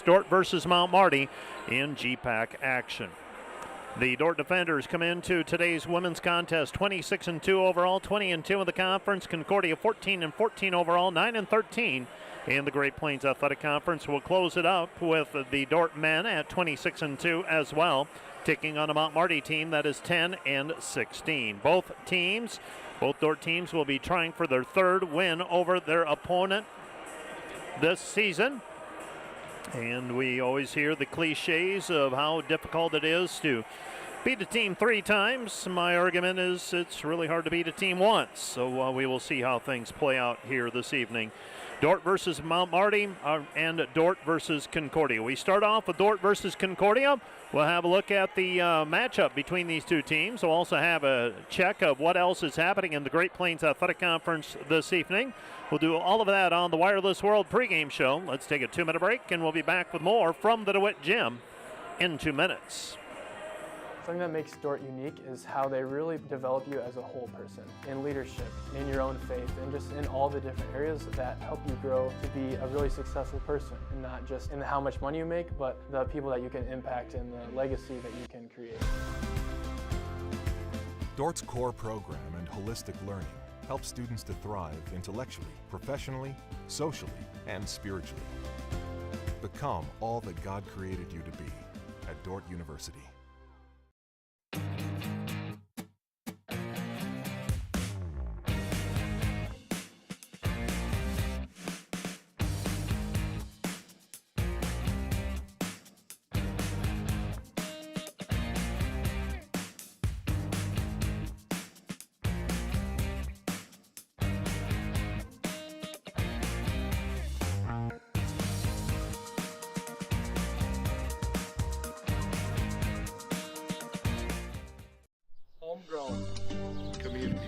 Dordt versus Mount Marty in GPAC action. The Dordt defenders come into today's women's contest 26-2 overall, 20-2 in the conference. Concordia 14-14 overall, 9-13 in the Great Plains Athletic Conference. We'll close it up with the Dordt men at 26-2 as well, taking on a Mount Marty team that is 10-16. Both Dordt teams will be trying for their third win over their opponent this season. And we always hear the cliches of how difficult it is to beat a team 3 times. My argument is it's really hard to beat a team once. So we will see how things play out here this evening. Dordt versus Mount Marty and Dordt versus Concordia. We start off with Dordt versus Concordia. We'll have a look at the matchup between these two teams. We'll also have a check of what else is happening in the Great Plains Athletic Conference this evening. We'll do all of that on the Wireless World pregame show. Let's take a 2-minute break, and we'll be back with more from the DeWitt Gym in 2 minutes. Something that makes Dordt unique is how they really develop you as a whole person, in leadership, in your own faith, and just in all the different areas that help you grow to be a really successful person, and not just in how much money you make, but the people that you can impact and the legacy that you can create. Dordt's core program and holistic learning helps students to thrive intellectually, professionally, socially, and spiritually. Become all that God created you to be at Dordt University. Homegrown. Community.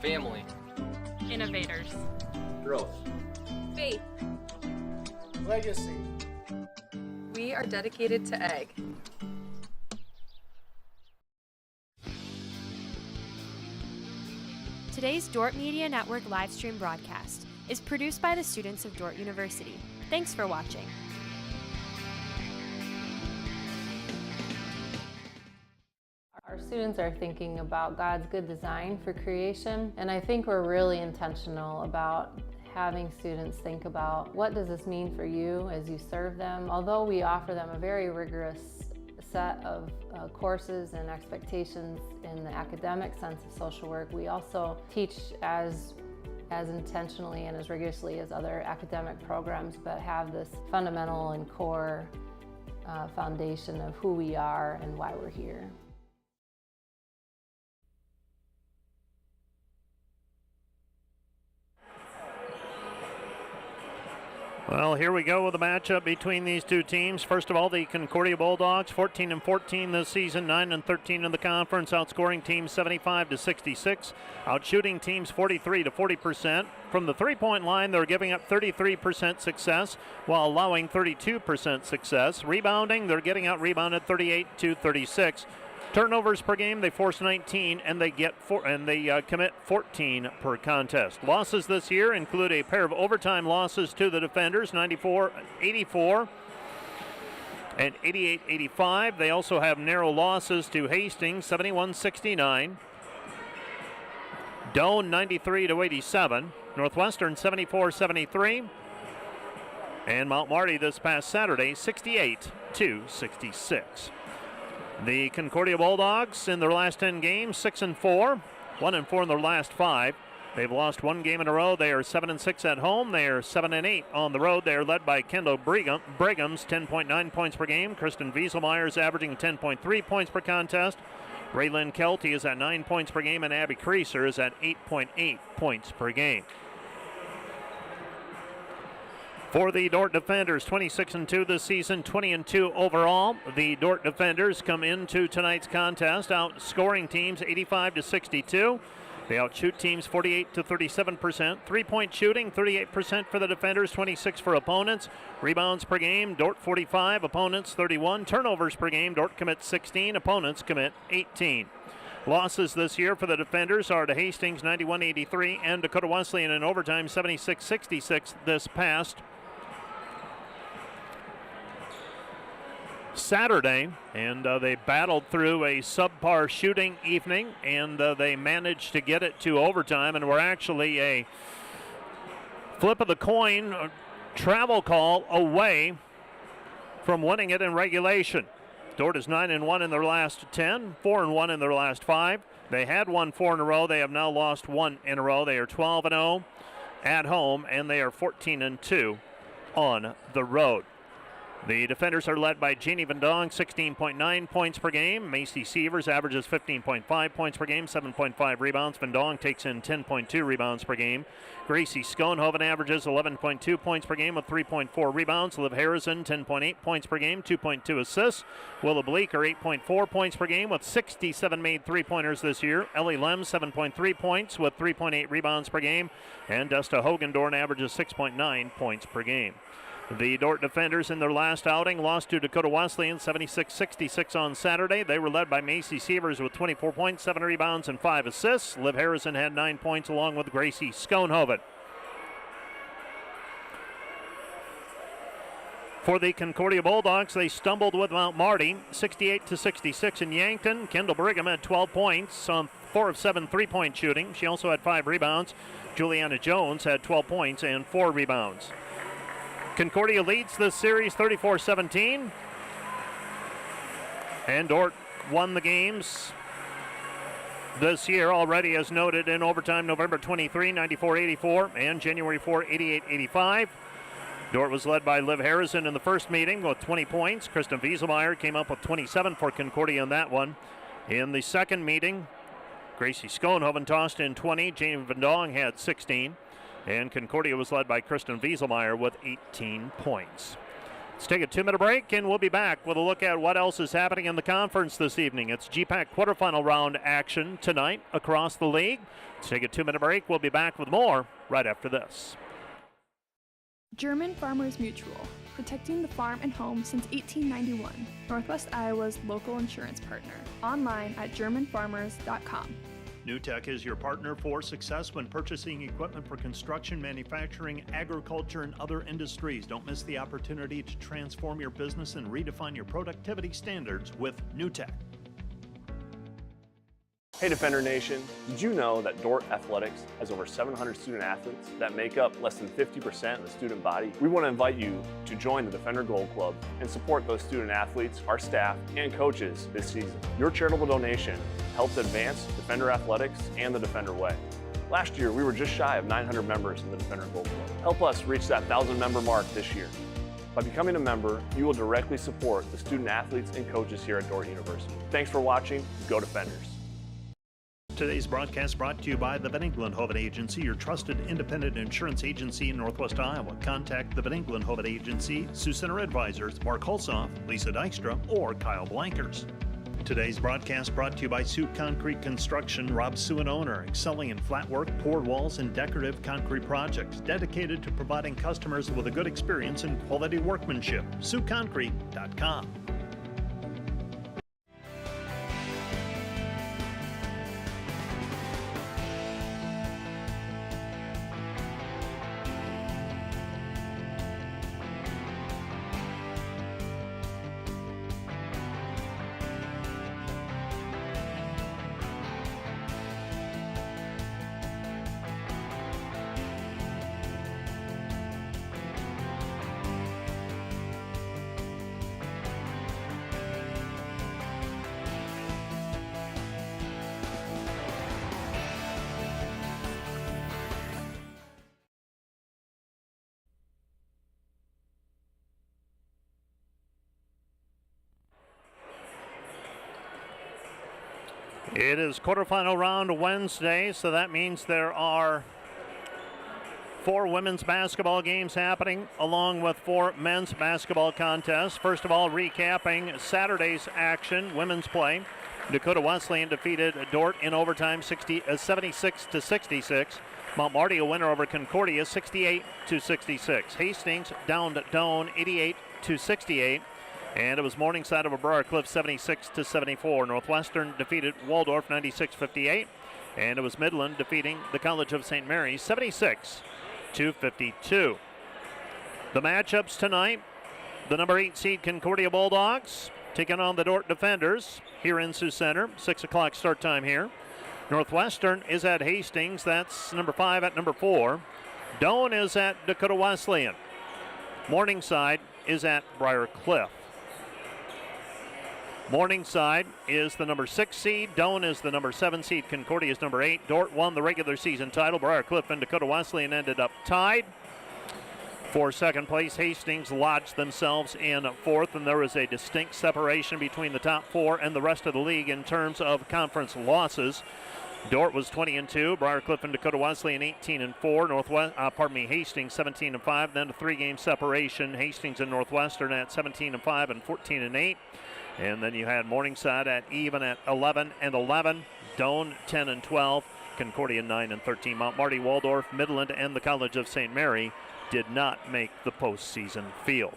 Family. Innovators. Growth. Faith. Legacy. We are dedicated to egg. Today's Dordt Media Network livestream broadcast is produced by the students of Dordt University. Thanks for watching. Our students are thinking about God's good design for creation, and I think we're really intentional about having students think about what does this mean for you as you serve them. Although we offer them a very rigorous set of courses and expectations in the academic sense of social work, we also teach as intentionally and as rigorously as other academic programs, but have this fundamental and core foundation of who we are and why we're here. Well, here we go with the matchup between these two teams. First of all, the Concordia Bulldogs, 14-14 this season, 9-13 in the conference, outscoring teams 75-66, outshooting teams 43-40%. From the three-point line, they're giving up 33% success while allowing 32% success. Rebounding, they're getting out-rebounded 38-36. Turnovers per game, they force 19, and they commit 14 per contest. Losses this year include a pair of overtime losses to the defenders, 94-84 and 88-85. They also have narrow losses to Hastings, 71-69. Doane, 93-87. Northwestern, 74-73. And Mount Marty this past Saturday, 68-66. The Concordia Bulldogs in their last 10 games, 6-4, 1-4 in their last 5. They've lost one game in a row. They are 7-6 at home. They are 7-8 on the road. They are led by Kendall Brigham's 10.9 points per game. Kristen Wieselmeyer is averaging 10.3 points per contest. Raylyn Kelty is at 9 points per game, and Abby Creaser is at 8.8 points per game. For the Dordt defenders, 26-2 this season, 20-2 overall. The Dordt defenders come into tonight's contest outscoring teams 85-62. They outshoot teams 48-37%. Three-point shooting, 38% for the defenders, 26 for opponents. Rebounds per game, Dordt 45, opponents 31. Turnovers per game, Dordt commits 16, opponents commit 18. Losses this year for the defenders are to Hastings 91-83 and Dakota Wesleyan in overtime 76-66 this past Saturday, and they battled through a subpar shooting evening, and they managed to get it to overtime, and were actually a flip of the coin travel call away from winning it in regulation. Dordt is 9-1 in their last 10, 4-1 in their last 5. They had won 4 in a row. They have now lost 1 in a row. They are 12-0 at home, and they are 14-2 on the road. The defenders are led by Jeannie Van Dong, 16.9 points per game. Macy Sievers averages 15.5 points per game, 7.5 rebounds. Van Dong takes in 10.2 rebounds per game. Gracie Schoenhoven averages 11.2 points per game with 3.4 rebounds. Liv Harrison, 10.8 points per game, 2.2 assists. Willa Bleeker, 8.4 points per game with 67 made three-pointers this year. Ellie Lem, 7.3 points with 3.8 rebounds per game. And Desta Hogendorn averages 6.9 points per game. The Dordt defenders in their last outing lost to Dakota Wesleyan 76-66 on Saturday. They were led by Macy Sievers with 24 points, 7 rebounds, and 5 assists. Liv Harrison had 9 points along with Gracie Schoenhoven. For the Concordia Bulldogs, they stumbled with Mount Marty 68-66 in Yankton. Kendall Brigham had 12 points on 4 of 7 three-point shooting. She also had 5 rebounds. Juliana Jones had 12 points and 4 rebounds. Concordia leads this series 34-17. And Dordt won the games this year already, as noted, in overtime November 23, 94-84, and January 4, 88-85. Dordt was led by Liv Harrison in the first meeting with 20 points. Kristen Wieselmeyer came up with 27 for Concordia in that one. In the second meeting, Gracie Schoenhoven tossed in 20. Jane Van Dong had 16. And Concordia was led by Kristen Wieselmeyer with 18 points. Let's take a 2-minute break, and we'll be back with a look at what else is happening in the conference this evening. It's GPAC quarterfinal round action tonight across the league. Let's take a 2-minute break. We'll be back with more right after this. German Farmers Mutual, protecting the farm and home since 1891. Northwest Iowa's local insurance partner. Online at germanfarmers.com. NewTek is your partner for success when purchasing equipment for construction, manufacturing, agriculture, and other industries. Don't miss the opportunity to transform your business and redefine your productivity standards with NewTek. Hey Defender Nation, did you know that Dordt Athletics has over 700 student athletes that make up less than 50% of the student body? We want to invite you to join the Defender Gold Club and support those student athletes, our staff, and coaches this season. Your charitable donation helps advance Defender Athletics and the Defender Way. Last year, we were just shy of 900 members in the Defender Gold Club. Help us reach that 1,000 member mark this year. By becoming a member, you will directly support the student athletes and coaches here at Dordt University. Thanks for watching. Go Defenders. Today's broadcast brought to you by the Van Engelen-Hoven Agency, your trusted independent insurance agency in Northwest Iowa. Contact the Van Engelen-Hoven Agency, Sioux Center Advisors, Mark Hulsoff, Lisa Dykstra, or Kyle Blankers. Today's broadcast brought to you by Sioux Concrete Construction, Rob Sioux and owner, excelling in flat work, poured walls, and decorative concrete projects, dedicated to providing customers with a good experience and quality workmanship. SiouxConcrete.com. It is quarterfinal round Wednesday, so that means there are 4 women's basketball games happening along with 4 men's basketball contests. First of all, recapping Saturday's action, women's play. Dakota Wesleyan defeated Dordt in overtime 76-66. Mount Marty a winner over Concordia 68-66. Hastings downed Doane 88-68. And it was Morningside over Briar Cliff 76-74. Northwestern defeated Waldorf 96-58. And it was Midland defeating the College of St. Mary's 76-52. The matchups tonight, the number 8 seed Concordia Bulldogs taking on the Dordt Defenders here in Sioux Center. 6 o'clock start time here. Northwestern is at Hastings. That's number 5 at number 4. Doane is at Dakota Wesleyan. Morningside is at Briar Cliff. Morningside is the number 6 seed. Doane is the number 7 seed. Concordia is number 8. Dordt won the regular season title. Briar Cliff and Dakota Wesleyan ended up tied. For second place, Hastings lodged themselves in 4th, and there was a distinct separation between the top 4 and the rest of the league in terms of conference losses. Dordt was 20-2. Briar Cliff and Dakota Wesleyan 18-4. Hastings 17-5. Then a 3-game separation. Hastings and Northwestern at 17-5 and 14-8. And then you had Morningside at even at 11-11. Doane 10-12. Concordia 9-13. Mount Marty, Waldorf, Midland, and the College of St. Mary did not make the postseason field.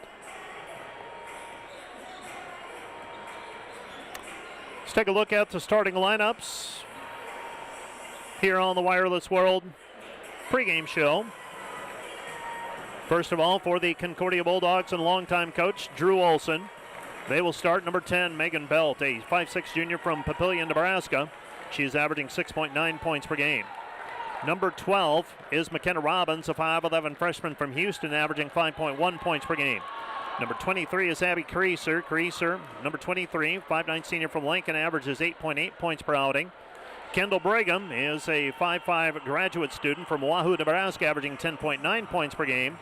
Let's take a look at the starting lineups here on the Wireless World pregame show. First of all, for the Concordia Bulldogs and longtime coach Drew Olson, they will start number 10, Megan Belt, a 5'6" junior from Papillion, Nebraska. She's averaging 6.9 points per game. Number 12 is McKenna Robbins, a 5'11" freshman from Houston, averaging 5.1 points per game. Number 23 is Abby Creaser. Creaser, number 23, 5'9" senior from Lincoln, averages 8.8 points per outing. Kendall Brigham is a 5'5" graduate student from Wahoo, Nebraska, averaging 10.9 points per game.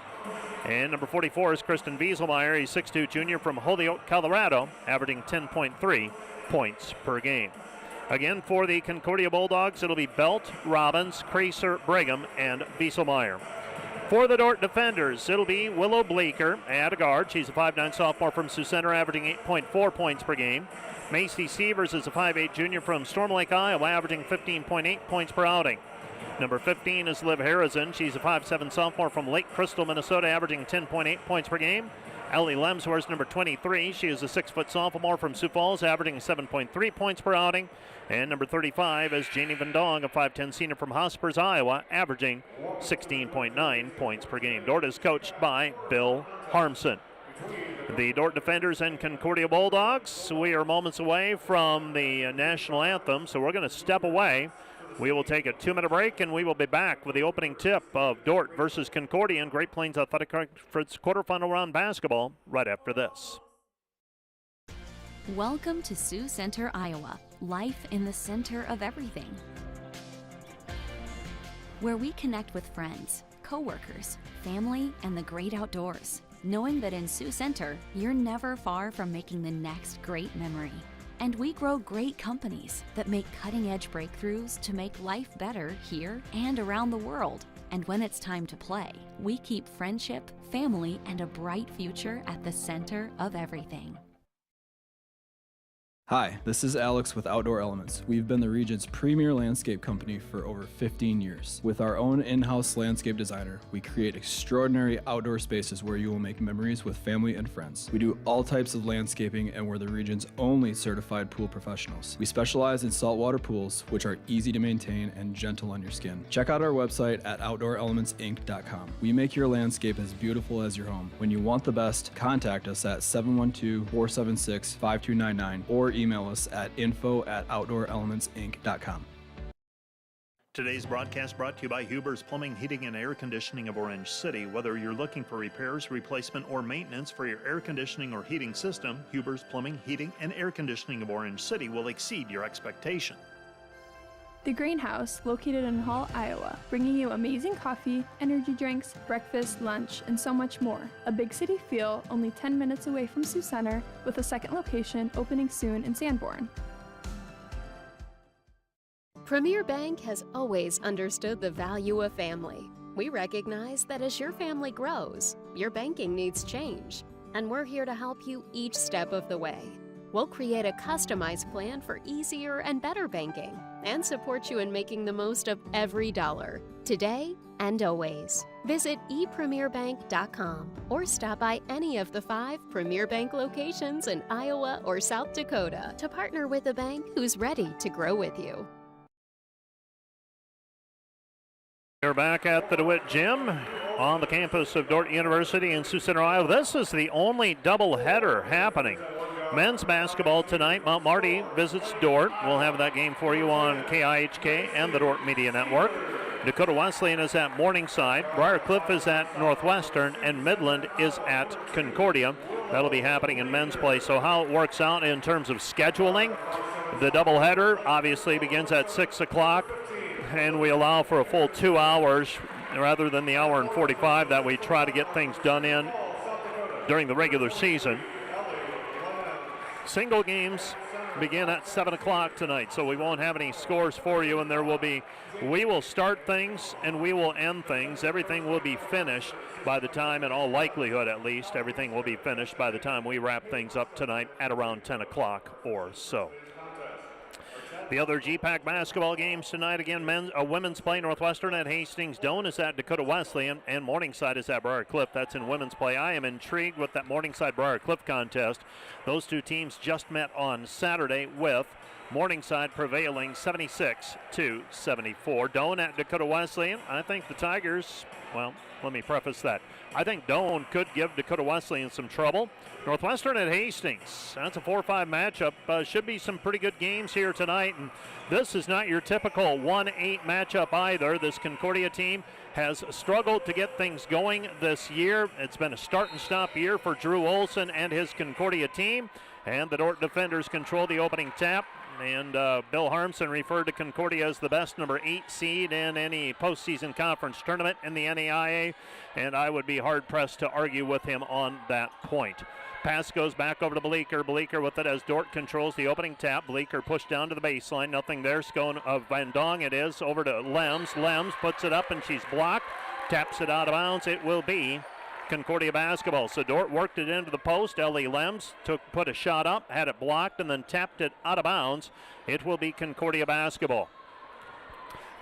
And number 44 is Kristen Wieselmeyer, a 6'2" junior from Holyoke, Colorado, averaging 10.3 points per game. Again, for the Concordia Bulldogs, it'll be Belt, Robbins, Creaser, Brigham, and Wieselmeyer. For the Dordt Defenders, it'll be Willow Bleeker at a guard. She's a 5'9" sophomore from Sioux Center, averaging 8.4 points per game. Macy Sievers is a 5'8" junior from Storm Lake, Iowa, averaging 15.8 points per outing. Number 15 is Liv Harrison. She's a 5'7" sophomore from Lake Crystal, Minnesota, averaging 10.8 points per game. Ellie Lemsworth, number 23. She is a 6' sophomore from Sioux Falls, averaging 7.3 points per outing. And number 35 is Janie Van Dong, a 5'10" senior from Hospers, Iowa, averaging 16.9 points per game. Dordt is coached by Bill Harmson. The Dordt Defenders and Concordia Bulldogs, we are moments away from the national anthem, so we're going to step away. We will take a 2-minute break, and we will be back with the opening tip of Dordt versus Concordia in Great Plains Athletic Conference quarterfinal round basketball right after this. Welcome to Sioux Center, Iowa. Life in the center of everything. Where we connect with friends, coworkers, family, and the great outdoors. Knowing that in Sioux Center, you're never far from making the next great memory. And we grow great companies that make cutting-edge breakthroughs to make life better here and around the world. And when it's time to play, we keep friendship, family, and a bright future at the center of everything. Hi, this is Alex with Outdoor Elements. We've been the region's premier landscape company for over 15 years. With our own in-house landscape designer, we create extraordinary outdoor spaces where you will make memories with family and friends. We do all types of landscaping, and we're the region's only certified pool professionals. We specialize in saltwater pools, which are easy to maintain and gentle on your skin. Check out our website at OutdoorElementsInc.com. We make your landscape as beautiful as your home. When you want the best, contact us at 712-476-5299 or email us at info@OutdoorElementsInc.com. Today's broadcast brought to you by Huber's Plumbing, Heating, and Air Conditioning of Orange City. Whether you're looking for repairs, replacement, or maintenance for your air conditioning or heating system, Huber's Plumbing, Heating, and Air Conditioning of Orange City will exceed your expectation. The Greenhouse, located in Hall, Iowa, bringing you amazing coffee, energy drinks, breakfast, lunch, and so much more. A big city feel, only 10 minutes away from Sioux Center, with a second location opening soon in Sanborn. Premier Bank has always understood the value of family. We recognize that as your family grows, your banking needs change, and we're here to help you each step of the way. We'll create a customized plan for easier and better banking and support you in making the most of every dollar, today and always. Visit epremierbank.com or stop by any of the 5 Premier Bank locations in Iowa or South Dakota to partner with a bank who's ready to grow with you. We're back at the DeWitt Gym on the campus of Dordt University in Sioux Center, Iowa. This is the only doubleheader happening. Men's basketball tonight. Mount Marty visits Dordt. We'll have that game for you on KIHK and the Dordt Media Network. Dakota Wesleyan is at Morningside. Briar Cliff is at Northwestern, and Midland is at Concordia. That'll be happening in men's play. So how it works out in terms of scheduling, the doubleheader obviously begins at 6 o'clock, and we allow for a full 2 hours rather than the hour and 45 that we try to get things done in during the regular season. Single games begin at 7 o'clock tonight, so we won't have any scores for you, and we will start things and we will end things. Everything will be finished by the time, in all likelihood at least, everything will be finished by the time we wrap things up tonight at around 10 o'clock or so. The other GPAC basketball games tonight, again, women's play. Northwestern at Hastings. Doane is at Dakota Wesleyan, and Morningside is at Briar Cliff. That's in women's play. I am intrigued with that Morningside-Briar Cliff contest. Those two teams just met on Saturday with Morningside prevailing 76-74. Doane at Dakota Wesleyan. I think the Tigers, well, let me preface that. I think Doane could give Dakota Wesleyan some trouble. Northwestern at Hastings. That's a 4-5 matchup. Should be some pretty good games here tonight. And this is not your typical 1-8 matchup either. This Concordia team has struggled to get things going this year. It's been a start and stop year for Drew Olson and his Concordia team. And the Dordt defenders control the opening tap. And Bill Harmson referred to Concordia as the best number 8 seed in any postseason conference tournament in the NAIA, and I would be hard-pressed to argue with him on that point. Pass goes back over to Bleeker. Bleeker with it as Dordt controls the opening tap. Bleeker pushed down to the baseline. Nothing there. Scone of Van Dong it is. Over to Lems. Lems puts it up and she's blocked. Taps it out of bounds. It will be Concordia basketball. So Dordt worked it into the post. Ellie Lems put a shot up, had it blocked, and then tapped it out of bounds. It will be Concordia basketball.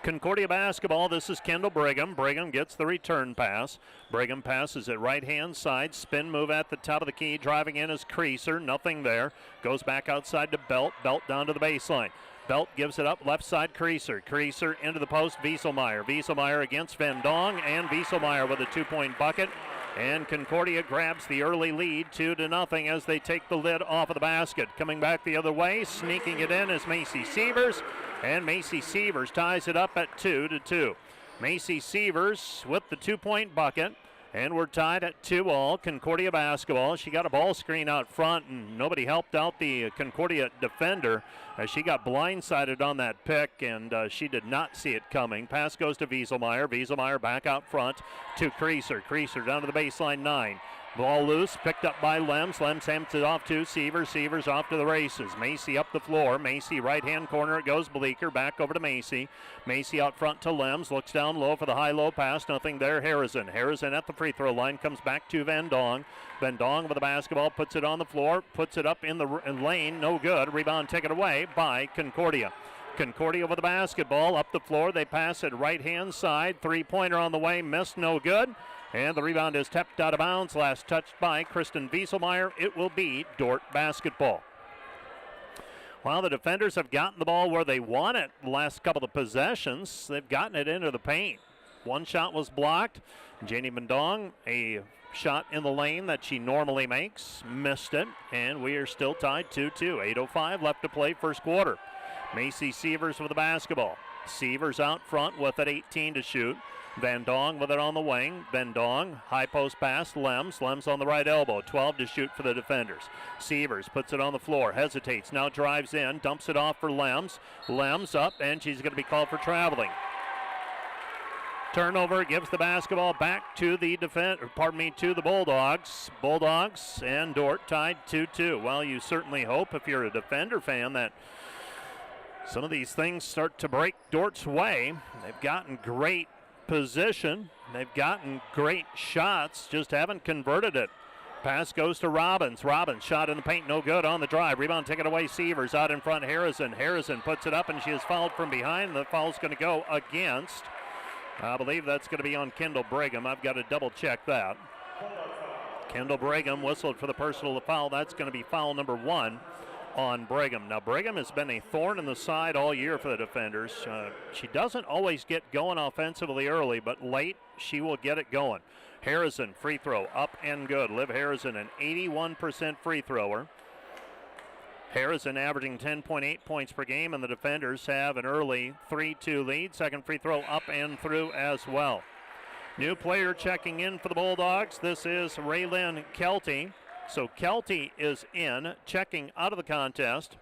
Concordia basketball, this is Kendall Brigham. Brigham gets the return pass. Brigham passes it right-hand side. Spin move at the top of the key. Driving in is Creaser. Nothing there. Goes back outside to Belt. Belt down to the baseline. Belt gives it up left side. Creaser. Creaser into the post. Wieselmeyer. Wieselmeyer against Van Dong, and Wieselmeyer with a 2-point bucket. And Concordia grabs the early lead 2-0 as they take the lid off of the basket. Coming back the other way, sneaking it in is Macy Sievers. And Macy Sievers ties it up at 2-2. Macy Sievers with the 2-point bucket. And we're tied at 2-all. Concordia basketball. She got a ball screen out front, and nobody helped out the Concordia defender as she got blindsided on that pick, and she did not see it coming. Pass goes to Wieselmeyer. Wieselmeyer back out front to Creaser. Creaser down to the baseline 9. Ball loose, picked up by Lems. Lems hands it off to Sievers. Sievers off to the races. Macy up the floor. Macy right-hand corner. It goes Bleeker. Back over to Macy. Macy out front to Lems. Looks down low for the high-low pass. Nothing there. Harrison. Harrison at the free throw line. Comes back to Van Dong. Van Dong with the basketball. Puts it on the floor. Puts it up in the lane. No good. Rebound taken away by Concordia. Concordia with the basketball. Up the floor. They pass it right-hand side. Three-pointer on the way. Missed. No good. And the rebound is tapped out of bounds. Last touched by Kristen Wieselmeyer. It will be Dordt basketball. While the defenders have gotten the ball where they want it the last couple of possessions, they've gotten it into the paint. One shot was blocked. Janie Bandong, a shot in the lane that she normally makes, missed it. And we are still tied 2-2. 8:05 left to play first quarter. Macy Sievers with the basketball. Sievers out front with it, 18 to shoot. Van Dong with it on the wing. Van Dong, high post pass, Lems. Lems on the right elbow, 12 to shoot for the defenders. Sievers puts it on the floor, hesitates, now drives in, dumps it off for Lems. Lems up, and she's going to be called for traveling. Turnover gives the basketball back to the to the Bulldogs. Bulldogs and Dordt tied 2-2. Well, you certainly hope, if you're a defender fan, that some of these things start to break Dordt's way. They've gotten great position. They've gotten great shots, just haven't converted it. Pass goes to Robbins. Robbins shot in the paint, no good on the drive. Rebound taken away. Sievers out in front. Harrison. Harrison puts it up, and she is fouled from behind. The foul's going to go against. I believe that's going to be on Kendall Brigham. I've got to double check that. Kendall Brigham whistled for the personal foul. That's going to be foul number 1 on Pregame. Now, Pregame has been a thorn in the side all year for the defenders. She doesn't always get going offensively early, but late she will get it going. Harrison, free throw, up and good. Liv Harrison, an 81% free thrower. Harrison averaging 10.8 points per game, and the defenders have an early 3-2 lead. Second free throw up and through as well. New player checking in for the Bulldogs. This is Raylyn Kelty. So Kelty is in. Checking out of the contest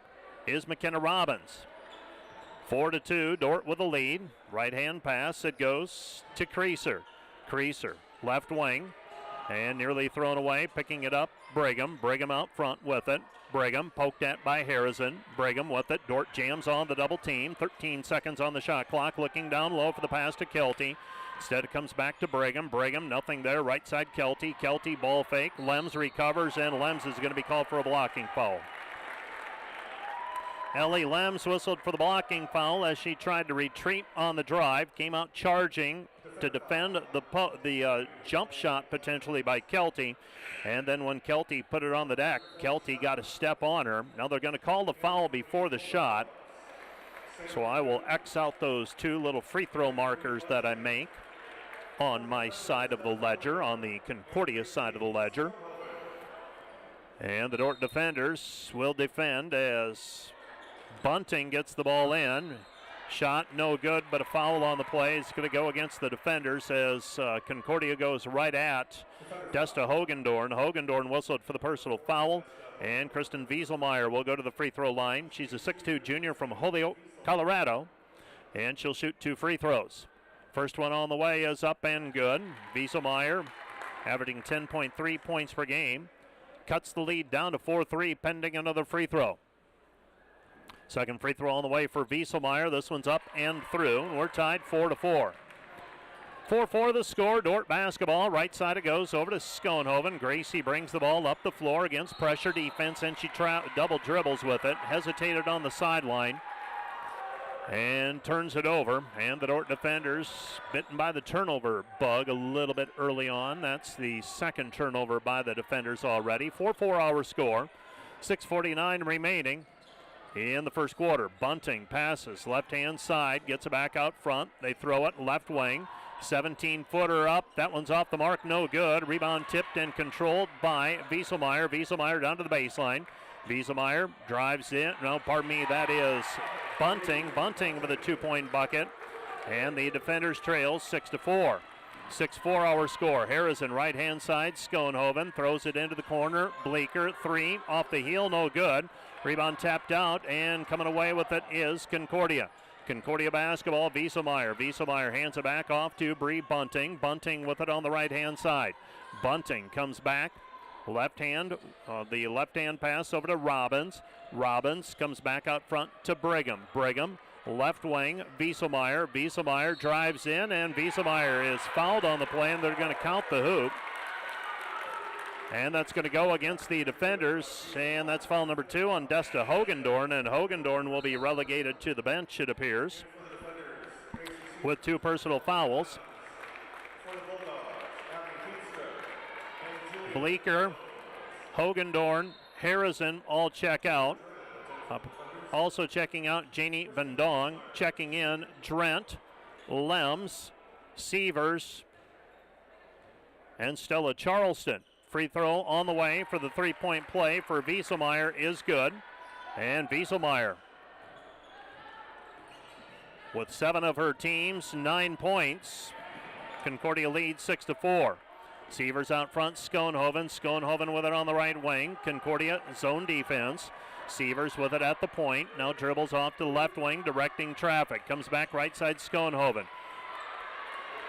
is McKenna Robbins. 4-2, Dordt with a lead. Right-hand pass, it goes to Creaser. Creaser, left wing, and nearly thrown away. Picking it up, Pregame. Pregame out front with it. Pregame poked at by Harrison. Pregame with it. Dordt jams on the double team. 13 seconds on the shot clock. Looking down low for the pass to Kelty. Instead it comes back to Pregame. Pregame, nothing there. Right side Kelty. Kelty ball fake. Lems recovers, and Lems is going to be called for a blocking foul. Ellie Lems whistled for the blocking foul as she tried to retreat on the drive. Came out charging to defend the jump shot potentially by Kelty. And then when Kelty put it on the deck, Kelty got a step on her. Now they're going to call the foul before the shot. So I will X out those two little free throw markers that I make on my side of the ledger, on the Concordia side of the ledger. And the Dordt defenders will defend as Bunting gets the ball in. Shot no good, but a foul on the play. It's going to go against the defenders as Concordia goes right at Desta Hogendorn. Hogendorn whistled for the personal foul, and Kristen Wieselmeyer will go to the free throw line. She's a 6'2 junior from Holyoke, Colorado, and she'll shoot 2 free throws. First one on the way is up and good. Wieselmeyer averaging 10.3 points per game. Cuts the lead down to 4-3 pending another free throw. Second free throw on the way for Wieselmeyer. This one's up and through. We're tied 4-4. 4-4 the score. Dordt basketball. Right side it goes over to Schoenhoven. Gracie brings the ball up the floor against pressure defense, and she double dribbles with it. Hesitated on the sideline and turns it over. And the Dordt defenders bitten by the turnover bug a little bit early on. That's the second turnover by the defenders already. 4-4 our score. 6:49 remaining in the first quarter. Bunting passes left-hand side, gets it back out front. They throw it left wing. 17-footer up. That one's off the mark, no good. Rebound tipped and controlled by Wieselmeyer. Wieselmeyer down to the baseline. Wieselmeyer drives in. No, pardon me, that is Bunting. Bunting with a 2-point bucket. And the defenders trail 6-4. 6-4 our score. Harrison right-hand side. Schoenhoven throws it into the corner. Bleeker, 3 off the heel, no good. Rebound tapped out, and coming away with it is Concordia. Concordia basketball, Wieselmeyer. Wieselmeyer hands it back off to Bree Bunting. Bunting with it on the right-hand side. Bunting comes back. Left hand, the left-hand pass over to Robbins. Robbins comes back out front to Pregame. Pregame, left wing, Wieselmeyer. Wieselmeyer drives in, and Wieselmeyer is fouled on the play, and they're going to count the hoop. And that's going to go against the defenders, and that's foul number 2 on Desta Hogendorn, and Hogendorn will be relegated to the bench, it appears, with 2 personal fouls. Bleeker, Hogendorn, Harrison all check out. Also checking out Janie Vendong, checking in Drent, Lems, Sievers, and Stella Charleston. Free throw on the way for the 3-point play for Wieselmeyer is good. And Wieselmeyer with 7 of her team's 9 points. Concordia leads 6-4. Sievers out front, Schoenhoven. Schoenhoven with it on the right wing. Concordia zone defense. Sievers with it at the point. Now dribbles off to the left wing, directing traffic. Comes back right side, Schoenhoven.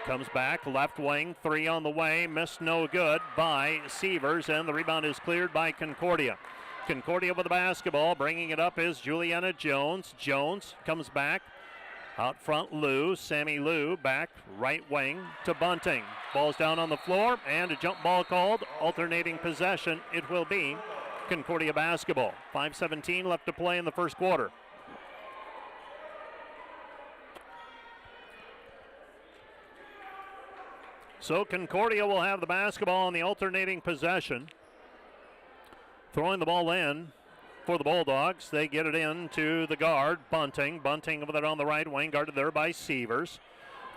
Comes back, left wing, 3 on the way, missed no good by Sievers, and the rebound is cleared by Concordia. Concordia with the basketball, bringing it up is Juliana Jones. Jones comes back, out front Lou, Sammy Lou, back right wing to Bunting. Ball's down on the floor, and a jump ball called, alternating possession, it will be Concordia basketball. 5:17 left to play in the first quarter. So Concordia will have the basketball on the alternating possession. Throwing the ball in for the Bulldogs. They get it in to the guard, Bunting. Bunting with it on the right wing, guarded there by Sievers.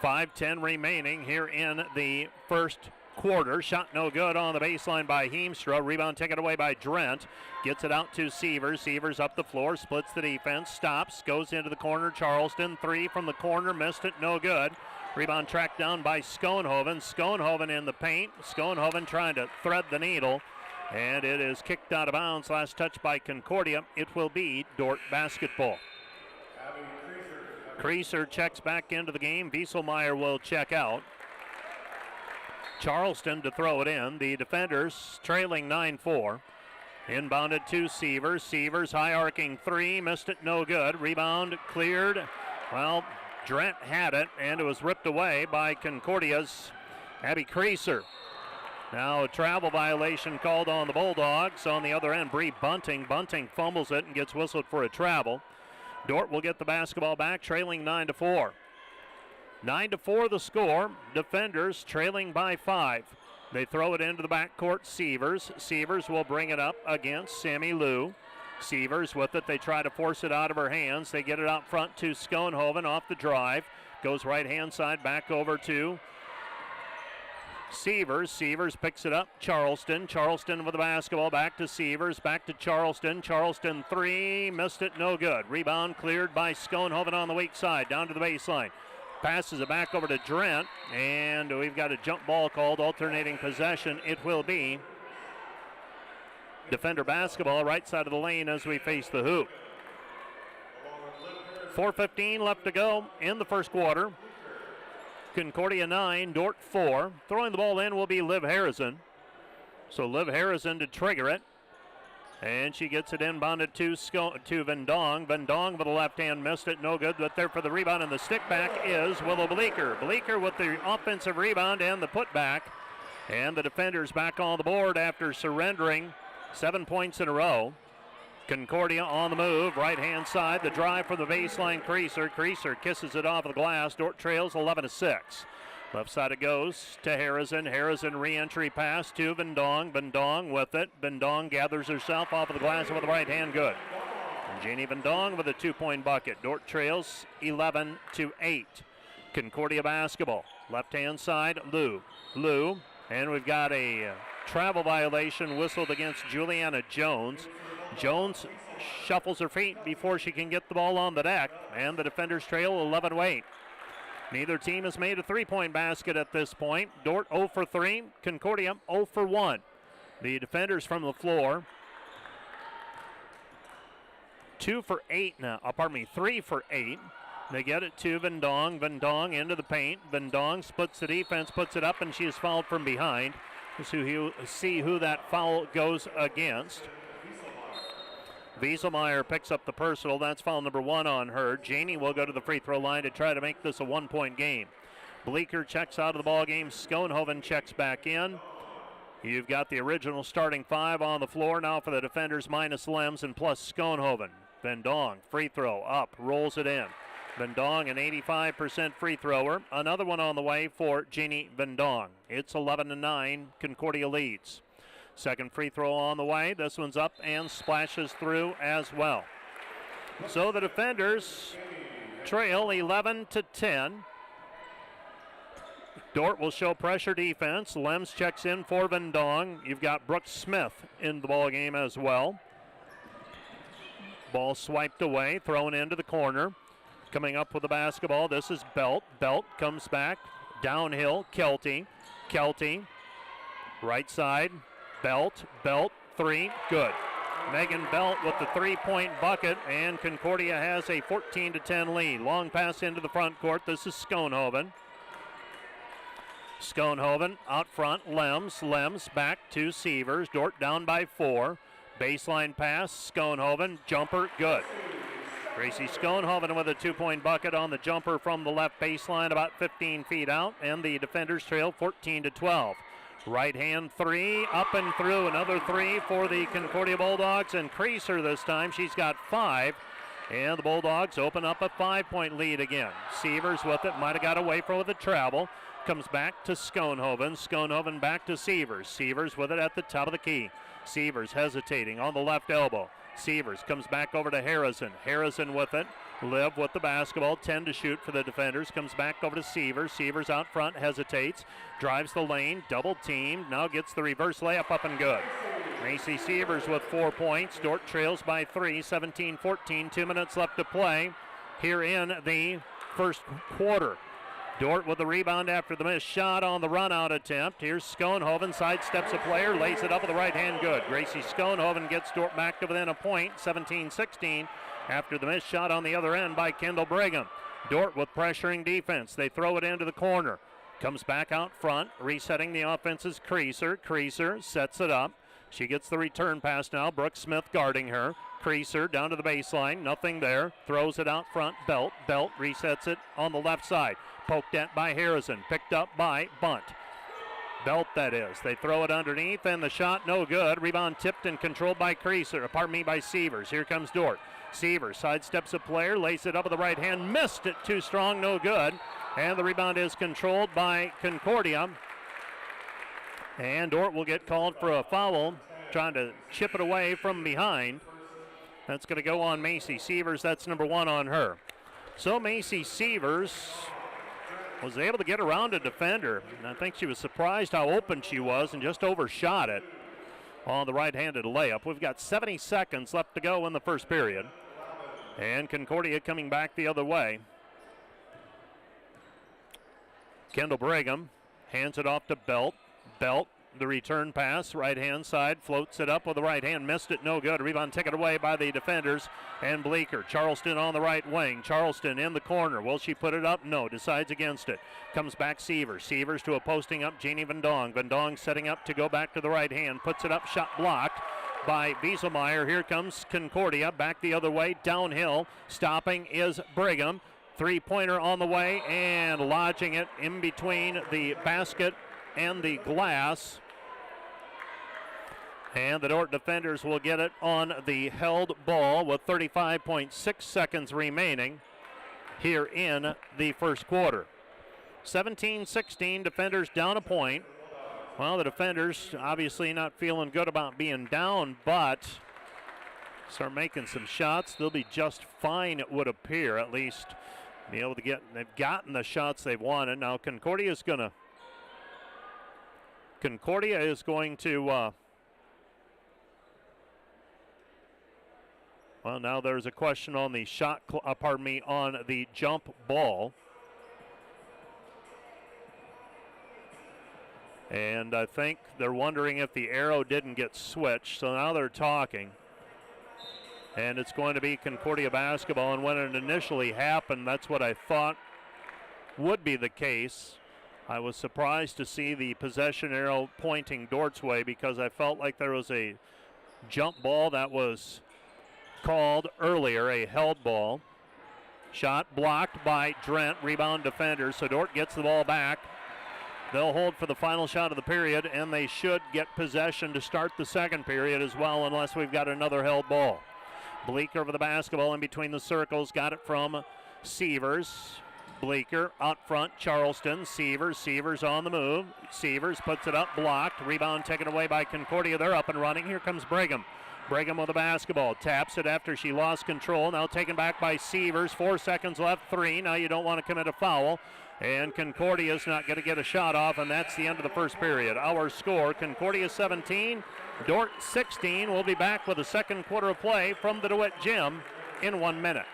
5:10 remaining here in the first quarter. Shot no good on the baseline by Heemstra. Rebound taken away by Drent. Gets it out to Sievers. Sievers up the floor, splits the defense, stops, goes into the corner. Charleston, 3 from the corner, missed it, no good. Rebound tracked down by Schoenhoven. Schoenhoven in the paint. Schoenhoven trying to thread the needle, and it is kicked out of bounds. Last touch by Concordia. It will be Dordt basketball. Creaser checks back into the game. Wieselmeyer will check out. Charleston to throw it in. The defenders trailing 9-4. Inbounded to Sievers. Sievers high arcing 3. Missed it, no good. Rebound cleared. Well, Drent had it, and it was ripped away by Concordia's Abby Creaser. Now a travel violation called on the Bulldogs. On the other end, Bree Bunting. Bunting fumbles it and gets whistled for a travel. Dordt will get the basketball back, trailing 9-4. 9-4 the score. Defenders trailing by 5. They throw it into the backcourt. Sievers. Sievers will bring it up against Sammy Lou. Sievers with it. They try to force it out of her hands. They get it out front to Schoenhoven off the drive. Goes right hand side back over to Sievers. Sievers picks it up. Charleston. Charleston with the basketball. Back to Sievers. Back to Charleston. Charleston 3. Missed it. No good. Rebound cleared by Schoenhoven on the weak side. Down to the baseline. Passes it back over to Drent. And we've got a jump ball called. Alternating possession. It will be defender basketball right side of the lane as we face the hoop. 4:15 left to go in the first quarter. Concordia 9, Dordt 4. Throwing the ball in will be Liv Harrison. So Liv Harrison to trigger it. And she gets it inbounded to Vendong. Vendong with the left hand, missed it, no good. But there for the rebound and the stick back is Willow Bleeker. Bleeker with the offensive rebound and the putback. And the defenders back on the board after surrendering 7 points in a row. Concordia on the move, right hand side, the drive for the baseline. Creaser kisses it off the glass. Dordt trails 11-6. Left side it goes to Harrison. Harrison re-entry pass to Vendong. Vendong with it. Vendong gathers herself off of the glass with the right hand, good. And Janie Vendong with a 2-point bucket. Dordt trails 11-8. Concordia basketball. Left hand side, Lou. And we've got a travel violation whistled against Juliana Jones. Jones shuffles her feet before she can get the ball on the deck, and the defenders trail 11-8. Neither team has made a three-point basket at this point. Dordt 0 for 3, Concordia 0 for 1. The defenders from the floor 3 for 8. They get it to Vendong. Vendong into the paint. Vendong splits the defense, puts it up, and she is fouled from behind. We'll see who that foul goes against. Wieselmeyer picks up the personal. That's foul number 1 on her. Janie will go to the free throw line to try to make this a 1-point game. Bleeker checks out of the ball game. Schoenhoven checks back in. You've got the original starting 5 on the floor now for the defenders minus Lems and plus Schoenhoven. Vendong, free throw up, rolls it in. Vendong, an 85% free thrower. Another one on the way for Jeannie Vendong. It's 11-9. Concordia leads. Second free throw on the way. This one's up and splashes through as well. So the defenders trail 11-10. Dordt will show pressure defense. Lems checks in for Vendong. You've got Brooks Smith in the ball game as well. Ball swiped away, thrown into the corner. Coming up with the basketball, this is Belt. Belt comes back, downhill, Kelty. Kelty, right side, Belt, 3, good. Megan Belt with the 3-point bucket, and Concordia has a 14-10 lead. Long pass into the front court, this is Schoenhoven. Schoenhoven out front, Lems back to Sievers. Dordt down by 4. Baseline pass, Schoenhoven, jumper, good. Gracie Schoenhoven with a 2-point bucket on the jumper from the left baseline, about 15 feet out, and the defenders trail 14-12. Right hand 3, up and through, another 3 for the Concordia Bulldogs, and Creaser this time, she's got 5, and the Bulldogs open up a 5-point lead again. Sievers with it, might have got away from the travel, comes back to Schoenhoven. Schoenhoven back to Sievers. Sievers with it at the top of the key. Sievers hesitating on the left elbow. Sievers comes back over to Harrison. Harrison with it. Liv with the basketball, 10 to shoot for the defenders. Comes back over to Sievers. Sievers out front, hesitates, drives the lane, double teamed, now gets the reverse layup up and good. Macy Sievers with 4 points. Dordt trails by 3, 17-14, 2 minutes left to play here in the first quarter. Dordt with the rebound after the missed shot on the run-out attempt. Here's Schoenhoven, sidesteps a player, lays it up with the right hand good. Gracie Schoenhoven gets Dordt back to within a point, 17-16, after the missed shot on the other end by Kendall Brigham. Dordt with pressuring defense. They throw it into the corner. Comes back out front, resetting the offense is Creaser. Creaser sets it up. She gets the return pass now. Brooke Smith guarding her. Creaser down to the baseline. Nothing there. Throws it out front. Belt. Belt resets it on the left side. Poked at by Harrison. Picked up by Bunt. Belt, that is. They throw it underneath, and the shot no good. Rebound tipped and controlled by by Sievers. Here comes Dordt. Sievers sidesteps a player, lays it up with the right hand. Missed it. Too strong, no good. And the rebound is controlled by Concordia. And Dordt will get called for a foul, trying to chip it away from behind. That's going to go on Macy Sievers. That's number 1 on her. So Macy Sievers was able to get around a defender. And I think she was surprised how open she was and just overshot it on the right-handed layup. We've got 70 seconds left to go in the first period. And Concordia coming back the other way. Kendall Brigham hands it off to Belt. Belt, the return pass, right-hand side, floats it up with the right hand, missed it, no good. Rebound taken away by the defenders and Bleeker. Charleston on the right wing. Charleston in the corner. Will she put it up? No, decides against it. Comes back Sievers. Sievers to a posting up Jeannie Van Dong. Van Dong setting up to go back to the right hand, puts it up, shot blocked by Wieselmeyer. Here comes Concordia, back the other way, downhill. Stopping is Brigham. Three-pointer on the way and lodging it in between the basket and the glass. And the Dordt defenders will get it on the held ball with 35.6 seconds remaining here in the first quarter. 17-16, defenders down a point. Well, the defenders obviously not feeling good about being down, but start making some shots. They'll be just fine, it would appear, at least be able to get, they've gotten the shots they've wanted. Now Concordia is going to, well, now there's a question on the on the jump ball. And I think they're wondering if the arrow didn't get switched. So now they're talking. And it's going to be Concordia basketball. And when it initially happened, that's what I thought would be the case. I was surprised to see the possession arrow pointing Dordt's way because I felt like there was a jump ball that was called earlier, a held ball. Shot blocked by Drent, rebound defender, so Dordt gets the ball back. They'll hold for the final shot of the period, and they should get possession to start the second period as well, unless we've got another held ball. Bleeker over the basketball in between the circles, got it from Sievers. Bleeker out front, Charleston, Sievers on the move. Sievers puts it up, blocked. Rebound taken away by Concordia. They're up and running. Here comes Brigham. Brigham with the basketball, taps it after she lost control. Now taken back by Sievers. 4 seconds left, 3. Now you don't want to commit a foul. And Concordia's not going to get a shot off, and that's the end of the first period. Our score, Concordia 17, Dordt 16. We'll be back with the second quarter of play from the DeWitt Gym in 1 minute.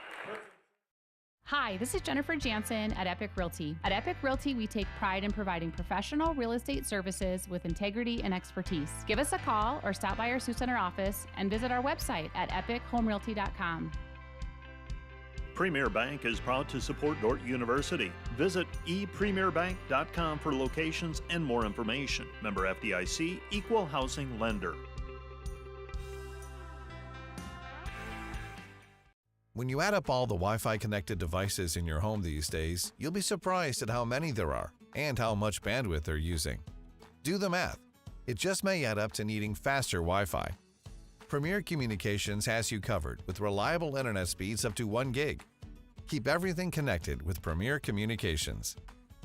Hi, this is Jennifer Jansen at Epic Realty. At Epic Realty, we take pride in providing professional real estate services with integrity and expertise. Give us a call or stop by our Sioux Center office and visit our website at epichomerealty.com. Premier Bank is proud to support Dordt University. Visit epremierbank.com for locations and more information. Member FDIC, Equal Housing Lender. When you add up all the Wi-Fi connected devices in your home these days, you'll be surprised at how many there are and how much bandwidth they're using. Do the math. It just may add up to needing faster Wi-Fi. Premier Communications has you covered with reliable internet speeds up to 1 gig. Keep everything connected with Premier Communications.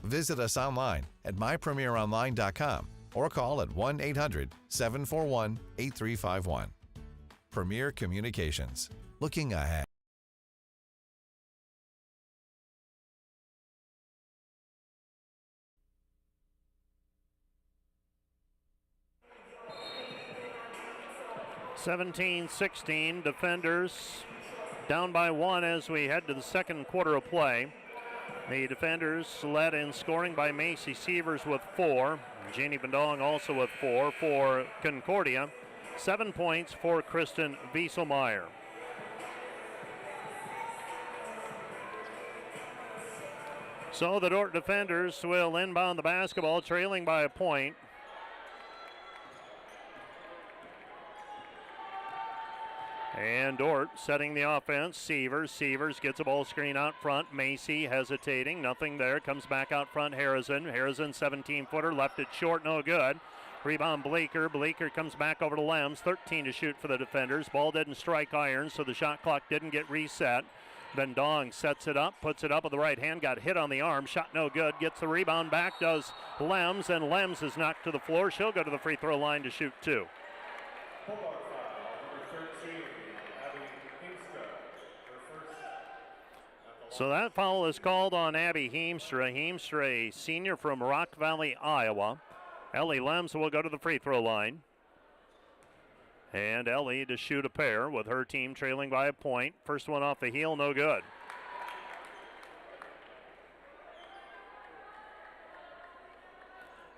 Visit us online at mypremieronline.com or call at 1-800-741-8351. Premier Communications. Looking ahead. (17-16) Defenders down by 1 as we head to the second quarter of play. The Defenders led in scoring by Macy Sievers with 4. Janie Bandong also with 4 for Concordia. 7 points for Kristen Wieselmeyer. So the Dordt Defenders will inbound the basketball, trailing by a point. And Dordt setting the offense. Sievers gets a ball screen out front. Macy hesitating, nothing there. Comes back out front. Harrison 17-footer, left it short, no good. Rebound Bleeker. Bleeker comes back over to Lems. 13 to shoot for the Defenders. Ball didn't strike iron, so the shot clock didn't get reset. Vendong sets it up, puts it up with the right hand, got hit on the arm, shot no good, gets the rebound back, does Lems, and Lems is knocked to the floor. She'll go to the free throw line to shoot 2. So that foul is called on Abby Heemstra. Heemstra, a senior from Rock Valley, Iowa. Ellie Lems will go to the free throw line. And Ellie to shoot a pair with her team trailing by a point. First one off the heel, no good.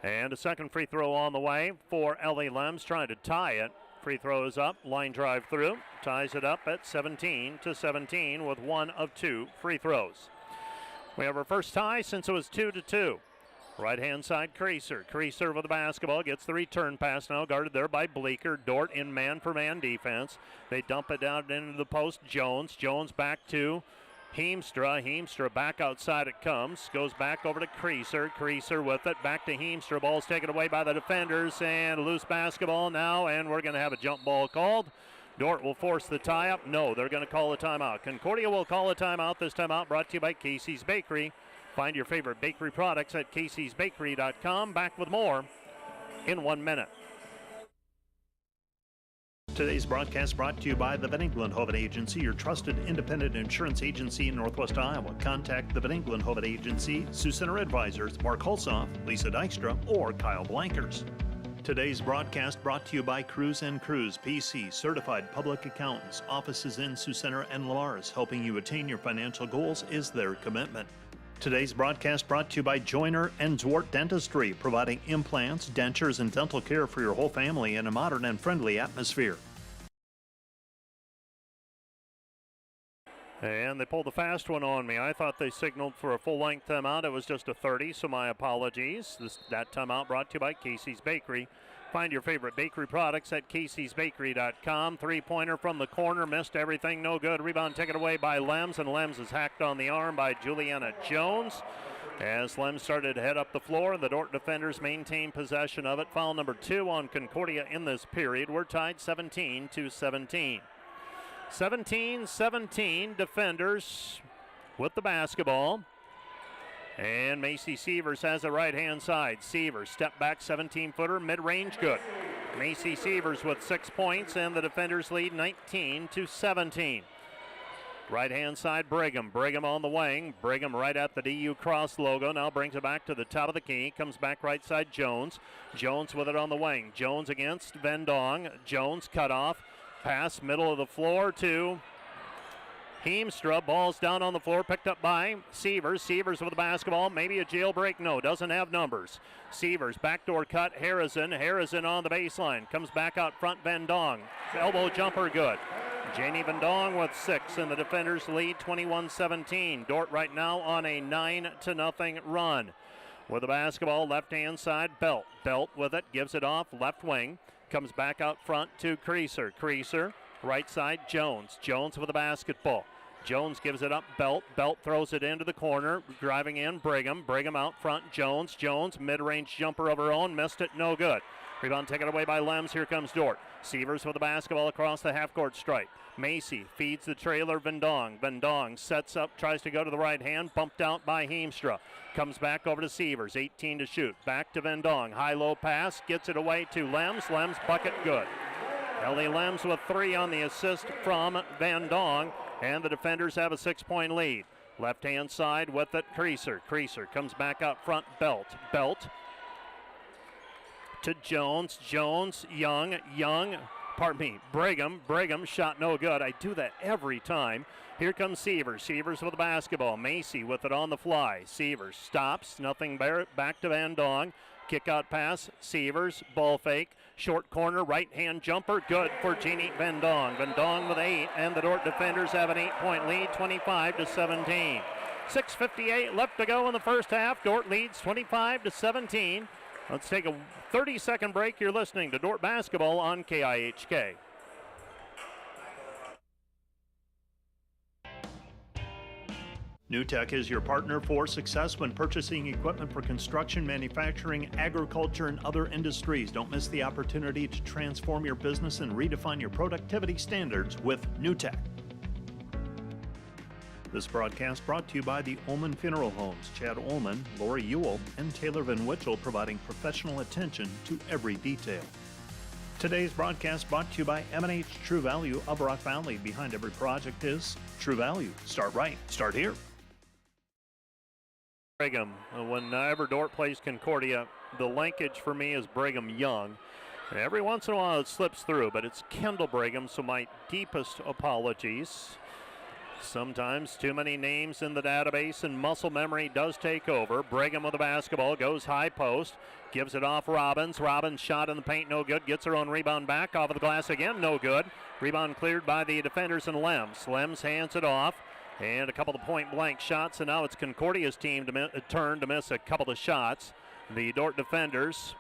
And a second free throw on the way for Ellie Lems, trying to tie it. Free throw is up, line drive through, ties it up at 17-17 with 1 of 2 free throws. We have our first tie since it was 2-2. Right-hand side, Creaser. Creaser with the basketball, gets the return pass now, guarded there by Bleeker. Dordt in man-for-man defense. They dump it down into the post. Jones back to Heemstra. Heemstra back outside it comes. Goes back over to Creaser. Creaser with it. Back to Heemstra. Ball's taken away by the Defenders. And loose basketball now. And we're going to have a jump ball called. Dordt will force the tie-up. No, they're going to call a timeout. Concordia will call a timeout. This timeout brought to you by Casey's Bakery. Find your favorite bakery products at caseysbakery.com. Back with more in 1 minute. Today's broadcast brought to you by the Van Engelen-Hoven Agency, your trusted independent insurance agency in Northwest Iowa. Contact the Van Engelen-Hoven Agency, Sioux Center Advisors, Mark Hulsoff, Lisa Dykstra, or Kyle Blankers. Today's broadcast brought to you by Cruz & Cruz, PC, certified public accountants. Offices in Sioux Center and Lamar's, helping you attain your financial goals is their commitment. Today's broadcast brought to you by Joyner and Dordt Dentistry, providing implants, dentures, and dental care for your whole family in a modern and friendly atmosphere. And they pulled the fast one on me. I thought they signaled for a full-length timeout. It was just a 30, so my apologies. That timeout brought to you by Casey's Bakery. Find your favorite bakery products at caseysbakery.com. Three-pointer from the corner, missed everything, no good. Rebound taken away by Lems, and Lems is hacked on the arm by Juliana Jones. As Lems started to head up the floor, the Dordt Defenders maintain possession of it. Foul number 2 on Concordia in this period. We're tied 17-17. 17-17, Defenders with the basketball. And Macy Sievers has a right-hand side. Sievers, step back, 17-footer, mid-range, good. Macy Sievers with 6 points, and the Defenders lead 19-17. Right-hand side, Brigham. Brigham on the wing. Brigham right at the DU Cross logo. Now brings it back to the top of the key. Comes back right side, Jones. Jones with it on the wing. Jones against Vendong. Jones cut off. Pass middle of the floor to Heemstra. Ball's down on the floor, picked up by Sievers. Sievers with the basketball. Maybe a jailbreak. No, doesn't have numbers. Sievers, backdoor cut. Harrison on the baseline. Comes back out front, Vendong. Elbow jumper, good. Janie Vendong with 6, and the Defenders lead 21-17. Dordt right now on a 9-0 run. With the basketball, left-hand side, Belt. Belt with it, gives it off, left wing. Comes back out front to Creaser. Creaser, right side, Jones. Jones with the basketball. Jones gives it up, Belt. Belt throws it into the corner, driving in Brigham. Brigham out front, Jones. Jones, mid-range jumper of her own, missed it, no good. Rebound taken away by Lems. Here comes Dordt. Sievers with the basketball across the half-court stripe. Macy feeds the trailer, Vendong. Vendong sets up, tries to go to the right hand, bumped out by Heemstra. Comes back over to Sievers, 18 to shoot. Back to Vendong, high-low pass, gets it away to Lems. Lems bucket, good. Ellie Lems with 3 on the assist from Van Dong, and the defenders have a 6-point lead. Left-hand side with it, Creaser. Creaser comes back out front, Belt. Belt to Jones. Jones, Young, Brigham. Brigham shot no good. I do that every time. Here comes Sievers. Sievers with the basketball. Macy with it on the fly. Sievers stops. Nothing back to Van Dong. Kick out pass. Sievers. Ball fake. Short corner. Right hand jumper. Good for Jeannie Van Dong. Van Dong with 8. And the Dordt defenders have an 8-point lead. 25-17. 6:58 left to go in the first half. Dordt leads 25-17. Let's take a 30-second break. You're listening to Dordt Basketball on KIHK. NewTek is your partner for success when purchasing equipment for construction, manufacturing, agriculture, and other industries. Don't miss the opportunity to transform your business and redefine your productivity standards with NewTek. This broadcast brought to you by the Ullman Funeral Homes. Chad Ullman, Lori Ewell, and Taylor Van Witchell providing professional attention to every detail. Today's broadcast brought to you by M&H True Value of Rock Valley. Behind every project is True Value. Start right. Start here. Brigham. Whenever Dordt plays Concordia, the linkage for me is Brigham Young. Every once in a while it slips through, but it's Kendall Brigham, so my deepest apologies. Sometimes too many names in the database and muscle memory does take over. Brigham with the basketball, goes high post, gives it off Robbins. Robbins shot in the paint, no good. Gets her own rebound back, off of the glass again, no good. Rebound cleared by the defenders and Lems. Lems hands it off, and a couple of point-blank shots, and now it's Concordia's turn to miss a couple of shots. The Dordt defenders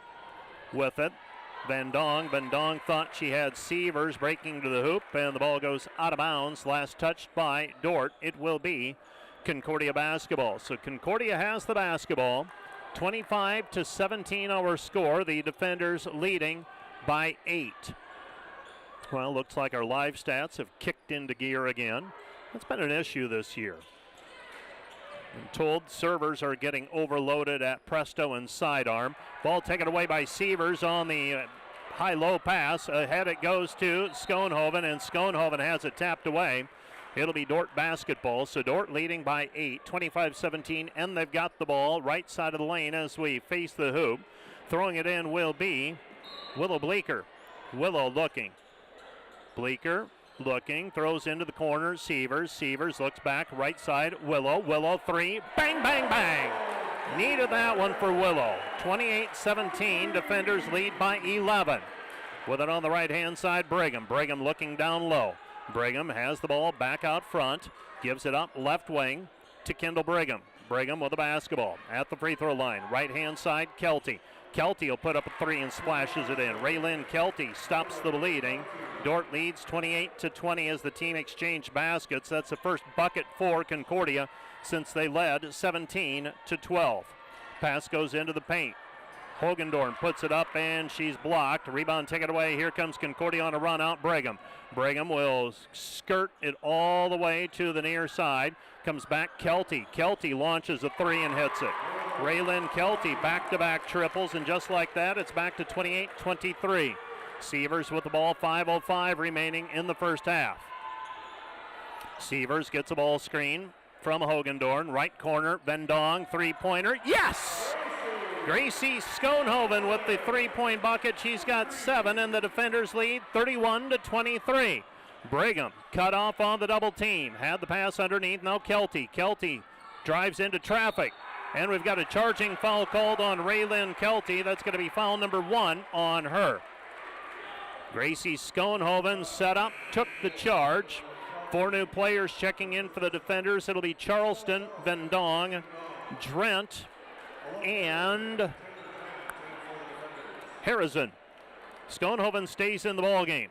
with it. Van Dong thought she had Sievers breaking to the hoop, and the ball goes out of bounds. Last touched by Dordt. It will be Concordia basketball. So Concordia has the basketball. 25-17 our score. The defenders leading by 8. Well, looks like our live stats have kicked into gear again. That's been an issue this year. I'm told servers are getting overloaded at Presto and sidearm. Ball taken away by Sievers on the high-low pass. Ahead it goes to Schoenhoven, and Schoenhoven has it tapped away. It'll be Dordt basketball, so Dordt leading by 8, 25-17, and they've got the ball right side of the lane as we face the hoop. Throwing it in will be Willow Bleeker. Willow looking. Bleeker looking, throws into the corner. Sievers looks back, right side. Willow 3, bang, bang, bang. Needed that one for Willow. 28-17, defenders lead by 11. With it on the right-hand side, Brigham looking down low. Brigham has the ball back out front, gives it up left wing to Kendall Brigham. Brigham with the basketball at the free throw line. Right-hand side, Kelty. Kelty will put up a 3 and splashes it in. Raylyn Kelty stops the bleeding. Dordt leads 28-20 as the team exchange baskets. That's the first bucket for Concordia since they led 17-12. Pass goes into the paint. Hogendorn puts it up, and she's blocked. Rebound taken away. Here comes Concordia on a run out. Brigham will skirt it all the way to the near side. Comes back Kelty. Kelty launches a 3 and hits it. Raylyn Kelty back-to-back triples, and just like that, it's back to 28-23. Sievers with the ball, 5:05 remaining in the first half. Sievers gets a ball screen from Hogendorn. Right corner, Van Dong, three-pointer. Yes! Gracie Schoenhoven with the three-point bucket. She's got 7, and the defenders lead 31-23. Brigham cut off on the double team. Had the pass underneath. Now Kelty. Kelty drives into traffic. And we've got a charging foul called on Raylyn Kelty. That's going to be foul number 1 on her. Gracie Schoenhoven set up, took the charge. 4 new players checking in for the defenders. It'll be Charleston, Van Dong, Drent, and Harrison. Schoenhoven stays in the ballgame.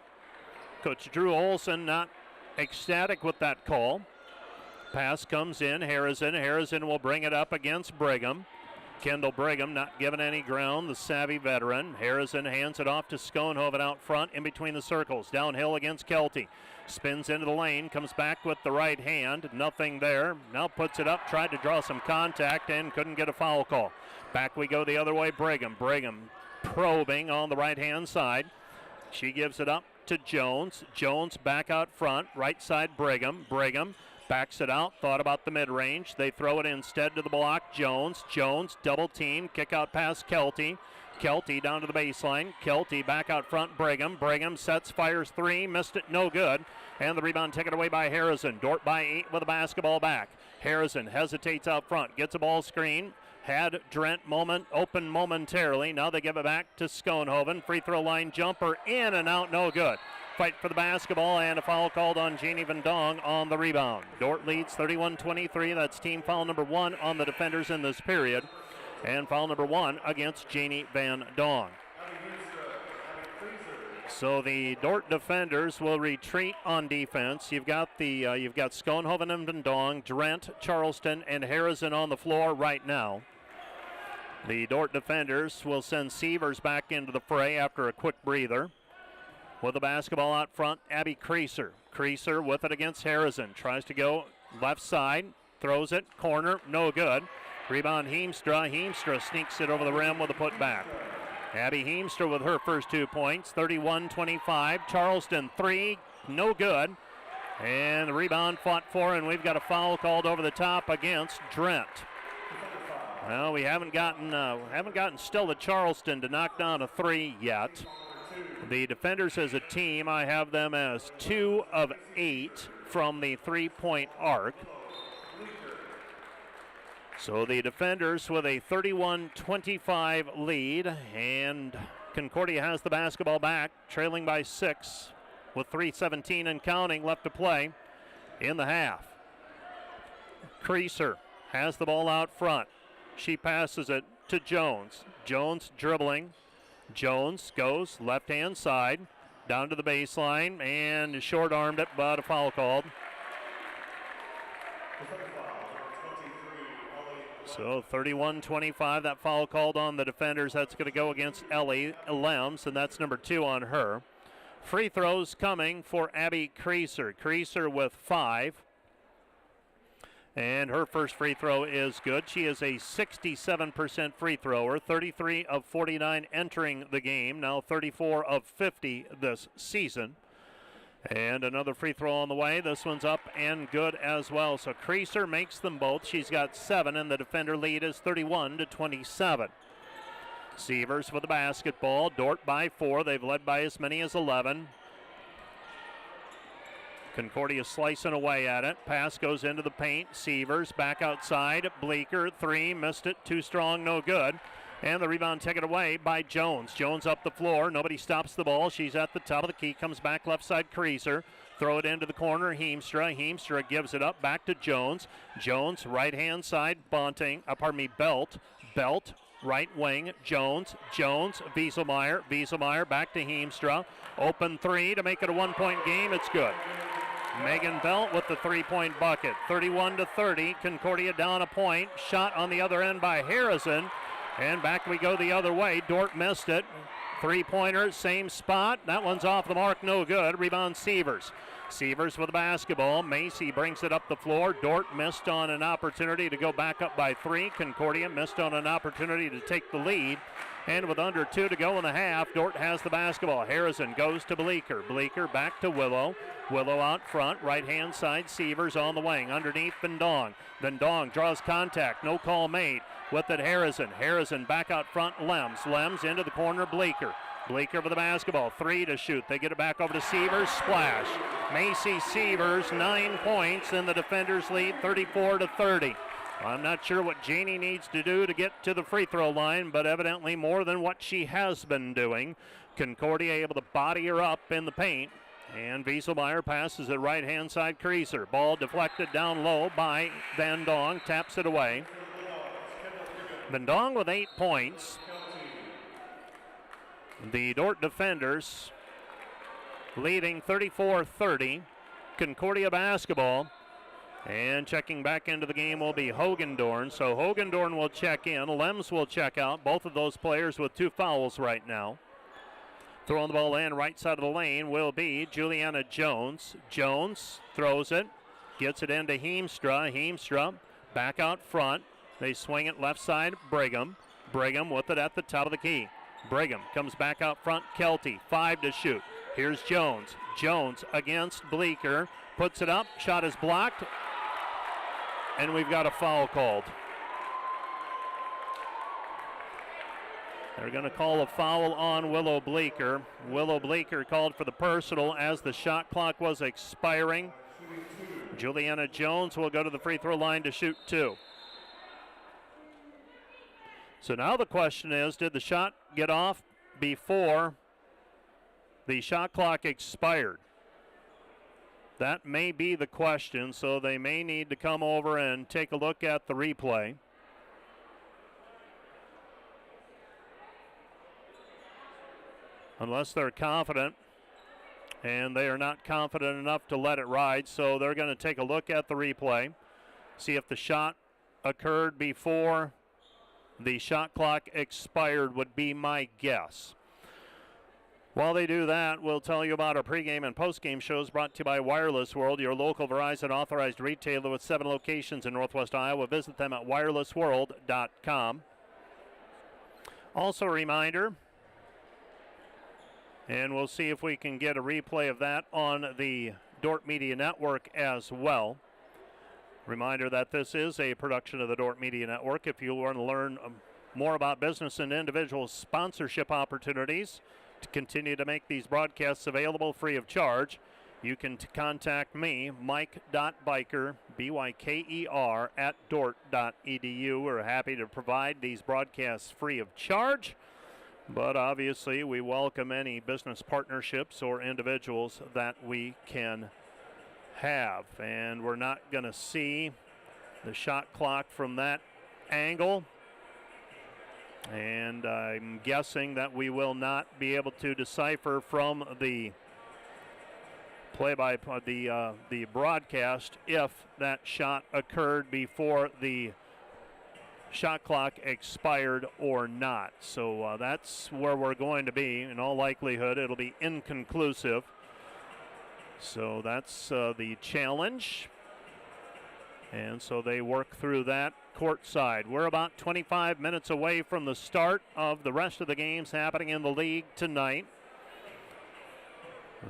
Coach Drew Olson not ecstatic with that call. Pass comes in, Harrison. Harrison will bring it up against Brigham. Kendall Brigham not given any ground, the savvy veteran. Harrison hands it off to Schoenhoven out front in between the circles. Downhill against Kelty. Spins into the lane, comes back with the right hand. Nothing there. Now puts it up, tried to draw some contact and couldn't get a foul call. Back we go the other way, Brigham. Brigham probing on the right-hand side. She gives it up to Jones. Jones back out front, right side Brigham. Brigham backs it out, thought about the mid-range. They throw it instead to the block. Jones double team, kick out past Kelty. Kelty down to the baseline. Kelty back out front, Brigham. Brigham sets, fires three, missed it, no good. And the rebound taken away by Harrison. Dordt by 8 with a basketball back. Harrison hesitates out front, gets a ball screen. Had Drent open momentarily. Now they give it back to Schoenhoven. Free throw line jumper in and out, no good. Fight for the basketball and a foul called on Janie Van Dong on the rebound. Dordt leads 31-23. That's team foul number 1 on the defenders in this period. And foul number 1 against Janie Van Dong. So the Dordt defenders will retreat on defense. You've got Schoenhoven and Van Dong, Drent, Charleston, and Harrison on the floor right now. The Dordt defenders will send Sievers back into the fray after a quick breather. With the basketball out front, Abby Creaser. Creaser with it against Harrison. Tries to go left side, throws it, corner, no good. Rebound Heemstra. Heemstra sneaks it over the rim with a putback. Abby Heemstra with her first 2 points, 31-25. Charleston 3, no good. And the rebound fought for, and we've got a foul called over the top against Drent. Well, we haven't gotten still to Charleston to knock down a 3 yet. The defenders as a team, I have them as 2 of 8 from the 3-point arc. So the defenders with a 31-25 lead, and Concordia has the basketball back, trailing by 6 with 3:17 and counting left to play in the half. Creaser has the ball out front. She passes it to Jones. Jones dribbling. Jones goes left-hand side down to the baseline and short-armed it, but a foul called. So 31-25, that foul called on the defenders. That's going to go against Ellie Lems, and that's number 2 on her. Free throws coming for Abby Creaser. Creaser with 5. And her first free throw is good. She is a 67% free thrower, 33 of 49 entering the game, now 34 of 50 this season. And another free throw on the way. This one's up and good as well. So Creaser makes them both. She's got 7, and the defender lead is 31-27. Sievers with the basketball. Dordt by 4. They've led by as many as 11. Concordia slicing away at it. Pass goes into the paint. Sievers back outside. Bleeker, 3, missed it. Too strong, no good. And the rebound taken away by Jones. Jones up the floor. Nobody stops the ball. She's at the top of the key. Comes back left side, Creaser. Throw it into the corner, Heemstra. Heemstra gives it up back to Jones. Jones, right-hand side, Belt. Belt, right wing, Jones. Wieselmeyer. Wieselmeyer back to Heemstra. Open 3 to make it a 1-point game. It's good. Megan Belt with the 3-point bucket. 31-30. Concordia down a point. Shot on the other end by Harrison. And back we go the other way. Dordt missed it. 3-pointer, same spot. That one's off the mark, no good. Rebound Sievers. Sievers with the basketball. Macy brings it up the floor. Dordt missed on an opportunity to go back up by 3. Concordia missed on an opportunity to take the lead. And with under 2 to go in the half, Dordt has the basketball. Harrison goes to Bleeker. Bleeker back to Willow. Willow out front, right-hand side, Sievers on the wing. Underneath Van Dong. Van Dong draws contact, no call made. With it, Harrison. Harrison back out front, Lems. Lems into the corner, Bleeker. Bleeker with the basketball, 3 to shoot. They get it back over to Sievers, splash. Macy Sievers, 9 points, and the defenders lead 34-30. I'm not sure what Janie needs to do to get to the free throw line, but evidently more than what she has been doing. Concordia able to body her up in the paint. And Wieselmeyer passes it right-hand side, Creaser. Ball deflected down low by Van Dong, taps it away. Van Dong with 8 points. The Dordt defenders leading 34-30. Concordia basketball. And checking back into the game will be Hogendorn. So Hogendorn will check in. Lems will check out. Both of those players with 2 fouls right now. Throwing the ball in right side of the lane will be Juliana Jones. Jones throws it. Gets it into Heemstra. Heemstra back out front. They swing it left side, Brigham. Brigham with it at the top of the key. Brigham comes back out front, Kelty. 5 to shoot. Here's Jones. Jones against Bleeker. Puts it up. Shot is blocked. And we've got a foul called. They're going to call a foul on Willow Bleeker. Willow Bleeker called for the personal as the shot clock was expiring. Juliana Jones will go to the free throw line to shoot 2. So now the question is, did the shot get off before the shot clock expired? That may be the question, so they may need to come over and take a look at the replay. Unless they're confident, and they are not confident enough to let it ride, so they're going to take a look at the replay, see if the shot occurred before the shot clock expired would be my guess. While they do that, we'll tell you about our pregame and postgame shows brought to you by Wireless World, your local Verizon authorized retailer with 7 locations in Northwest Iowa. Visit them at wirelessworld.com. Also a reminder, and we'll see if we can get a replay of that on the Dordt Media Network as well. Reminder that this is a production of the Dordt Media Network. If you want to learn more about business and individual sponsorship opportunities to continue to make these broadcasts available free of charge, you can contact me, Mike.Biker, B-Y-K-E-R, at Dordt.edu. We're happy to provide these broadcasts free of charge. But obviously, we welcome any business partnerships or individuals that we can have. And we're not going to see the shot clock from that angle. And I'm guessing that we will not be able to decipher from the the broadcast if that shot occurred before the shot clock expired or not. So that's where we're going to be. In all likelihood, it'll be inconclusive. So that's the challenge. And so they work through that courtside. We're about 25 minutes away from the start of the rest of the games happening in the league tonight.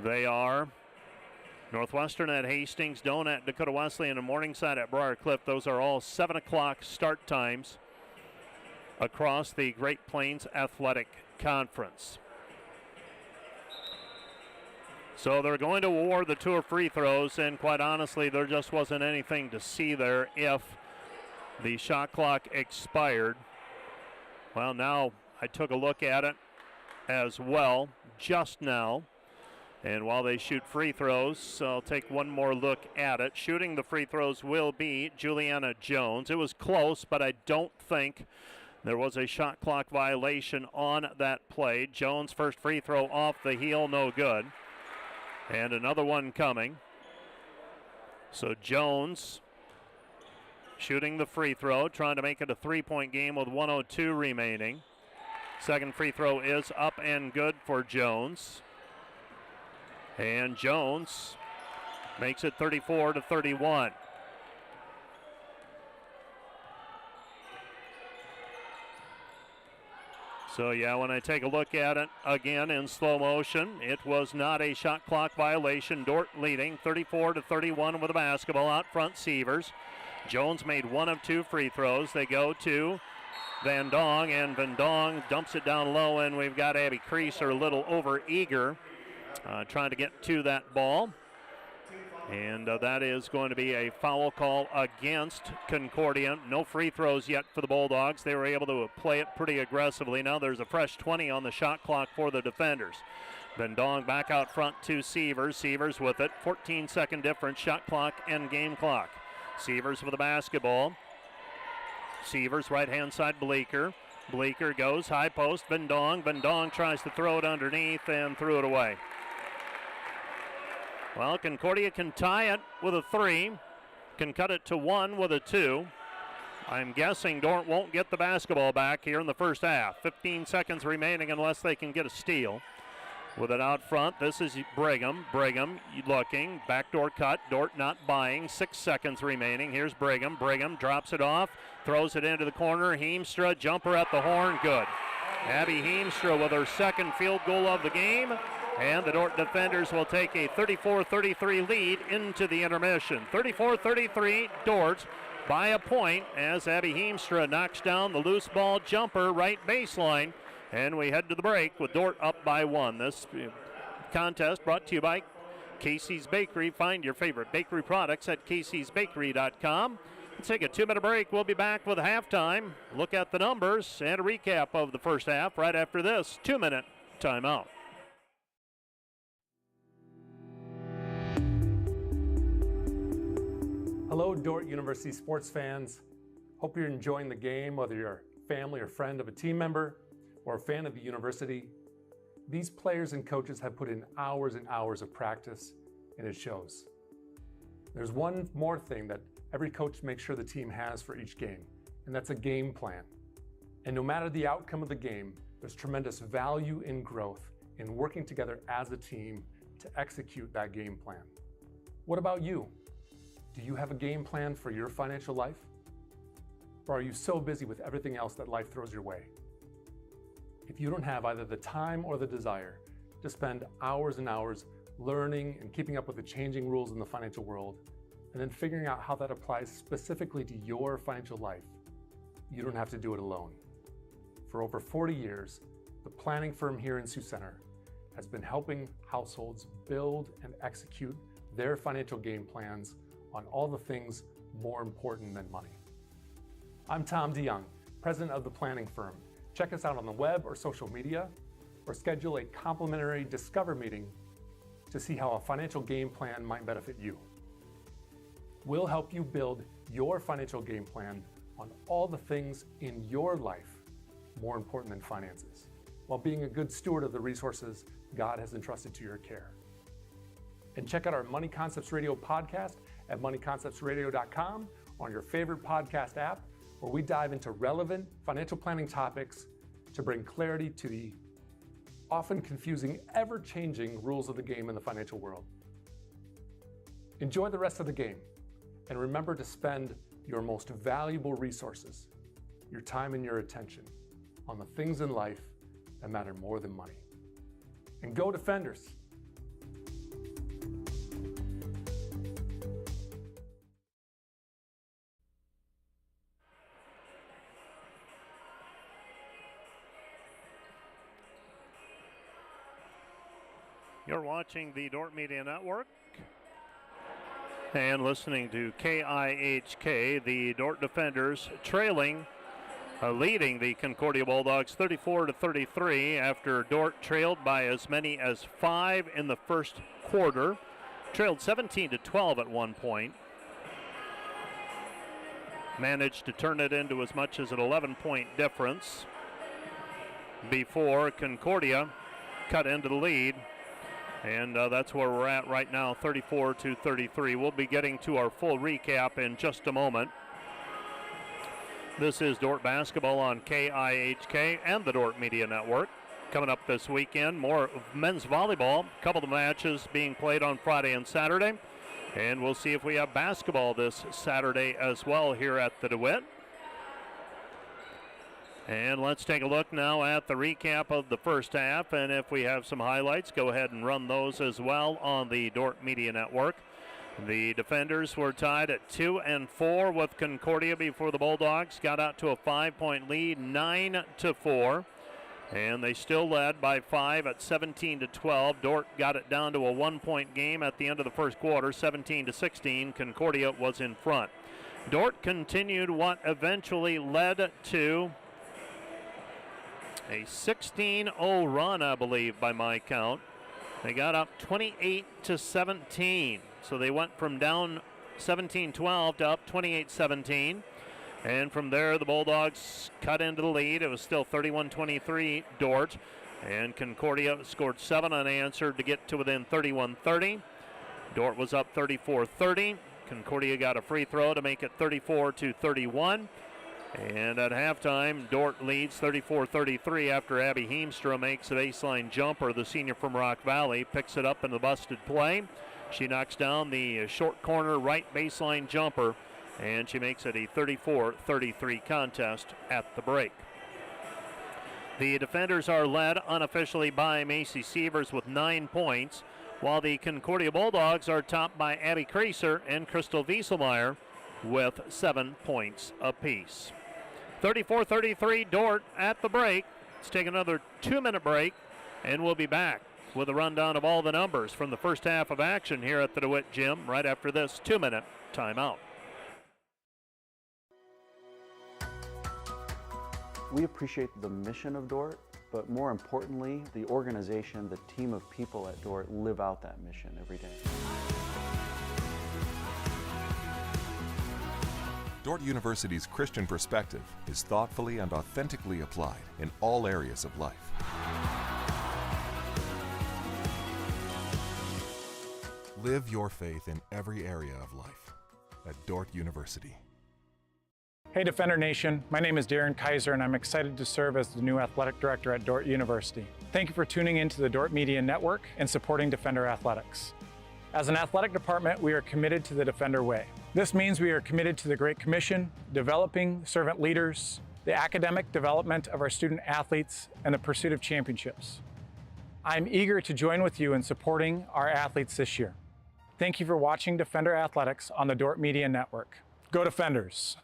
They are Northwestern at Hastings, Doane at Dakota Wesleyan, and Morningside at Briarcliff. Those are all 7 o'clock start times across the Great Plains Athletic Conference. So they're going to award the 2 free throws, and quite honestly, there just wasn't anything to see there if the shot clock expired. Well, now I took a look at it as well just now. And while they shoot free throws, I'll take one more look at it. Shooting the free throws will be Juliana Jones. It was close, but I don't think there was a shot clock violation on that play. Jones' first free throw off the heel, no good. And another one coming. So Jones shooting the free throw, trying to make it a 3-point game with 1:02 remaining. Second free throw is up and good for Jones. And Jones makes it 34-31. So yeah, when I take a look at it again in slow motion, it was not a shot clock violation. Dordt leading 34-31 with the basketball out front. Sievers. Jones made 1 of 2 free throws. They go to Van Dong, and Van Dong dumps it down low, and we've got Abby Creaser a little over eager, trying to get to that ball. And that is going to be a foul call against Concordia. No free throws yet for the Bulldogs. They were able to play it pretty aggressively. Now there's a fresh 20 on the shot clock for the defenders. Van Dong back out front to Sievers. Sievers with it. 14-second difference, shot clock and game clock. Sievers with the basketball. Sievers right-hand side, Bleeker. Bleeker goes high post, Van Dong. Van Dong tries to throw it underneath and threw it away. Well, Concordia can tie it with a 3, can cut it to 1 with a 2. I'm guessing Dordt won't get the basketball back here in the first half. 15 seconds remaining unless they can get a steal. With it out front, this is Brigham. Brigham looking, backdoor cut, Dordt not buying. 6 seconds remaining. Here's Brigham. Brigham drops it off, throws it into the corner. Heemstra, jumper at the horn, good. Abby Heemstra with her second field goal of the game. And the Dordt defenders will take a 34-33 lead into the intermission. 34-33 Dordt by a point as Abby Heemstra knocks down the loose ball jumper right baseline. And we head to the break with Dordt up by 1. This contest brought to you by Casey's Bakery. Find your favorite bakery products at caseysbakery.com. Let's take a 2-minute break. We'll be back with halftime. Look at the numbers and a recap of the first half right after this 2-minute timeout. Hello, Dordt University sports fans. Hope you're enjoying the game, whether you're a family or friend of a team member or a fan of the university. These players and coaches have put in hours and hours of practice, and it shows. There's one more thing that every coach makes sure the team has for each game, and that's a game plan. And no matter the outcome of the game, there's tremendous value in growth in working together as a team to execute that game plan. What about you? Do you have a game plan for your financial life? Or are you so busy with everything else that life throws your way? If you don't have either the time or the desire to spend hours and hours learning and keeping up with the changing rules in the financial world, and then figuring out how that applies specifically to your financial life, you don't have to do it alone. For over 40 years, the planning firm here in Sioux Center has been helping households build and execute their financial game plans on all the things more important than money. I'm Tom DeYoung, president of the planning firm. Check us out on the web or social media, or schedule a complimentary Discover meeting to see how a financial game plan might benefit you. We'll help you build your financial game plan on all the things in your life more important than finances, while being a good steward of the resources God has entrusted to your care. And check out our Money Concepts Radio podcast at moneyconceptsradio.com or on your favorite podcast app, where we dive into relevant financial planning topics to bring clarity to the often confusing, ever-changing rules of the game in the financial world. Enjoy the rest of the game, and remember to spend your most valuable resources, your time and your attention, on the things in life that matter more than money. And go Defenders! You're watching the Dordt Media Network and listening to KIHK. The Dordt Defenders leading the Concordia Bulldogs 34-33 after Dordt trailed by as many as 5 in the first quarter. Trailed 17-12 at one point. Managed to turn it into as much as an 11-point difference before Concordia cut into the lead. And that's where we're at right now, 34-33. We'll be getting to our full recap in just a moment. This is Dordt basketball on KIHK and the Dordt Media Network. Coming up this weekend, more men's volleyball. A couple of matches being played on Friday and Saturday. And we'll see if we have basketball this Saturday as well here at the DeWitt. And let's take a look now at the recap of the first half. And if we have some highlights, go ahead and run those as well on the Dordt Media Network. The Defenders were tied at 2-4 with Concordia before the Bulldogs got out to a 5-point lead, 9-4. And they still led by 5 at 17-12. Dordt got it down to a 1-point game at the end of the first quarter, 17-16. Concordia was in front. Dordt continued what eventually led to a 16-0 run, I believe, by my count. They got up 28-17. So they went from down 17-12 to up 28-17. And from there, the Bulldogs cut into the lead. It was still 31-23 Dordt. And Concordia scored 7 unanswered to get to within 31-30. Dordt was up 34-30. Concordia got a free throw to make it 34-31. And at halftime, Dordt leads 34-33 after Abby Heemstra makes a baseline jumper. The senior from Rock Valley picks it up in the busted play. She knocks down the short corner right baseline jumper, and she makes it a 34-33 contest at the break. The defenders are led unofficially by Macy Sievers with 9 points, while the Concordia Bulldogs are topped by Abby Creaser and Crystal Wieselmeyer with 7 points apiece. 34-33 Dordt at the break. Let's take another 2-minute break, and we'll be back with a rundown of all the numbers from the first half of action here at the DeWitt Gym right after this 2-minute timeout. We appreciate the mission of Dordt, but more importantly, the organization, the team of people at Dordt live out that mission every day. Dordt University's Christian perspective is thoughtfully and authentically applied in all areas of life. Live your faith in every area of life at Dordt University. Hey Defender Nation, my name is Darren Kaiser and I'm excited to serve as the new athletic director at Dordt University. Thank you for tuning into the Dordt Media Network and supporting Defender Athletics. As an athletic department, we are committed to the Defender way. This means we are committed to the Great Commission, developing servant leaders, the academic development of our student athletes, and the pursuit of championships. I'm eager to join with you in supporting our athletes this year. Thank you for watching Defender Athletics on the Dordt Media Network. Go Defenders!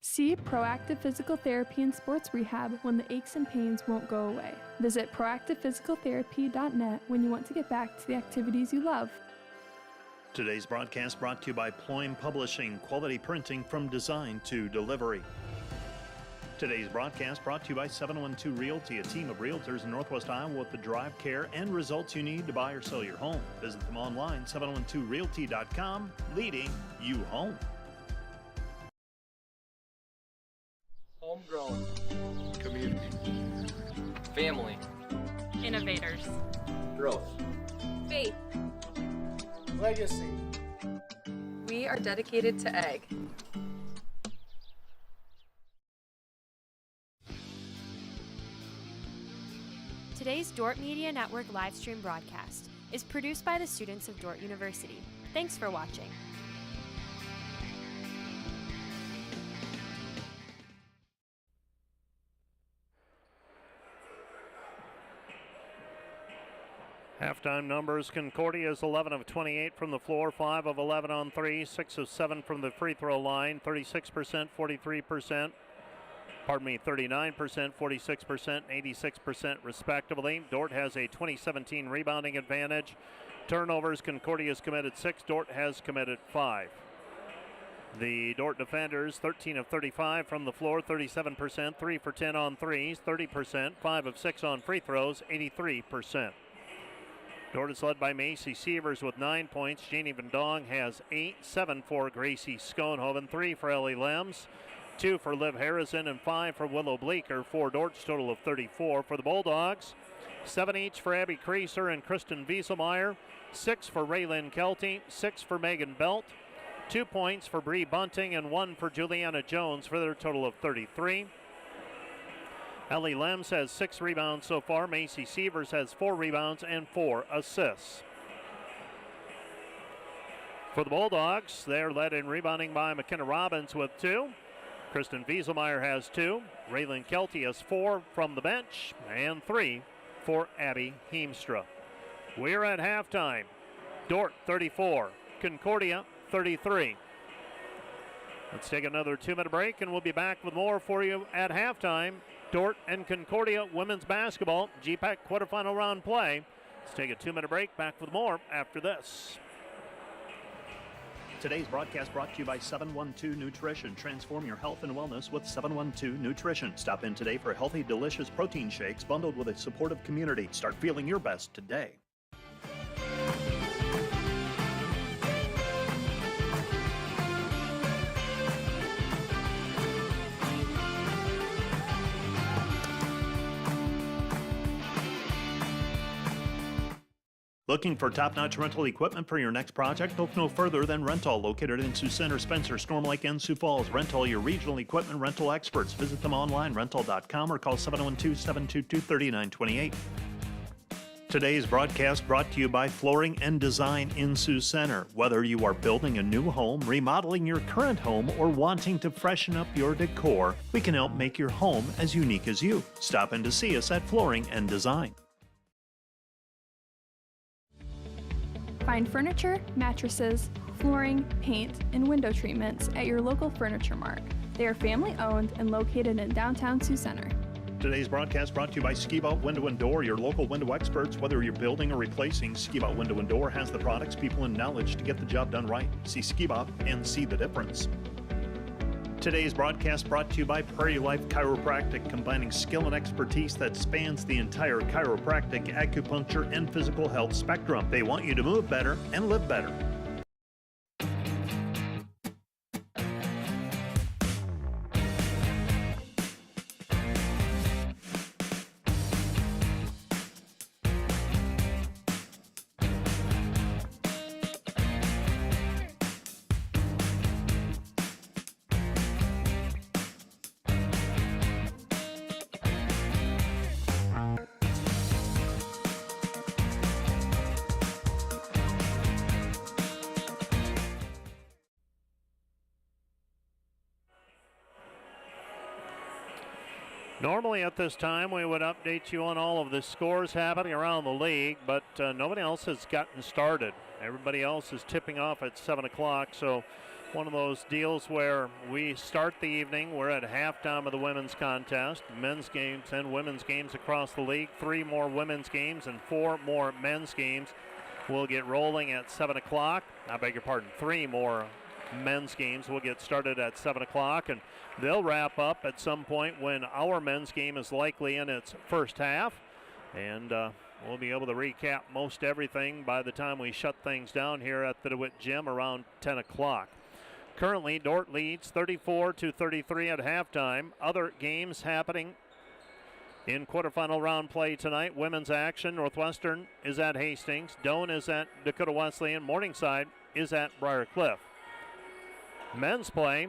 See Proactive Physical Therapy and Sports Rehab when the aches and pains won't go away. Visit proactivephysicaltherapy.net when you want to get back to the activities you love. Today's broadcast brought to you by Ployne Publishing, quality printing from design to delivery. Today's broadcast brought to you by 712 Realty, a team of realtors in Northwest Iowa with the drive, care, and results you need to buy or sell your home. Visit them online, 712realty.com, leading you home. Homegrown. Community. Family. Innovators. Growth. Faith. Legacy. We are dedicated to egg. Today's Dordt Media Network live stream broadcast is produced by the students of Dordt University. Thanks for watching. Halftime numbers: Concordia is 11 of 28 from the floor, 5 of 11 on 3, 6 of 7 from the free throw line, 36%, 43%, 39%, 46%, 86% respectively. Dordt has a 2017 rebounding advantage. Turnovers: Concordia has committed 6, Dordt has committed 5. The Dordt defenders, 13 of 35 from the floor, 37%, 3 for 10 on threes, 30%, 5 of 6 on free throws, 83%. Dordt is led by Macy Sievers with 9 points. Janie Van Dong has 8, 7 for Gracie Schoenhoven, 3 for Ellie Lems, 2 for Liv Harrison, and 5 for Willow Bleeker, for Dordt's total of 34. For the Bulldogs, 7 each for Abby Creaser and Kristen Wieselmeyer, 6 for Raylyn Kelty, 6 for Megan Belt, 2 points for Bree Bunting, and 1 for Juliana Jones, for their total of 33. Ellie Lems has 6 rebounds so far. Macy Sievers has 4 rebounds and 4 assists. For the Bulldogs, they're led in rebounding by McKenna Robbins with 2. Kristen Wieselmeyer has 2. Raylyn Kelty has 4 from the bench, and 3 for Abby Heemstra. We're at halftime. Dordt 34, Concordia 33. Let's take another 2-minute break, and we'll be back with more for you at halftime. Dordt and Concordia women's basketball, GPAC quarterfinal round play. Let's take a 2-minute break, back with more after this. Today's broadcast brought to you by 712 Nutrition. Transform your health and wellness with 712 Nutrition. Stop in today for healthy, delicious protein shakes bundled with a supportive community. Start feeling your best today. Looking for top-notch rental equipment for your next project? Look no further than Rental, located in Sioux Center, Spencer, Storm Lake, and Sioux Falls. Rental, your regional equipment rental experts. Visit them online, rental.com, or call 712-722-3928. Today's broadcast brought to you by Flooring and Design in Sioux Center. Whether you are building a new home, remodeling your current home, or wanting to freshen up your decor, we can help make your home as unique as you. Stop in to see us at Flooring and Design. Find furniture, mattresses, flooring, paint, and window treatments at your local Furniture Mart. They are family owned and located in downtown Sioux Center. Today's broadcast brought to you by Ski-Bout Window and Door, your local window experts. Whether you're building or replacing, Ski-Bout Window and Door has the products, people, and knowledge to get the job done right. See Ski-Bout and see the difference. Today's broadcast brought to you by Prairie Life Chiropractic, combining skill and expertise that spans the entire chiropractic, acupuncture, and physical health spectrum. They want you to move better and live better. Normally at this time we would update you on all of the scores happening around the league, but nobody else has gotten started. Everybody else is tipping off at 7 o'clock, so one of those deals where we start the evening. We're at halftime of the women's contest. Men's games and women's games across the league. 3 more women's games and 4 more men's games will get rolling at 7 o'clock. I beg your pardon, 3 more men's games will get started at 7 o'clock, and they'll wrap up at some point when our men's game is likely in its first half, and we'll be able to recap most everything by the time we shut things down here at the DeWitt Gym around 10 o'clock. Currently, Dordt leads 34-33 at halftime. Other games happening in quarterfinal round play tonight. Women's action, Northwestern is at Hastings, Doane is at Dakota Wesleyan, Morningside is at Briar Cliff. Men's play,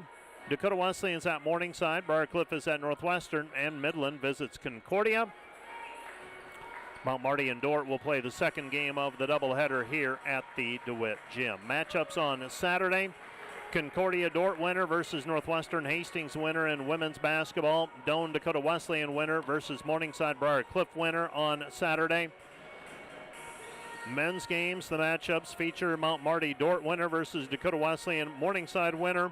Dakota Wesleyan's at Morningside, Briarcliff is at Northwestern, and Midland visits Concordia. Mount Marty and Dordt will play the second game of the doubleheader here at the DeWitt Gym. Matchups on Saturday, Concordia Dordt winner versus Northwestern Hastings winner in women's basketball. Doane Dakota Wesleyan winner versus Morningside Briarcliff winner on Saturday. Men's games, the matchups feature Mount Marty Dordt winner versus Dakota Wesleyan Morningside winner,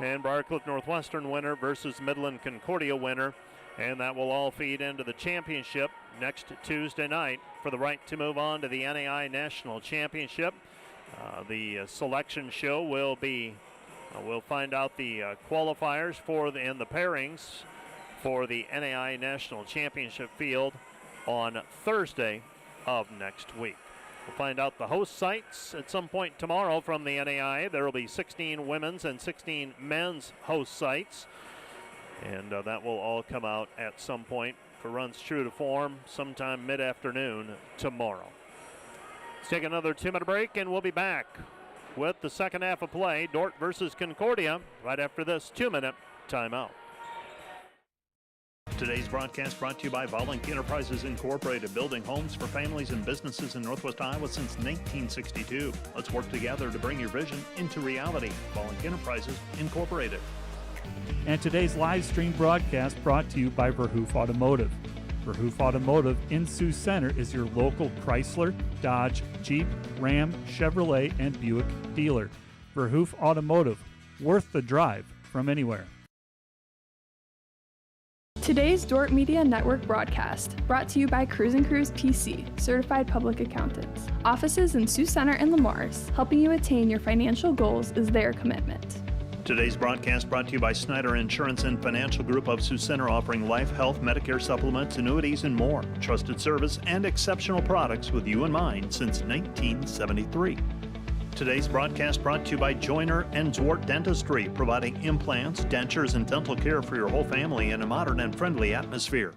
and Briarcliff Northwestern winner versus Midland Concordia winner. And that will all feed into the championship next Tuesday night for the right to move on to the NAI National Championship. The selection show will be, we'll find out the qualifiers for and the pairings for the NAI National Championship field on Thursday of next week. We'll find out the host sites at some point tomorrow from the NAI. There will be 16 women's and 16 men's host sites. And that will all come out at some point for Runs True to Form sometime mid-afternoon tomorrow. Let's take another 2-minute break and we'll be back with the second half of play. Dordt versus Concordia right after this 2-minute timeout. Today's broadcast brought to you by Volink Enterprises Incorporated, building homes for families and businesses in Northwest Iowa since 1962. Let's work together to bring your vision into reality. Volink Enterprises Incorporated. And today's live stream broadcast brought to you by Verhoof Automotive. Verhoof Automotive in Sioux Center is your local Chrysler, Dodge, Jeep, Ram, Chevrolet, and Buick dealer. Verhoof Automotive, worth the drive from anywhere. Today's Dordt Media Network broadcast, brought to you by Cruise & Cruise PC, certified public accountants. Offices in Sioux Center and Lamars, helping you attain your financial goals is their commitment. Today's broadcast brought to you by Snyder Insurance and Financial Group of Sioux Center, offering life, health, Medicare supplements, annuities, and more. Trusted service and exceptional products with you in mind since 1973. Today's broadcast brought to you by Joyner and Zwart Dentistry, providing implants, dentures, and dental care for your whole family in a modern and friendly atmosphere.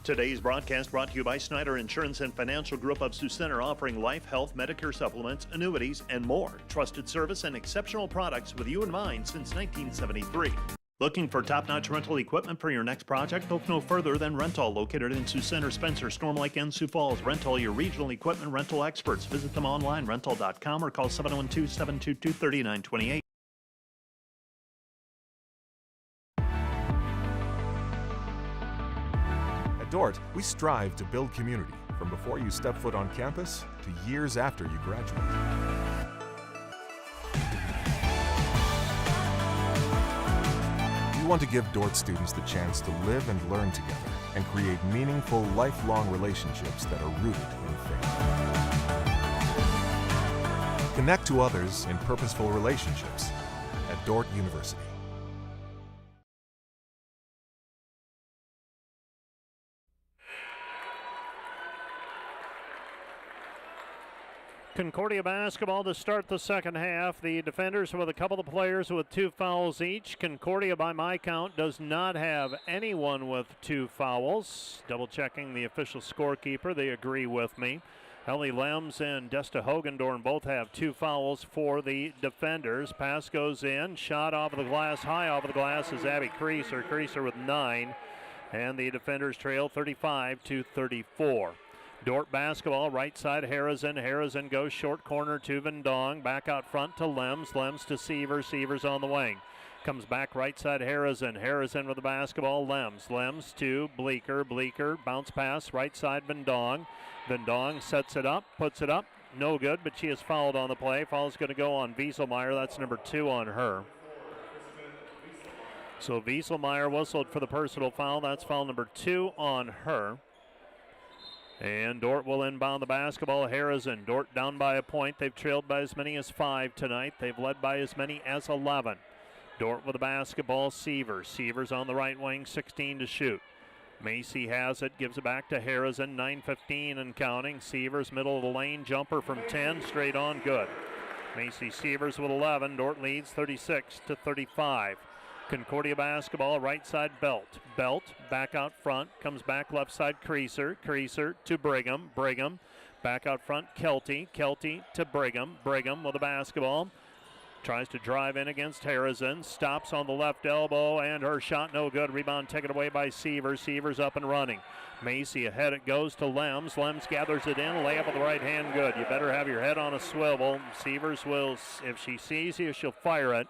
Today's broadcast brought to you by Snyder Insurance and Financial Group of Sioux Center, offering life, health, Medicare supplements, annuities, and more. Trusted service and exceptional products with you in mind since 1973. Looking for top-notch rental equipment for your next project? Look no further than Rental, located in Sioux Center, Spencer, Storm Lake, and Sioux Falls. Rental, your regional equipment rental experts. Visit them online, rental.com, or call 712-722-3928. At Dordt, we strive to build community from before you step foot on campus to years after you graduate. We want to give Dordt students the chance to live and learn together and create meaningful, lifelong relationships that are rooted in faith. Connect to others in purposeful relationships at Dordt University. Concordia basketball to start the second half. The defenders with a couple of players with 2 fouls each. Concordia, by my count, does not have anyone with 2 fouls. Double checking the official scorekeeper. They agree with me. Ellie Lems and Desta Hogendorn both have 2 fouls for the defenders. Pass goes in. Shot off of the glass. High off of the glass is Abby Creaser. Creaser with 9. And the defenders trail 35-34. Dordt basketball, right side, Harrison. Harrison goes short corner to Vendong. Back out front to Lems. Lems to Sievers. Sievers on the wing. Comes back right side, Harrison. Harrison with the basketball, Lems. Lems to Bleeker. Bleeker, bounce pass, right side, Vendong. Vendong sets it up, puts it up. No good, but she is fouled on the play. Foul is going to go on Wieselmeyer. That's number 2 on her. So Wieselmeyer whistled for the personal foul. That's foul number 2 on her. And Dordt will inbound the basketball. Harrison. Dordt down by a point. They've trailed by as many as 5 tonight. They've led by as many as 11. Dordt with the basketball. Sievers. Sievers on the right wing. 16 to shoot. Macy has it. Gives it back to Harrison. 9:15 and counting. Sievers middle of the lane. Jumper from 10. Straight on. Good. Macy Sievers with 11. Dordt leads 36-35. Concordia basketball, right side, Belt. Belt back out front, comes back left side, Creaser. Creaser to Brigham. Brigham back out front, Kelty. Kelty to Brigham. Brigham with the basketball. Tries to drive in against Harrison. Stops on the left elbow, and her shot no good. Rebound taken away by Sievers. Sievers up and running. Macy ahead, it goes to Lems. Lems gathers it in, layup with the right hand, good. You better have your head on a swivel. Sievers will, if she sees you, she'll fire it.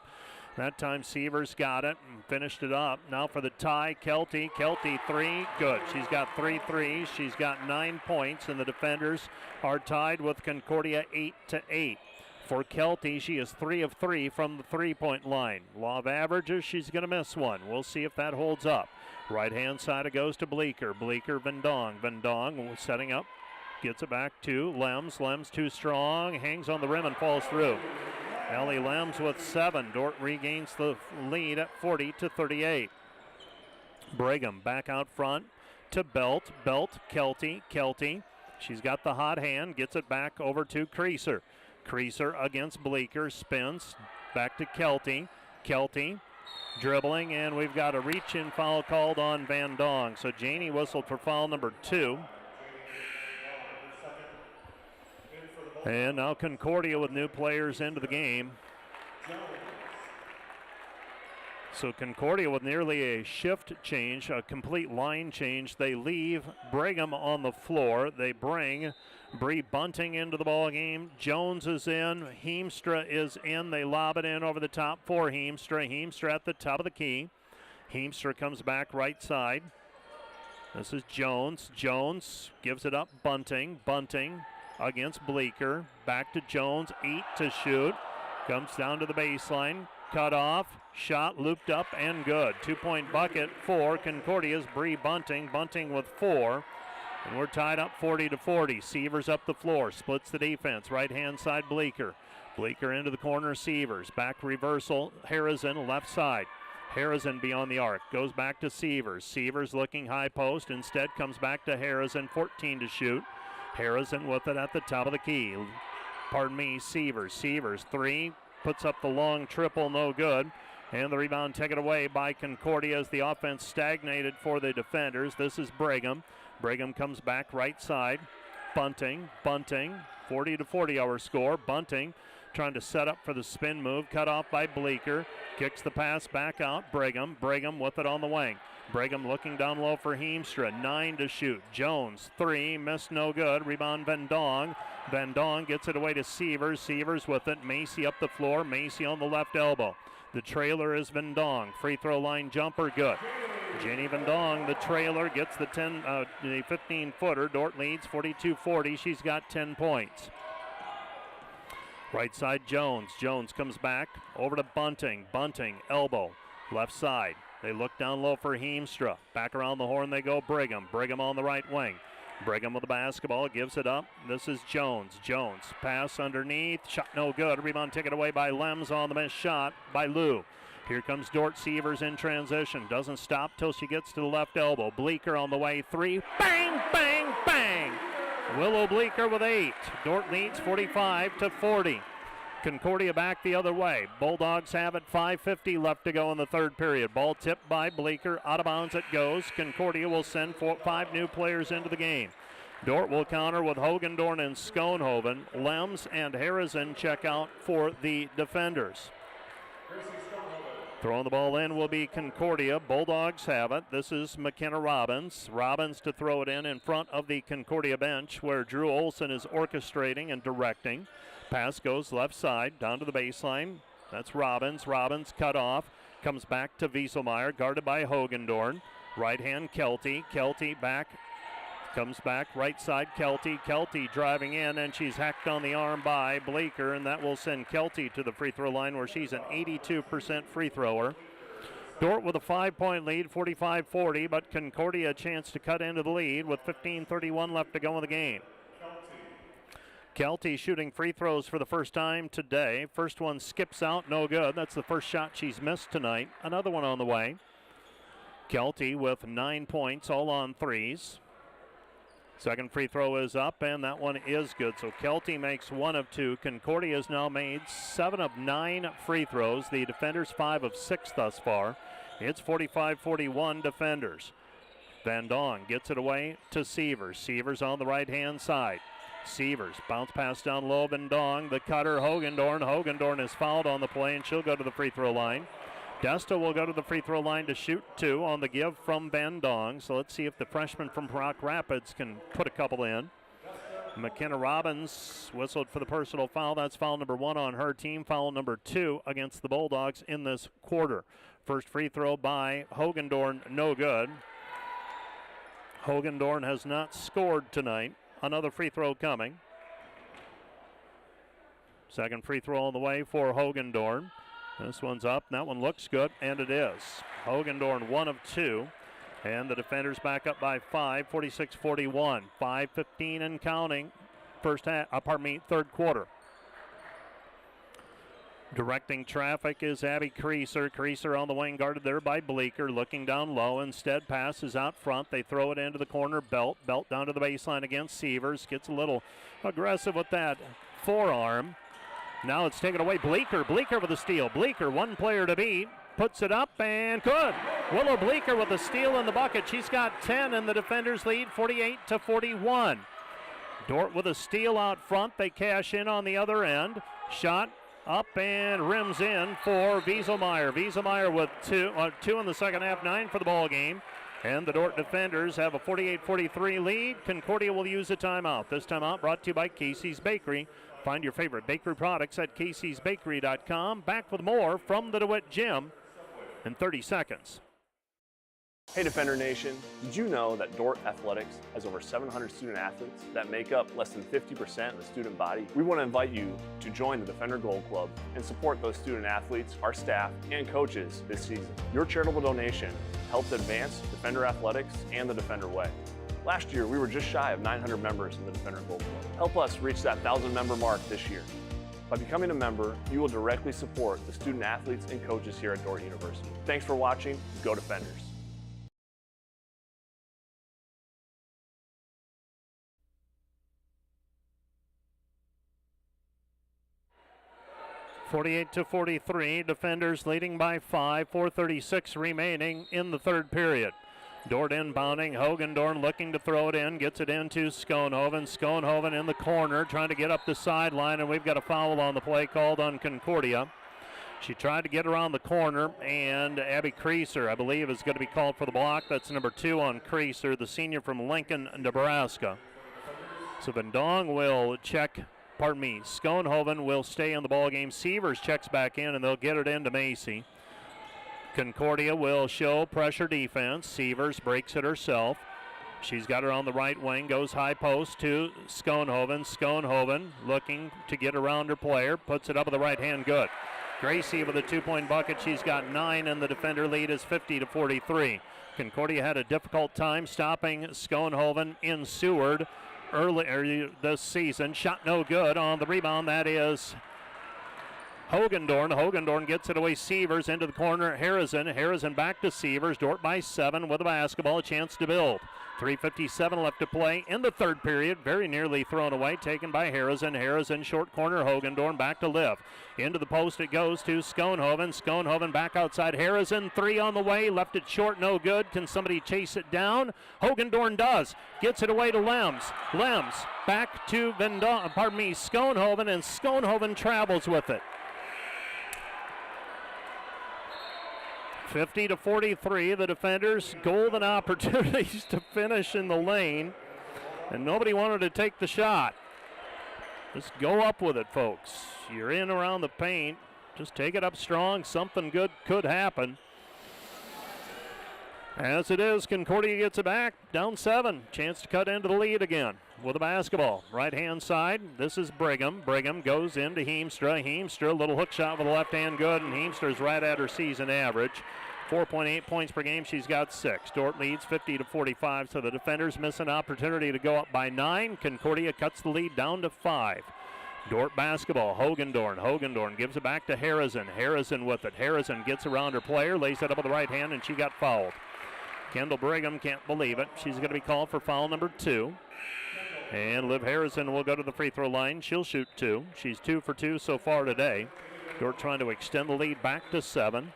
That time Sievers got it and finished it up. Now for the tie, Kelty. Kelty 3, good. She's got 3 threes. She's got 9 points, and the defenders are tied with Concordia 8-8. For Kelty, she is 3 of 3 from the three-point line. Law of averages, she's going to miss one. We'll see if that holds up. Right-hand side, it goes to Bleeker. Bleeker, Vendong. Vendong setting up, gets it back to Lems. Lems too strong, hangs on the rim and falls through. Ellie Lems with 7. Dordt regains the lead at 40-38. Brigham back out front to Belt. Belt, Kelty. Kelty, she's got the hot hand, gets it back over to Creaser. Creaser against Bleeker, spins, back to Kelty. Kelty dribbling, and we've got a reach-in foul called on Van Dong. So Janey whistled for foul number 2. And now Concordia with new players into the game. So Concordia with nearly a shift change, a complete line change. They leave Brigham on the floor. They bring Bree Bunting into the ball game. Jones is in. Heemstra is in. They lob it in over the top for Heemstra. Heemstra at the top of the key. Heemstra comes back right side. This is Jones. Jones gives it up. Bunting. Bunting against Bleeker. Back to Jones. 8 to shoot. Comes down to the baseline. Cut off. Shot looped up and good. 2-point bucket for Concordia's Bree Bunting. Bunting with 4. And we're tied up 40-40. Sievers up the floor. Splits the defense. Right-hand side Bleeker. Bleeker into the corner. Sievers. Back reversal. Harrison left side. Harrison beyond the arc. Goes back to Sievers. Sievers looking high post. Instead comes back to Harrison. 14 to shoot. Harrison with it at the top of the key. Pardon me, Sievers. Sievers 3. Puts up the long triple, no good. And the rebound taken away by Concordia as the offense stagnated for the defenders. This is Brigham. Brigham comes back right side. Bunting. Bunting. 40-40 our score. Bunting trying to set up for the spin move. Cut off by Bleeker. Kicks the pass back out. Brigham with it on the wing. Brigham looking down low for Heemstra. 9 to shoot. Jones, 3, missed, no good. Rebound Van Dong. Van Dong gets it away to Sievers. Sievers with it. Macy up the floor. Macy on the left elbow. The trailer is Van Dong. Free throw line jumper, good. Jenny Van Dong, the trailer, gets the 15-footer. Dordt leads 42-40. She's got 10 points. Right side, Jones. Jones comes back over to Bunting. Bunting, elbow, left side. They look down low for Heemstra. Back around the horn they go, Brigham. Brigham on the right wing. Brigham with the basketball, gives it up. This is Jones. Jones, pass underneath. Shot no good. Rebound taken away by Lems on the missed shot by Lou. Here comes Dordt Sievers in transition. Doesn't stop till she gets to the left elbow. Bleeker on the way, 3. Bang, bang, bang! Willow Bleeker with 8. Dordt leads 45-40. Concordia back the other way. Bulldogs have it. 5:50 left to go in the third period. Ball tipped by Bleeker. Out of bounds it goes. Concordia will send 5 new players into the game. Dordt will counter with Hogendorn and Schoenhoven. Lems and Harrison check out for the defenders. Throwing the ball in will be Concordia. Bulldogs have it. This is McKenna Robbins. Robbins to throw it in front of the Concordia bench where Drew Olson is orchestrating and directing. Pass goes left side down to the baseline. That's Robbins. Robbins cut off. Comes back to Wieselmeyer, guarded by Hogendorn. Right hand Kelty. Kelty back. Comes back right side Kelty. Kelty driving in, and she's hacked on the arm by Bleeker, and that will send Kelty to the free throw line where she's an 82% free thrower. Dordt with a 5-point lead, 45-40, but Concordia a chance to cut into the lead with 15:31 left to go in the game. Kelty shooting free throws for the first time today. First one skips out, no good. That's the first shot she's missed tonight. Another one on the way. Kelty with 9 points, all on threes. Second free throw is up, and that one is good. So Kelty makes 1 of 2. Concordia has now made 7 of 9 free throws. The defenders 5 of 6 thus far. It's 45-41 defenders. Van Dong gets it away to Sievers. Sievers on the right-hand side. Sievers, bounce pass down low, Van Dong, the cutter, Hogendorn. Hogendorn is fouled on the play, and she'll go to the free throw line. Desta will go to the free throw line to shoot 2 on the give from Van Dong. So let's see if the freshman from Rock Rapids can put a couple in. McKenna Robbins whistled for the personal foul. That's foul number 1 on her team, foul number 2 against the Bulldogs in this quarter. First free throw by Hogendorn, no good. Hogendorn has not scored tonight. Another free throw coming. Second free throw on the way for Hogendorn. This one's up. That one looks good, and it is. Hogendorn 1 of 2. And the defenders back up by 5, 46-41. 5:15 and counting. Third quarter. Directing traffic is Abby Creaser. Creaser on the wing, guarded there by Bleeker, looking down low. Instead, passes out front. They throw it into the corner. Belt down to the baseline against Sievers. Gets a little aggressive with that forearm. Now it's taken away. Bleeker with a steal. Bleeker, one player to beat. Puts it up and good. Willow Bleeker with a steal in the bucket. She's got 10, and the defenders lead 48-41. Dordt with a steal out front. They cash in on the other end. Shot up and rims in for Wieselmeyer. Wieselmeyer with two in the second half, 9 for the ball game. And the Dordt defenders have a 48-43 lead. Concordia will use a timeout. This timeout brought to you by Casey's Bakery. Find your favorite bakery products at caseysbakery.com. Back with more from the DeWitt Gym in 30 seconds. Hey Defender Nation, did you know that Dordt Athletics has over 700 student athletes that make up less than 50% of the student body? We want to invite you to join the Defender Gold Club and support those student athletes, our staff, and coaches this season. Your charitable donation helps advance Defender Athletics and the Defender Way. Last year, we were just shy of 900 members in the Defender Gold Club. Help us reach that 1,000 member mark this year. By becoming a member, you will directly support the student athletes and coaches here at Dordt University. Thanks for watching. Go Defenders. (48-43), defenders leading by 5, 4:36 remaining in the third period. Dordt inbounding. Hogendorn looking to throw it in. Gets it into Schoenhoven. Schoenhoven in the corner trying to get up the sideline, and we've got a foul on the play called on Concordia. She tried to get around the corner, and Abby Creaser, I believe, is going to be called for the block. That's number 2 on Creaser, the senior from Lincoln, Nebraska. So Vendong will check, Schoenhoven will stay in the ball game. Sievers checks back in, and they'll get it into Macy. Concordia will show pressure defense. Sievers breaks it herself. She's got her on the right wing, goes high post to Schoenhoven. Schoenhoven looking to get around her player, puts it up with the right hand, good. Gracie with a 2-point bucket. She's got 9, and the defender lead is 50-43. Concordia had a difficult time stopping Schoenhoven in Seward earlier this season. Shot no good. On the rebound, that is Hogendorn. Hogendorn gets it away. Sievers into the corner. Harrison back to Sievers. Dordt by 7 with a basketball. A chance to build. 3:57 left to play in the third period. Very nearly thrown away. Taken by Harrison. Harrison short corner. Hogendorn back to Liv. Into the post it goes to Schoenhoven. Schoenhoven back outside Harrison. 3 on the way. Left it short. No good. Can somebody chase it down? Hogendorn does. Gets it away to Lems. Lems back to Schoenhoven, and Schoenhoven travels with it. 50-43, the defenders golden opportunities to finish in the lane, and nobody wanted to take the shot. Just go up with it, folks. You're in around the paint. Just take it up strong. Something good could happen. As it is, Concordia gets it back, down 7. Chance to cut into the lead again with a basketball. Right-hand side, this is Brigham. Brigham goes into Heemstra. Heemstra, a little hook shot with the left hand, good, and Heemstra's right at her season average. 4.8 points per game, she's got 6. Dordt leads 50-45, so the defenders miss an opportunity to go up by 9. Concordia cuts the lead down to 5. Dordt basketball, Hogendorn. Hogendorn gives it back to Harrison. Harrison with it. Harrison gets around her player, lays it up with the right hand, and she got fouled. Kendall Brigham can't believe it. She's going to be called for foul number 2. And Liv Harrison will go to the free throw line. She'll shoot 2. She's 2 for 2 so far today. Dordt trying to extend the lead back to 7.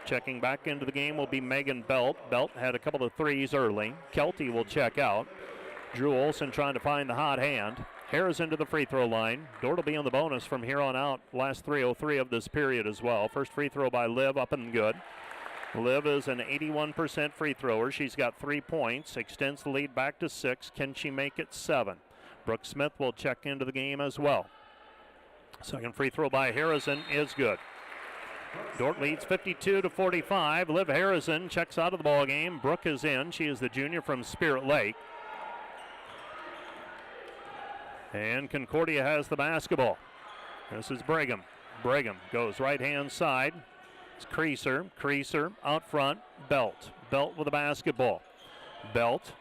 Checking back into the game will be Megan Belt. Belt had a couple of threes early. Kelty will check out. Drew Olson trying to find the hot hand. Harrison to the free throw line. Dordt will be on the bonus from here on out. Last 3:03 of this period as well. First free throw by Liv, up and good. Liv is an 81% free thrower. She's got 3 points, extends the lead back to 6. Can she make it 7? Brooke Smith will check into the game as well. Second free throw by Harrison is good. Dordt leads 52-45. Liv Harrison checks out of the ball game. Brooke is in. She is the junior from Spirit Lake. And Concordia has the basketball. This is Brigham. Brigham goes right-hand side. It's Creaser. Creaser out front. Belt. Belt with the basketball. Belt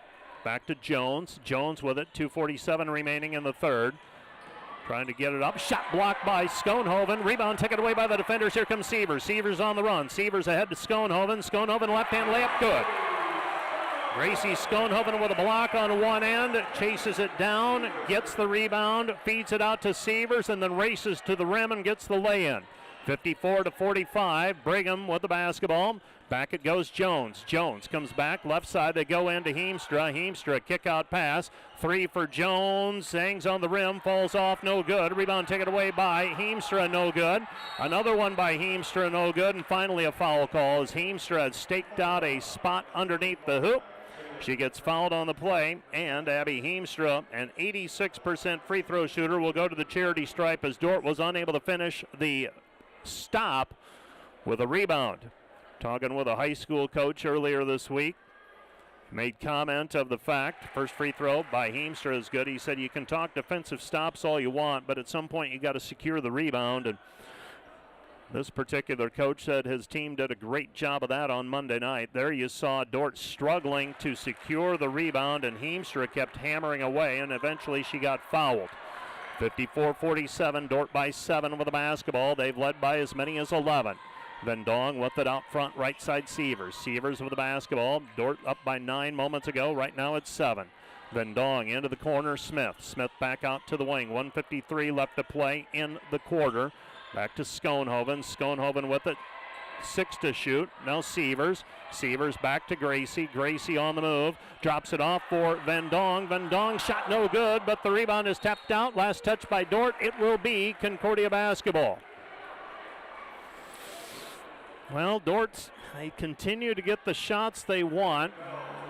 back to Jones. Jones with it. 2:47 remaining in the third. Trying to get it up. Shot blocked by Schoenhoven. Rebound taken away by the defenders. Here comes Sievers. Sievers on the run. Sievers ahead to Schoenhoven. Schoenhoven left-hand layup. Good. Gracie Schoenhoven with a block on one end. Chases it down. Gets the rebound. Feeds it out to Sievers and then races to the rim and gets the lay-in. 54-45. Brigham with the basketball. Back it goes Jones. Jones comes back left side. They go into Heemstra. Heemstra kick out pass. 3 for Jones. Hangs on the rim. Falls off. No good. Rebound taken away by Heemstra. No good. Another one by Heemstra. No good. And finally a foul call as Heemstra had staked out a spot underneath the hoop. She gets fouled on the play, and Abby Heemstra, an 86% free throw shooter, will go to the charity stripe as Dordt was unable to finish the stop with a rebound. Talking with a high school coach earlier this week, made comment of the fact, first free throw by Heemstra is good. He said you can talk defensive stops all you want, but at some point you got to secure the rebound. And this particular coach said his team did a great job of that on Monday night. There you saw Dordt struggling to secure the rebound, and Heemstra kept hammering away, and eventually she got fouled. 54-47, Dordt by 7 with the basketball. They've led by as many as 11. Vendong with it out front, right side Sievers. Sievers with the basketball. Dordt up by 9 moments ago. Right now it's 7. Vendong into the corner, Smith. Smith back out to the wing. 1:53 left to play in the quarter. Back to Schoenhoven. Schoenhoven with it. 6 to shoot. Now Sievers. Sievers back to Gracie. Gracie on the move. Drops it off for Van Dong. Van Dong shot no good, but the rebound is tapped out. Last touch by Dordt. It will be Concordia basketball. Well, Dordt, they continue to get the shots they want.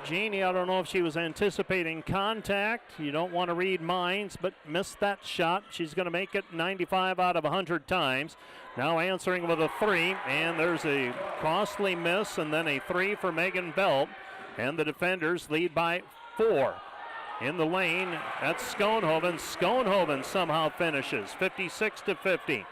Jeannie, I don't know if she was anticipating contact. You don't want to read minds, but missed that shot. She's going to make it 95 out of 100 times. Now answering with a 3, and there's a costly miss, and then a 3 for Megan Belt. And the defenders lead by 4. In the lane, that's Schoenhoven. Schoenhoven somehow finishes 56 to 50.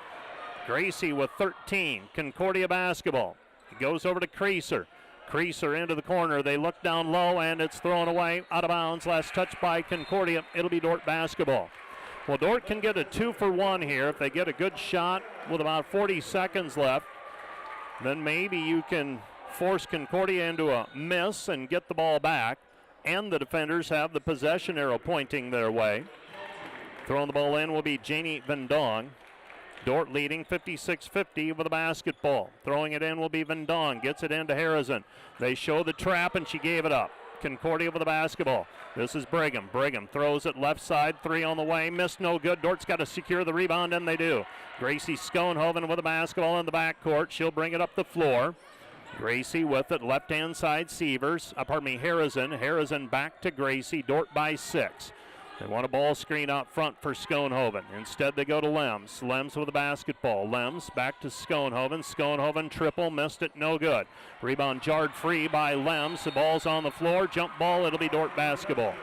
Gracie with 13. Concordia basketball. It goes over to Creaser. Creaser into the corner. They look down low, and it's thrown away out of bounds. Last touch by Concordia. It'll be Dordt basketball. Well, Dordt can get a 2-for-1 here if they get a good shot with about 40 seconds left. Then maybe you can force Concordia into a miss and get the ball back. And the defenders have the possession arrow pointing their way. Throwing the ball in will be Janie Van Dong. Dordt leading 56-50 with a basketball. Throwing it in will be Van Dong. Gets it into Harrison. They show the trap, and she gave it up. Concordia with the basketball. This is Brigham. Brigham throws it left side. 3 on the way. Missed, no good. Dordt's got to secure the rebound, and they do. Gracie Schoenhoven with the basketball in the backcourt. She'll bring it up the floor. Gracie with it. Left-hand side, Sievers. Harrison. Harrison back to Gracie. Dordt by 6. They want a ball screen out front for Schoenhoven. Instead, they go to Lems. Lems with the basketball. Lems back to Schoenhoven. Schoenhoven triple, missed it, no good. Rebound jarred free by Lems. The ball's on the floor. Jump ball, it'll be Dordt basketball.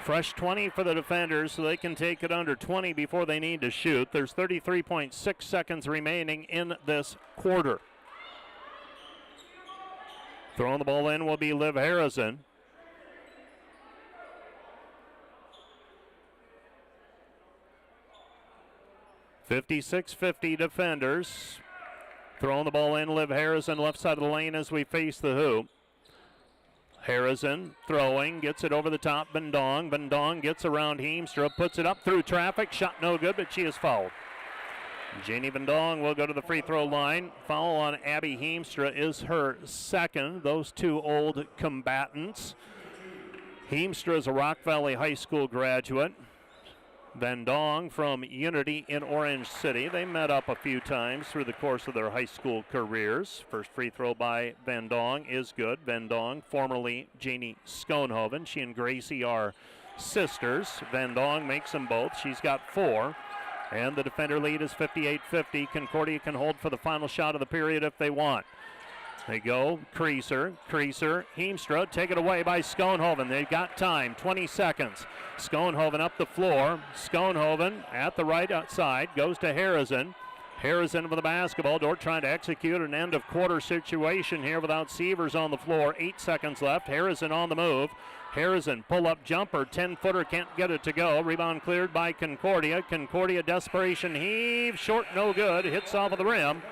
Fresh 20 for the defenders, so they can take it under 20 before they need to shoot. There's 33.6 seconds remaining in this quarter. Throwing the ball in will be Liv Harrison. 56-50 defenders. Throwing the ball in, Liv Harrison, left side of the lane as we face the hoop. Harrison throwing, gets it over the top, Van Dong. Van Dong gets around Heemstra, puts it up through traffic. Shot no good, but she is fouled. Janie Van Dong will go to the free throw line. Foul on Abby Heemstra is her second. Those two old combatants. Heemstra is a Rock Valley High School graduate. Van Dong from Unity in Orange City. They met up a few times through the course of their high school careers. First free throw by Van Dong is good. Van Dong, formerly Janie Schoenhoven. She and Gracie are sisters. Van Dong makes them both. She's got 4. And the defender lead is 58-50. Concordia can hold for the final shot of the period if they want. They go, Creaser, Heemstra, taken away by Schoenhoven. They've got time, 20 seconds. Schoenhoven up the floor. Schoenhoven at the right outside, goes to Harrison. Harrison with the basketball. Dordt trying to execute an end of quarter situation here without Sievers on the floor. 8 seconds left. Harrison on the move. Harrison pull-up jumper, 10-footer, can't get it to go. Rebound cleared by Concordia. Concordia desperation heave, short, no good. Hits off of the rim.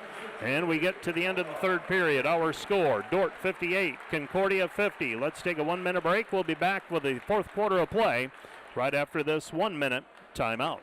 And we get to the end of the third period. Our score, Dordt 58, Concordia 50. Let's take a 1-minute break. We'll be back with the fourth quarter of play right after this 1-minute timeout.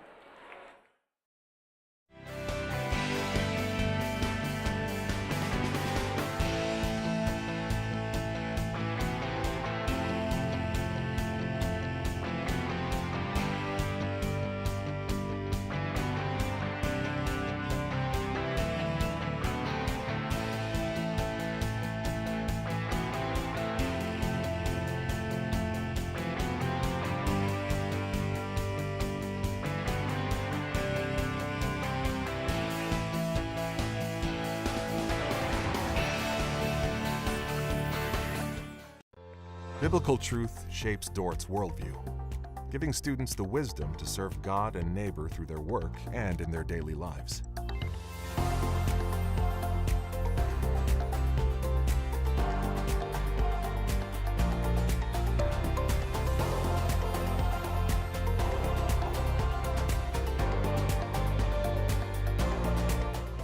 Biblical truth shapes Dordt's worldview, giving students the wisdom to serve God and neighbor through their work and in their daily lives.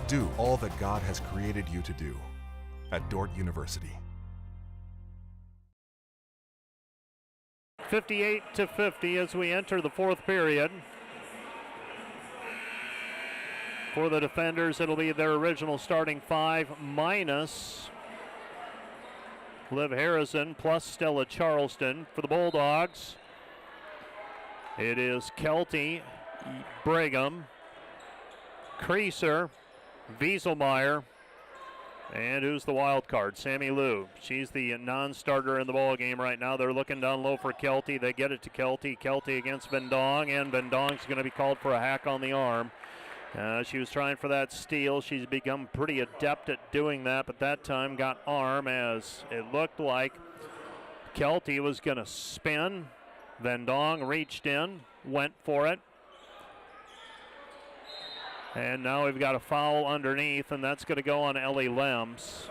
Do all that God has created you to do at Dordt University. 58-50 as we enter the fourth period. For the defenders, it'll be their original starting 5 minus Liv Harrison plus Stella Charleston. For the Bulldogs, it is Kelty, Brigham, Creaser, Wieselmeyer, and who's the wild card? Sammy Lou. She's the non-starter in the ball game right now. They're looking down low for Kelty. They get it to Kelty. Kelty against Vendong, and Vendong's going to be called for a hack on the arm. She was trying for that steal. She's become pretty adept at doing that, but that time got arm as it looked like Kelty was going to spin. Vendong reached in, went for it. And now we've got a foul underneath, and that's going to go on Ellie Lems.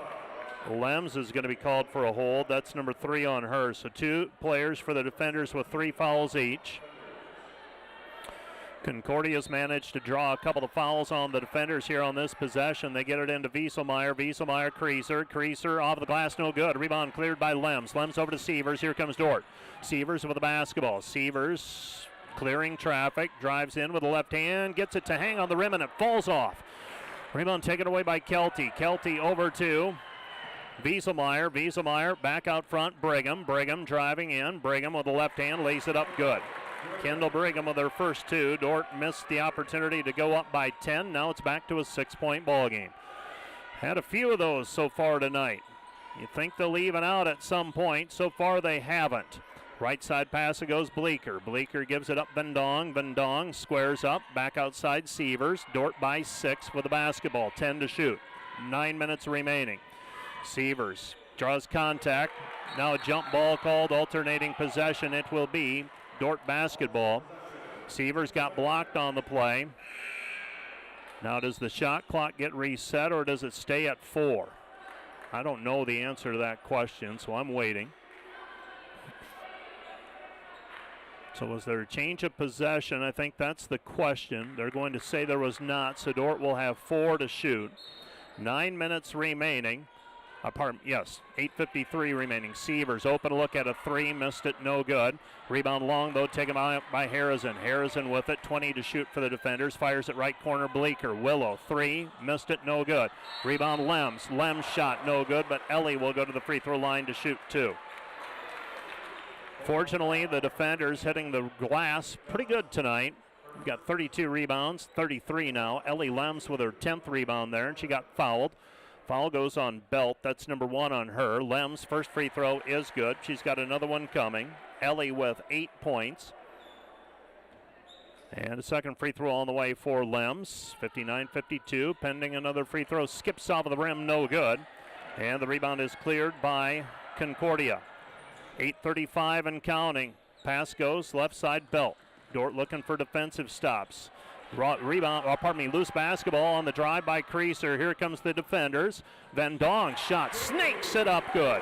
Lems is going to be called for a hold. That's number 3 on her. So 2 players for the defenders with 3 fouls each. Concordia's managed to draw a couple of fouls on the defenders here on this possession. They get it into Wieselmeyer. Wieselmeyer, Creaser off the glass, no good. Rebound cleared by Lems. Lems over to Sievers. Here comes Dordt. Sievers with the basketball. Sievers clearing traffic, drives in with the left hand, gets it to hang on the rim, and it falls off. Rebound taken away by Kelty. Kelty over to Wieselmeyer. Wieselmeyer back out front. Brigham driving in. Brigham with the left hand, lays it up good. Kendall Brigham with their first 2. Dordt missed the opportunity to go up by 10. Now it's back to a 6-point ball game. Had a few of those so far tonight. You think they'll even out at some point. So far they haven't. Right side pass, it goes Bleeker. Bleeker gives it up Vendong. Vendong squares up, back outside Sievers. Dordt by 6 with the basketball. 10 to shoot. 9 minutes remaining. Sievers draws contact. Now a jump ball called, alternating possession. It will be Dordt basketball. Sievers got blocked on the play. Now does the shot clock get reset or does it stay at 4? I don't know the answer to that question, so I'm waiting. So was there a change of possession? I think that's the question. They're going to say there was not, so Dordt will have 4 to shoot. 9 minutes remaining. 8:53 remaining. Sievers open look at a 3, missed it, no good. Rebound long though, taken out by Harrison. Harrison with it, 20 to shoot for the defenders. Fires it right corner, Bleeker. Willow, 3, missed it, no good. Rebound Lems. Lems shot, no good, but Ellie will go to the free throw line to shoot 2. Fortunately, the defenders hitting the glass pretty good tonight. We've got 32 rebounds, 33 now. Ellie Lems with her 10th rebound there, and she got fouled. Foul goes on Belt. That's number 1 on her. Lems' first free throw is good. She's got another one coming. Ellie with 8 points. And a second free throw on the way for Lems. 59-52, pending another free throw. Skips off of the rim, no good. And the rebound is cleared by Concordia. 8:35 and counting. Pass goes left side Belt. Dordt looking for defensive stops. Loose basketball on the drive by Creaser. Here comes the defenders. Vendong shot, snakes it up good.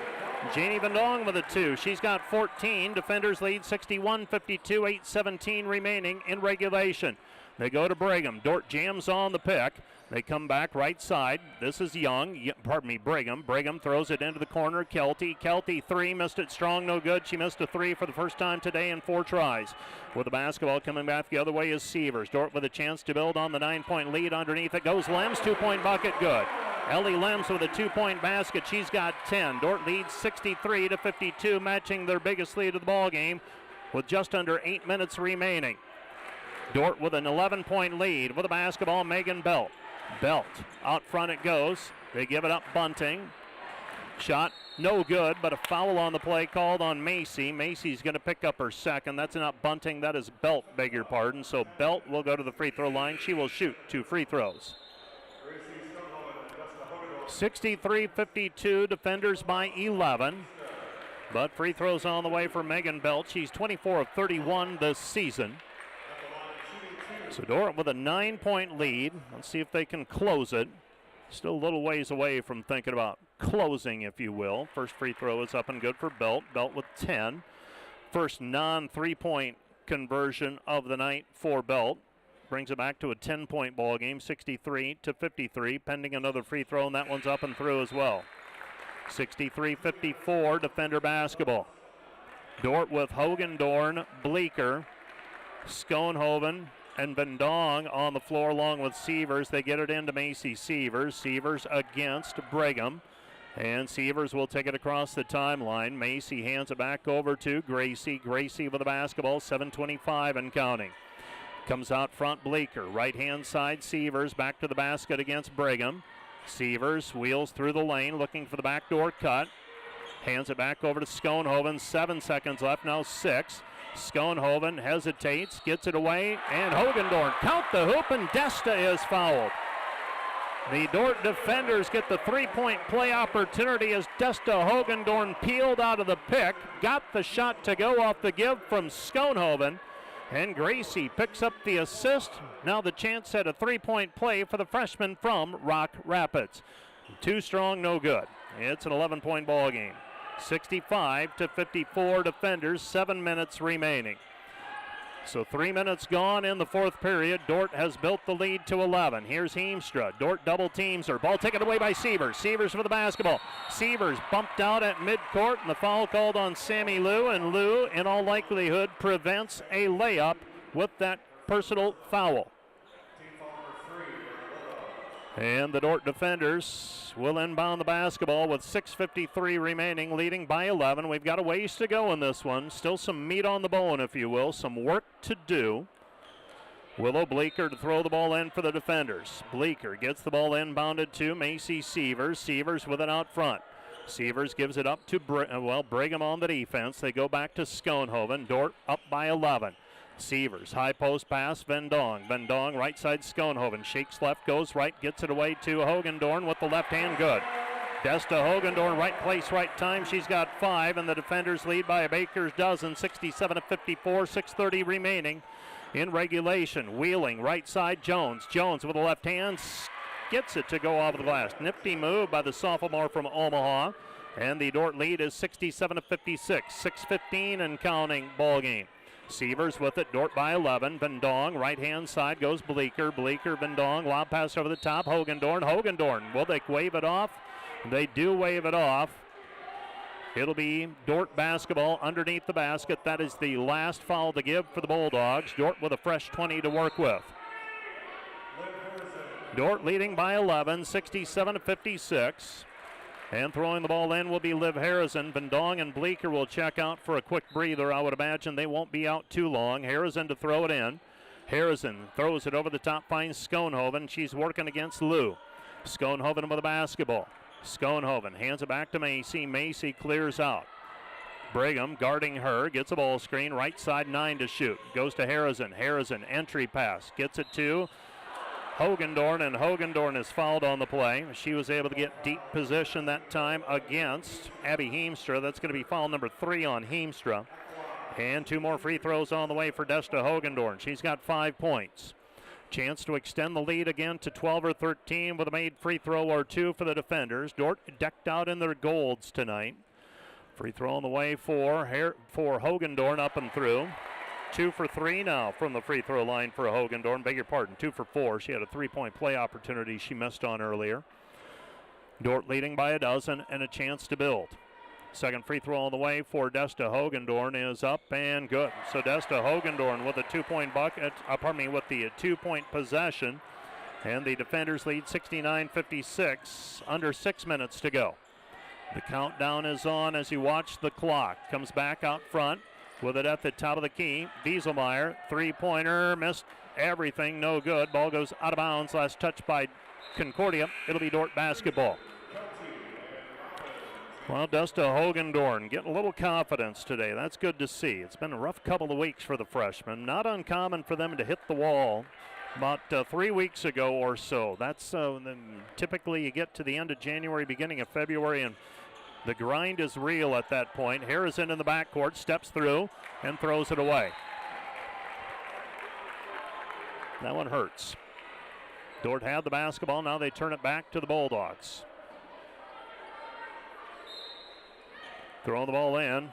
Janie Vendong with a 2. She's got 14. Defenders lead 61-52, 8:17 remaining in regulation. They go to Brigham. Dordt jams on the pick. They come back right side. This is Brigham. Brigham throws it into the corner. Kelty 3, missed it strong, no good. She missed a 3 for the first time today in 4 tries. With the basketball coming back the other way is Sievers. Dordt with a chance to build on the 9-point lead. Underneath it goes Lems, 2-point bucket, good. Ellie Lems with a 2-point basket. She's got 10. Dordt leads 63-52, matching their biggest lead of the ball game with just under 8 minutes remaining. Dordt with an 11-point lead with the basketball, Megan Belt. Belt, out front it goes. They give it up Bunting. Shot, no good, but a foul on the play called on Macy. Macy's going to pick up her second. That's not Bunting, that is Belt, beg your pardon. So Belt will go to the free throw line. She will shoot 2 free throws. 63-52, defenders by 11. But free throws on the way for Megan Belt. She's 24 of 31 this season. So Dordt with a 9-point lead. Let's see if they can close it. Still a little ways away from thinking about closing, if you will. First free throw is up and good for Belt. Belt with 10. First non-3-point conversion of the night for Belt. Brings it back to a 10-point ball game, 63-53, pending another free throw, and that one's up and through as well. 63-54, defender basketball. Dordt with Hogan Dorn, Bleeker, Schoenhoven, and Vendong on the floor along with Sievers. They get it into Macy Sievers. Sievers against Pregame. And Sievers will take it across the timeline. Macy hands it back over to Gracie. Gracie with the basketball, 7:25 and counting. Comes out front, Bleeker. Right-hand side, Sievers back to the basket against Pregame. Sievers wheels through the lane, looking for the backdoor cut. Hands it back over to Schoenhoven. 7 seconds left, now 6. Schoenhoven hesitates, gets it away, and Hogendorn count the hoop, and Desta is fouled. The Dordt defenders get the three-point play opportunity as Desta Hogendorn peeled out of the pick, got the shot to go off the give from Schoenhoven, and Gracie picks up the assist. Now the chance at a three-point play for the freshman from Rock Rapids. Too strong, no good. It's an 11-point ball game. 65-54 defenders, 7 minutes remaining. So 3 minutes gone in the fourth period. Dordt has built the lead to 11. Here's Heemstra. Dordt double teams her. Ball taken away by Sievers. Sievers for the basketball. Sievers bumped out at midcourt, and the foul called on Sammy Liu, and Liu, in all likelihood, prevents a layup with that personal foul. And the Dordt defenders will inbound the basketball with 6:53 remaining, leading by 11. We've got a ways to go in this one. Still some meat on the bone, if you will. Some work to do. Willow Bleeker to throw the ball in for the defenders. Bleeker gets the ball inbounded to Macy Sievers. Sievers with it out front. Sievers gives it up to Pregame on the defense. They go back to Schoenhoven. Dordt up by 11. Sievers, high post pass, Vendong. Vendong, right side, Schoenhoven. Shakes left, goes right, gets it away to Hogendorn with the left hand, good. Desta Hogendorn, right place, right time. She's got 5, and the defenders lead by a baker's dozen, 67-54, 6:30 remaining in regulation. Wheeling, right side, Jones. Jones with the left hand, gets it to go off the glass. Nifty move by the sophomore from Omaha, and the Dordt lead is 67-56, 6:15 and counting ball game. Sievers with it, Dordt by 11. Vendong, right-hand side goes Bleeker. Bleeker, Vendong, lob pass over the top. Hogendorn. Hogendorn, will they wave it off? They do wave it off. It'll be Dordt basketball underneath the basket. That is the last foul to give for the Bulldogs. Dordt with a fresh 20 to work with. Dordt leading by 11, 67-56. And throwing the ball in will be Liv Harrison. Vendong and Bleeker will check out for a quick breather. I would imagine they won't be out too long. Harrison to throw it in. Harrison throws it over the top, finds Schoenhoven. She's working against Liu. Schoenhoven with the basketball. Schoenhoven hands it back to Macy. Macy clears out. Pregame guarding her, gets a ball screen. Right side, 9 to shoot. Goes to Harrison. Harrison, entry pass. Gets it to Hogendorn, and Hogendorn is fouled on the play. She was able to get deep position that time against Abby Heemstra. That's going to be foul number 3 on Heemstra. And 2 more free throws on the way for Desta Hogendorn. She's got 5 points. Chance to extend the lead again to 12 or 13 with a made free throw or 2 for the defenders. Dordt decked out in their golds tonight. Free throw on the way for Hogendorn, up and through. 2 for 3 now from the free throw line for Hogendorn. Beg your pardon, 2 for 4. She had a 3-point play opportunity she missed on earlier. Dordt leading by a dozen and a chance to build. Second free throw on the way for Desta Hogendorn is up and good. So Desta Hogendorn with a 2-point bucket, with the 2-point possession, and the defenders lead 69-56, under 6 minutes to go. The countdown is on as you watch the clock. Comes back out front with it at the top of the key. Wieselmeyer, 3-pointer, missed everything, no good. Ball goes out of bounds. Last touch by Concordia. It'll be Dordt basketball. Well, Desta Hogendorn getting a little confidence today. That's good to see. It's been a rough couple of weeks for the freshmen. Not uncommon for them to hit the wall about 3 weeks ago or so. That's typically you get to the end of January, beginning of February, and the grind is real at that point. Harrison in the backcourt, steps through and throws it away. That one hurts. Dordt had the basketball. Now they turn it back to the Bulldogs. Throwing the ball in.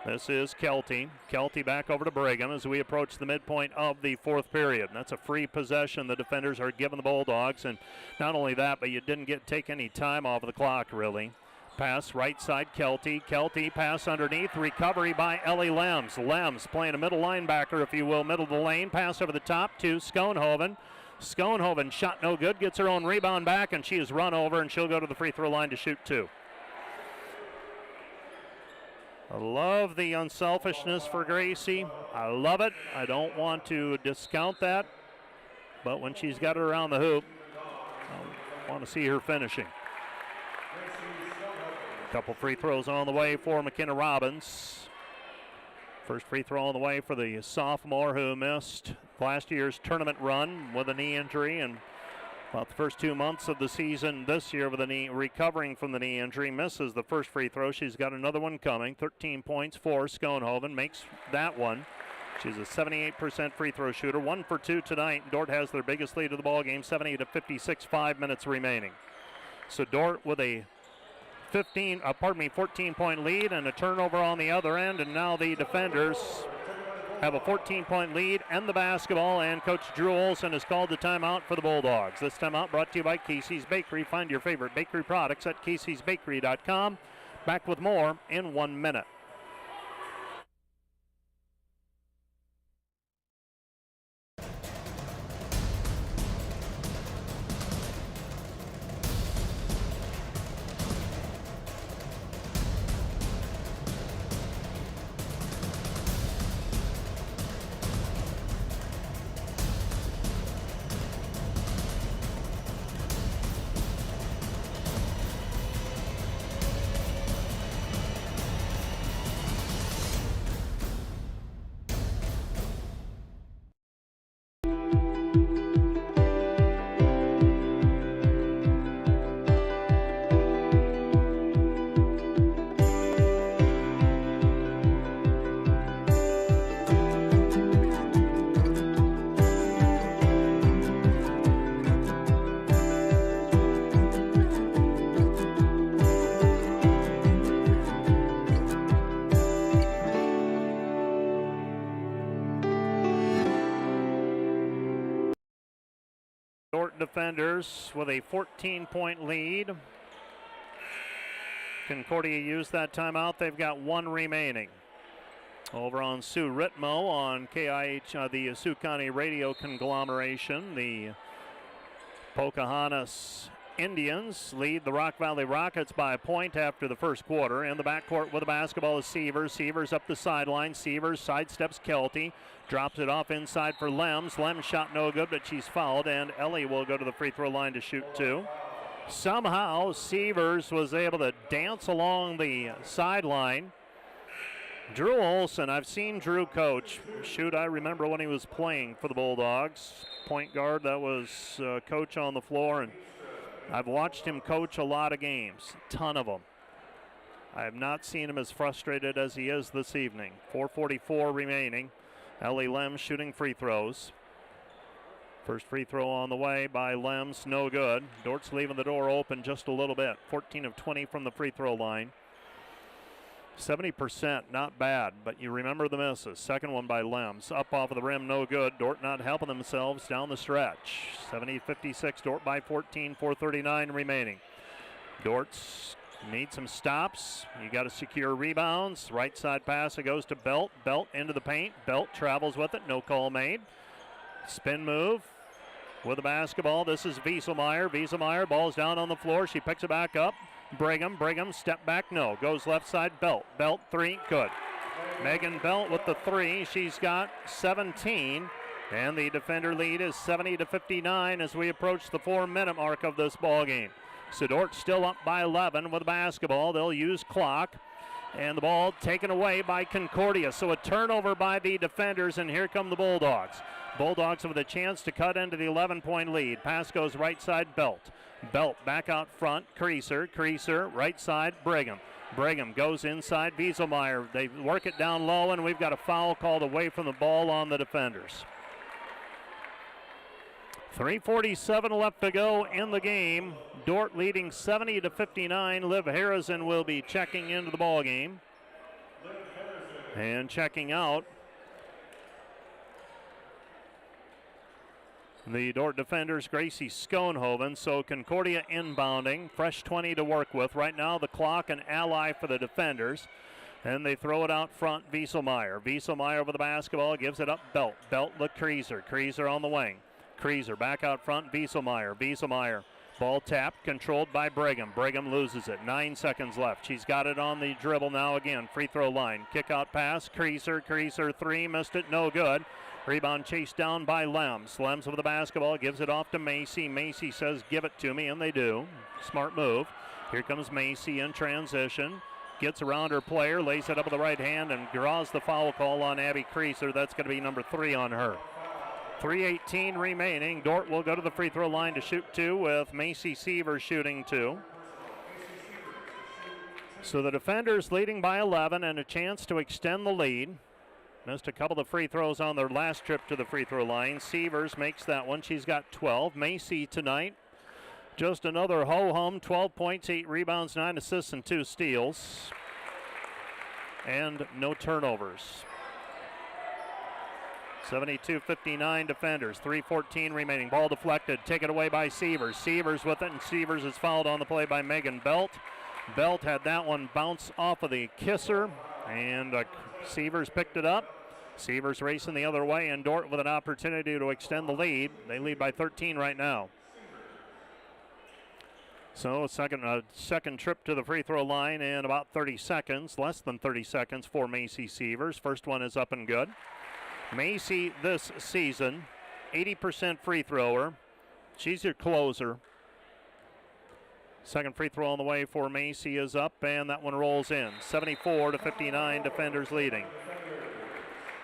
This is Kelty. Kelty back over to Pregame as we approach the midpoint of the fourth period. That's a free possession the defenders are giving the Bulldogs. And not only that, but you didn't take any time off of the clock, really. Pass right side, Kelty. Kelty pass underneath. Recovery by Ellie Lems. Lems playing a middle linebacker, if you will, middle of the lane. Pass over the top to Schoenhoven. Schoenhoven shot no good. Gets her own rebound back, and she is run over, and she'll go to the free throw line to shoot 2. I love the unselfishness for Gracie. I love it. I don't want to discount that. But when she's got it around the hoop, I want to see her finishing. Couple free throws on the way for McKenna Robbins. First free throw on the way for the sophomore who missed last year's tournament run with a knee injury, and about the first 2 months of the season this year with a knee, recovering from the knee injury, misses the first free throw. She's got another one coming. 13 points for Schoenhoven, makes that one. She's a 78% free throw shooter. 1 for 2 tonight. Dordt has their biggest lead of the ball game, 70-56, 5 minutes remaining. So Dordt with a 14-point lead and a turnover on the other end, and now the defenders have a 14-point lead and the basketball, and Coach Drew Olson has called the timeout for the Bulldogs. This timeout brought to you by Casey's Bakery. Find your favorite bakery products at caseysbakery.com. Back with more in 1 minute. Dordt defenders with a 14-point lead. Concordia used that timeout. They've got 1 remaining. Over on Sue Ritmo on KIH, the Sioux County Radio conglomeration, the Pocahontas Indians lead the Rock Valley Rockets by a point after the first quarter. In the backcourt with the basketball is Sievers. Sievers up the sideline. Sievers sidesteps Kelty. Drops it off inside for Lems. Lems shot no good, but she's fouled, and Ellie will go to the free throw line to shoot 2. Somehow, Sievers was able to dance along the sideline. Drew Olson, I've seen Drew coach. Shoot, I remember when he was playing for the Bulldogs. Point guard, that was coach on the floor, and I've watched him coach a lot of games, a ton of them. I have not seen him as frustrated as he is this evening. 4:44 remaining. Ellie Lems shooting free throws. First free throw on the way by Lems, no good. Dordt's leaving the door open just a little bit. 14 of 20 from the free throw line. 70%, not bad, but you remember the misses. Second one by Lems, up off of the rim, no good. Dordt not helping themselves down the stretch. 70-56, Dordt by 14, 4:39 remaining. Dordt's need some stops. You got to secure rebounds. Right side pass, it goes to Belt. Belt into the paint. Belt travels with it, no call made. Spin move with the basketball. This is Wieselmeyer. Wieselmeyer, ball's down on the floor. She picks it back up. Brigham, step back, no. Goes left side, Belt. Belt, 3, good. Megan Belt with the 3. She's got 17. And the defender lead is 70-59 as we approach the 4-minute mark of this ball game. So Dordt still up by 11 with the basketball. They'll use clock. And the ball taken away by Concordia. So a turnover by the defenders, and here come the Bulldogs. Bulldogs with a chance to cut into the 11-point lead. Pass goes right side, Belt. Belt back out front, Creaser, right side, Brigham. Brigham goes inside, Wieselmeyer. They work it down low, and we've got a foul called away from the ball on the defenders. 3:47 left to go in the game. Dordt leading 70-59. Liv Harrison will be checking into the ball game. And checking out the Dordt defenders, Gracie Schoenhoven. So Concordia inbounding, fresh 20 to work with. Right now the clock an ally for the defenders. And they throw it out front, Wieselmeyer. Wieselmeyer with the basketball, gives it up Belt. Belt to Kreeser. Kreeser on the wing. Kreeser back out front, Wieselmeyer. Wieselmeyer, ball tapped, controlled by Brigham. Brigham loses it. 9 seconds left. She's got it on the dribble now again. Free throw line. Kick out pass. Kreeser. Kreeser three. Missed it. No good. Rebound chased down by Lems. Lems with the basketball. Gives it off to Macy. Macy says, give it to me, and they do. Smart move. Here comes Macy in transition. Gets around her player. Lays it up with the right hand and draws the foul call on Abby Kreeser. That's going to be number 3 on her. 3:18 remaining. Dordt will go to the free throw line to shoot 2 with Macy Seaver shooting 2. So the defenders leading by 11 and a chance to extend the lead. Missed a couple of free throws on their last trip to the free throw line. Seavers makes that one. She's got 12. Macy tonight, just another ho-hum. 12 points, 8 rebounds, 9 assists, and 2 steals. And no turnovers. 72-59 defenders. 3:14 remaining. Ball deflected. Taken away by Seavers. Seavers with it, and Seavers is fouled on the play by Megan Belt. Belt had that one bounce off of the kisser, and Seavers picked it up. Seavers racing the other way, and Dordt with an opportunity to extend the lead. They lead by 13 right now. So a second trip to the free throw line in about 30 seconds, less than 30 seconds for Macy Seavers. First one is up and good. Macy this season, 80% free thrower. She's your closer. Second free throw on the way for Macy is up, and that one rolls in. 74-59, defenders leading.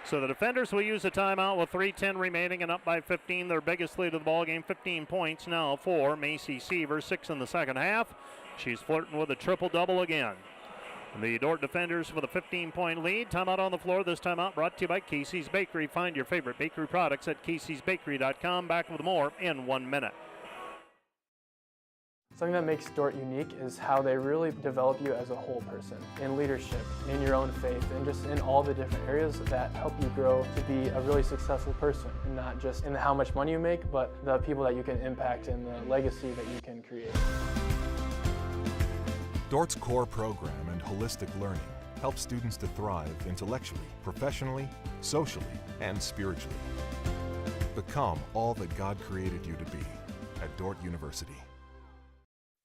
So the defenders will use a timeout with 3:10 remaining and up by 15. Their biggest lead of the ball game, 15 points now for Macy Seaver, 6 in the second half. She's flirting with a triple-double again. The Dordt defenders with a 15-point lead. Timeout on the floor. This timeout brought to you by Casey's Bakery. Find your favorite bakery products at caseysbakery.com. Back with more in 1 minute. Something that makes Dordt unique is how they really develop you as a whole person, in leadership, in your own faith, and just in all the different areas that help you grow to be a really successful person, and not just in how much money you make, but the people that you can impact and the legacy that you can create. Dordt's core program and holistic learning helps students to thrive intellectually, professionally, socially, and spiritually. Become all that God created you to be at Dordt University.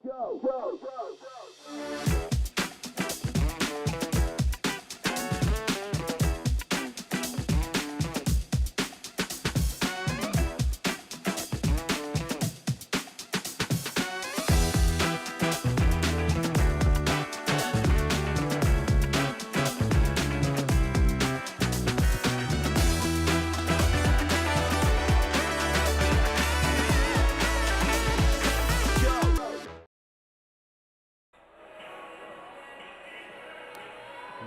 Go, go, go, go.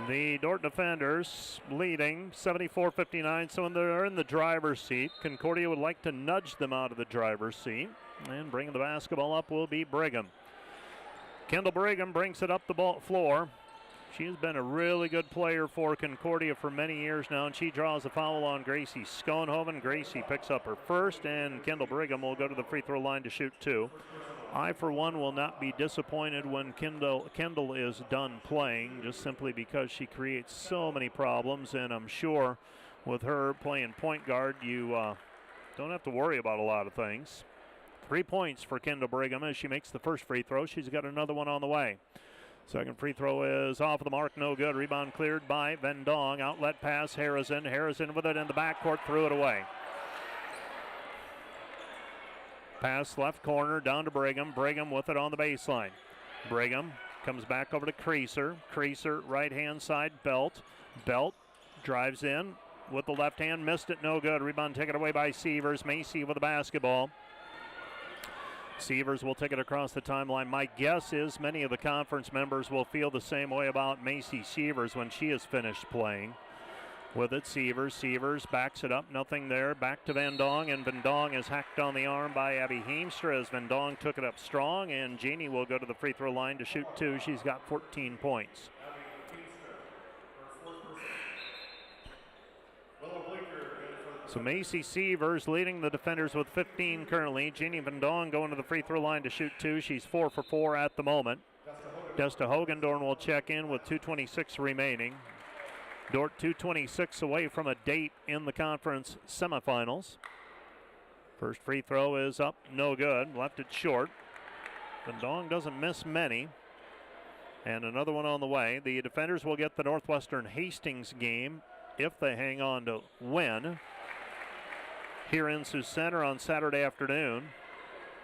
The Dordt defenders leading 74-59, so they're in the driver's seat. Concordia would like to nudge them out of the driver's seat, and bringing the basketball up will be Brigham. Kendall Brigham brings it up the floor. She's been a really good player for Concordia for many years now, and she draws a foul on Gracie Schoenhoven. Gracie picks up her first, and Kendall Brigham will go to the free throw line to shoot 2. I, for one, will not be disappointed when Kendall is done playing, just simply because she creates so many problems, and I'm sure with her playing point guard, you don't have to worry about a lot of things. 3 points for Kendall Brigham as she makes the first free throw. She's got another one on the way. Second free throw is off of the mark, no good. Rebound cleared by Vendong. Outlet pass, Harrison. Harrison with it in the backcourt, threw it away. Pass left corner down to Brigham. Brigham with it on the baseline. Brigham comes back over to Kreeser. Kreeser right-hand side, Belt. Belt drives in with the left hand, missed it, no good. Rebound taken away by Seavers. Macy with the basketball. Seavers will take it across the timeline. My guess is many of the conference members will feel the same way about Macy Seavers when she is finished playing. With it, Seavers backs it up, nothing there. Back to Vendong, and Vendong is hacked on the arm by Abby Heemstra as Vendong took it up strong, and Jeannie will go to the free throw line to shoot 2. She's got 14 points. So Macy Sievers leading the defenders with 15 currently. Jeannie Van Dong going to the free throw line to shoot 2. She's 4 for 4 at the moment. Desta Hogendorn will check in with 2:26 remaining. Dordt 2:26 away from a date in the conference semifinals. First free throw is up, no good. Left it short. Van Dong doesn't miss many. And another one on the way. The defenders will get the Northwestern Hastings game if they hang on to win here in Sioux Center on Saturday afternoon.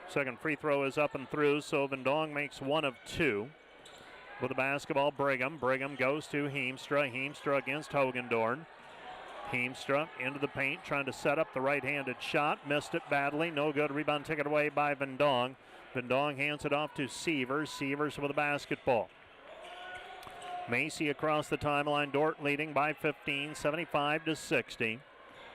Second free throw is up and through, so Van Dong makes 1 of 2. With the basketball, Brigham. Brigham goes to Heemstra. Heemstra against Hogendorn. Heemstra into the paint, trying to set up the right-handed shot. Missed it badly. No good. Rebound taken away by Van Dong. Van Dong hands it off to Sievers. Sievers with the basketball. Macy across the timeline. Dordt leading by 15, 75-60.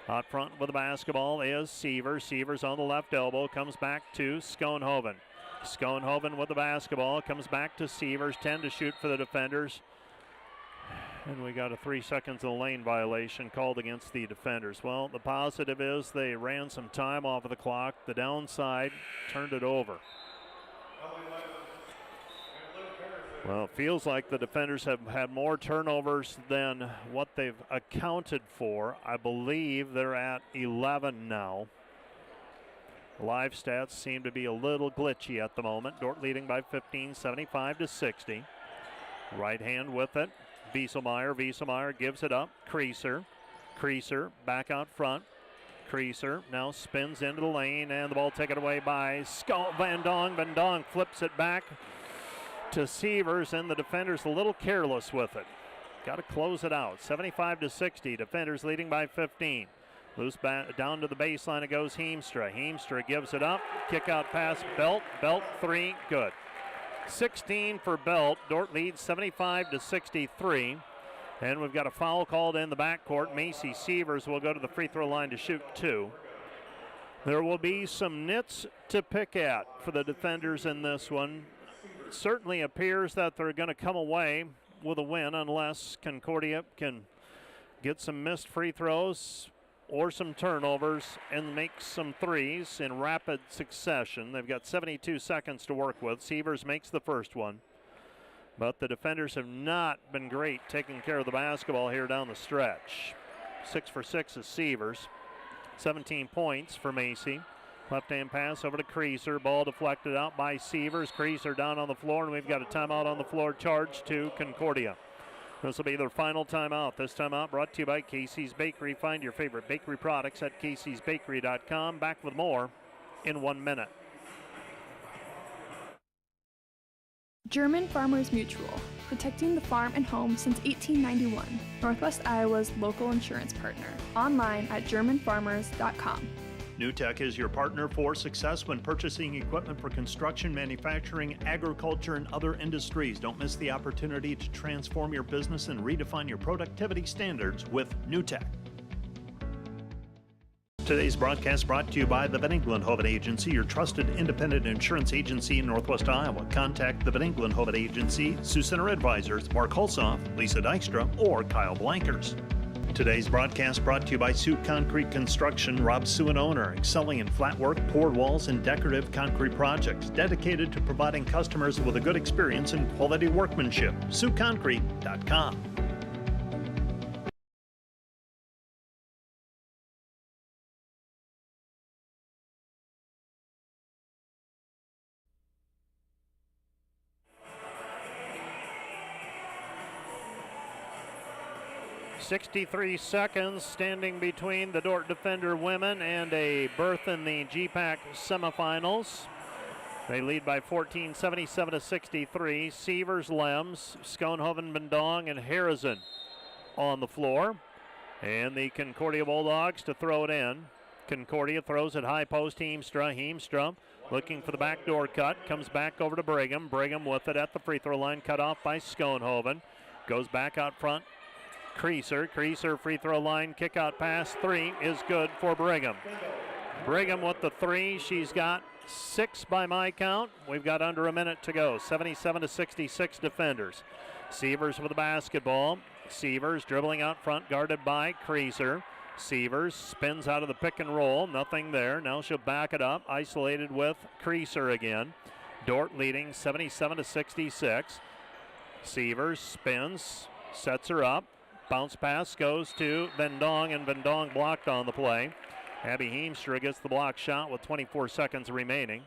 Out front with the basketball is Sievers. Sievers on the left elbow. Comes back to Schoenhoven. Schoenhoven with the basketball. Comes back to Sievers. 10 to shoot for the defenders. And we got a 3 seconds in the lane violation called against the defenders. Well, the positive is they ran some time off of the clock. The downside turned it over. Well, it feels like the defenders have had more turnovers than what they've accounted for. I believe they're at 11 now. Live stats seem to be a little glitchy at the moment. Dordt leading by 15, 75-60. Right hand with it. Wieselmeyer. Wieselmeyer gives it up. Creaser. Creaser back out front. Creaser now spins into the lane, and the ball taken away by Van Dong. Van Dong flips it back to Sievers, and the defenders a little careless with it. Got to close it out. 75-60. Defenders leading by 15. Loose back down to the baseline. It goes Heemstra. Heemstra gives it up. Kick out pass. Belt. Belt 3. Good. 16 for Belt. Dordt leads 75-63. And we've got a foul called in the backcourt. Macy Sievers will go to the free throw line to shoot 2. There will be some nits to pick at for the defenders in this one. It certainly appears that they're going to come away with a win unless Concordia can get some missed free throws or some turnovers and make some threes in rapid succession. They've got 72 seconds to work with. Sievers makes the first one. But the defenders have not been great taking care of the basketball here down the stretch. 6 for 6 is Sievers. 17 points for Macy. Left-hand pass over to Creaser. Ball deflected out by Sievers. Creaser down on the floor, and we've got a timeout on the floor charged to Concordia. This will be their final timeout. This timeout brought to you by Casey's Bakery. Find your favorite bakery products at caseysbakery.com. Back with more in 1 minute. German Farmers Mutual, protecting the farm and home since 1891. Northwest Iowa's local insurance partner. Online at germanfarmers.com. NewTek is your partner for success when purchasing equipment for construction, manufacturing, agriculture, and other industries. Don't miss the opportunity to transform your business and redefine your productivity standards with NewTek. Today's broadcast brought to you by the Van Engelen Agency, your trusted independent insurance agency in Northwest Iowa. Contact the Van Engelen Agency, Sioux Center Advisors, Mark Hulsoff, Lisa Dykstra, or Kyle Blankers. Today's broadcast brought to you by Sioux Concrete Construction. Rob Sioux, an owner, excelling in flat work, poured walls, and decorative concrete projects, dedicated to providing customers with a good experience and quality workmanship. SiouxConcrete.com. .63 seconds standing between the Dordt Defender women and a berth in the GPAC semifinals. They lead by 14, 77-63. Sievers, Lems, Schoenhoven, Bendong, and Harrison on the floor. And the Concordia Bulldogs to throw it in. Concordia throws it high post. Heemstra. Heemstra looking for the backdoor cut. Comes back over to Brigham. Brigham with it at the free throw line. Cut off by Schoenhoven. Goes back out front. Creaser free throw line, kick out pass, 3 is good for Brigham. Brigham with the 3, she's got 6 by my count. We've got under a minute to go, 77-66 defenders. Sievers with the basketball. Sievers dribbling out front, guarded by Creaser. Sievers spins out of the pick and roll. Nothing there. Now she'll back it up. Isolated with Creaser again. Dordt leading 77-66. Sievers spins, sets her up. Bounce pass goes to Vendong, and Vendong blocked on the play. Abby Heemstra gets the block shot with 24 seconds remaining.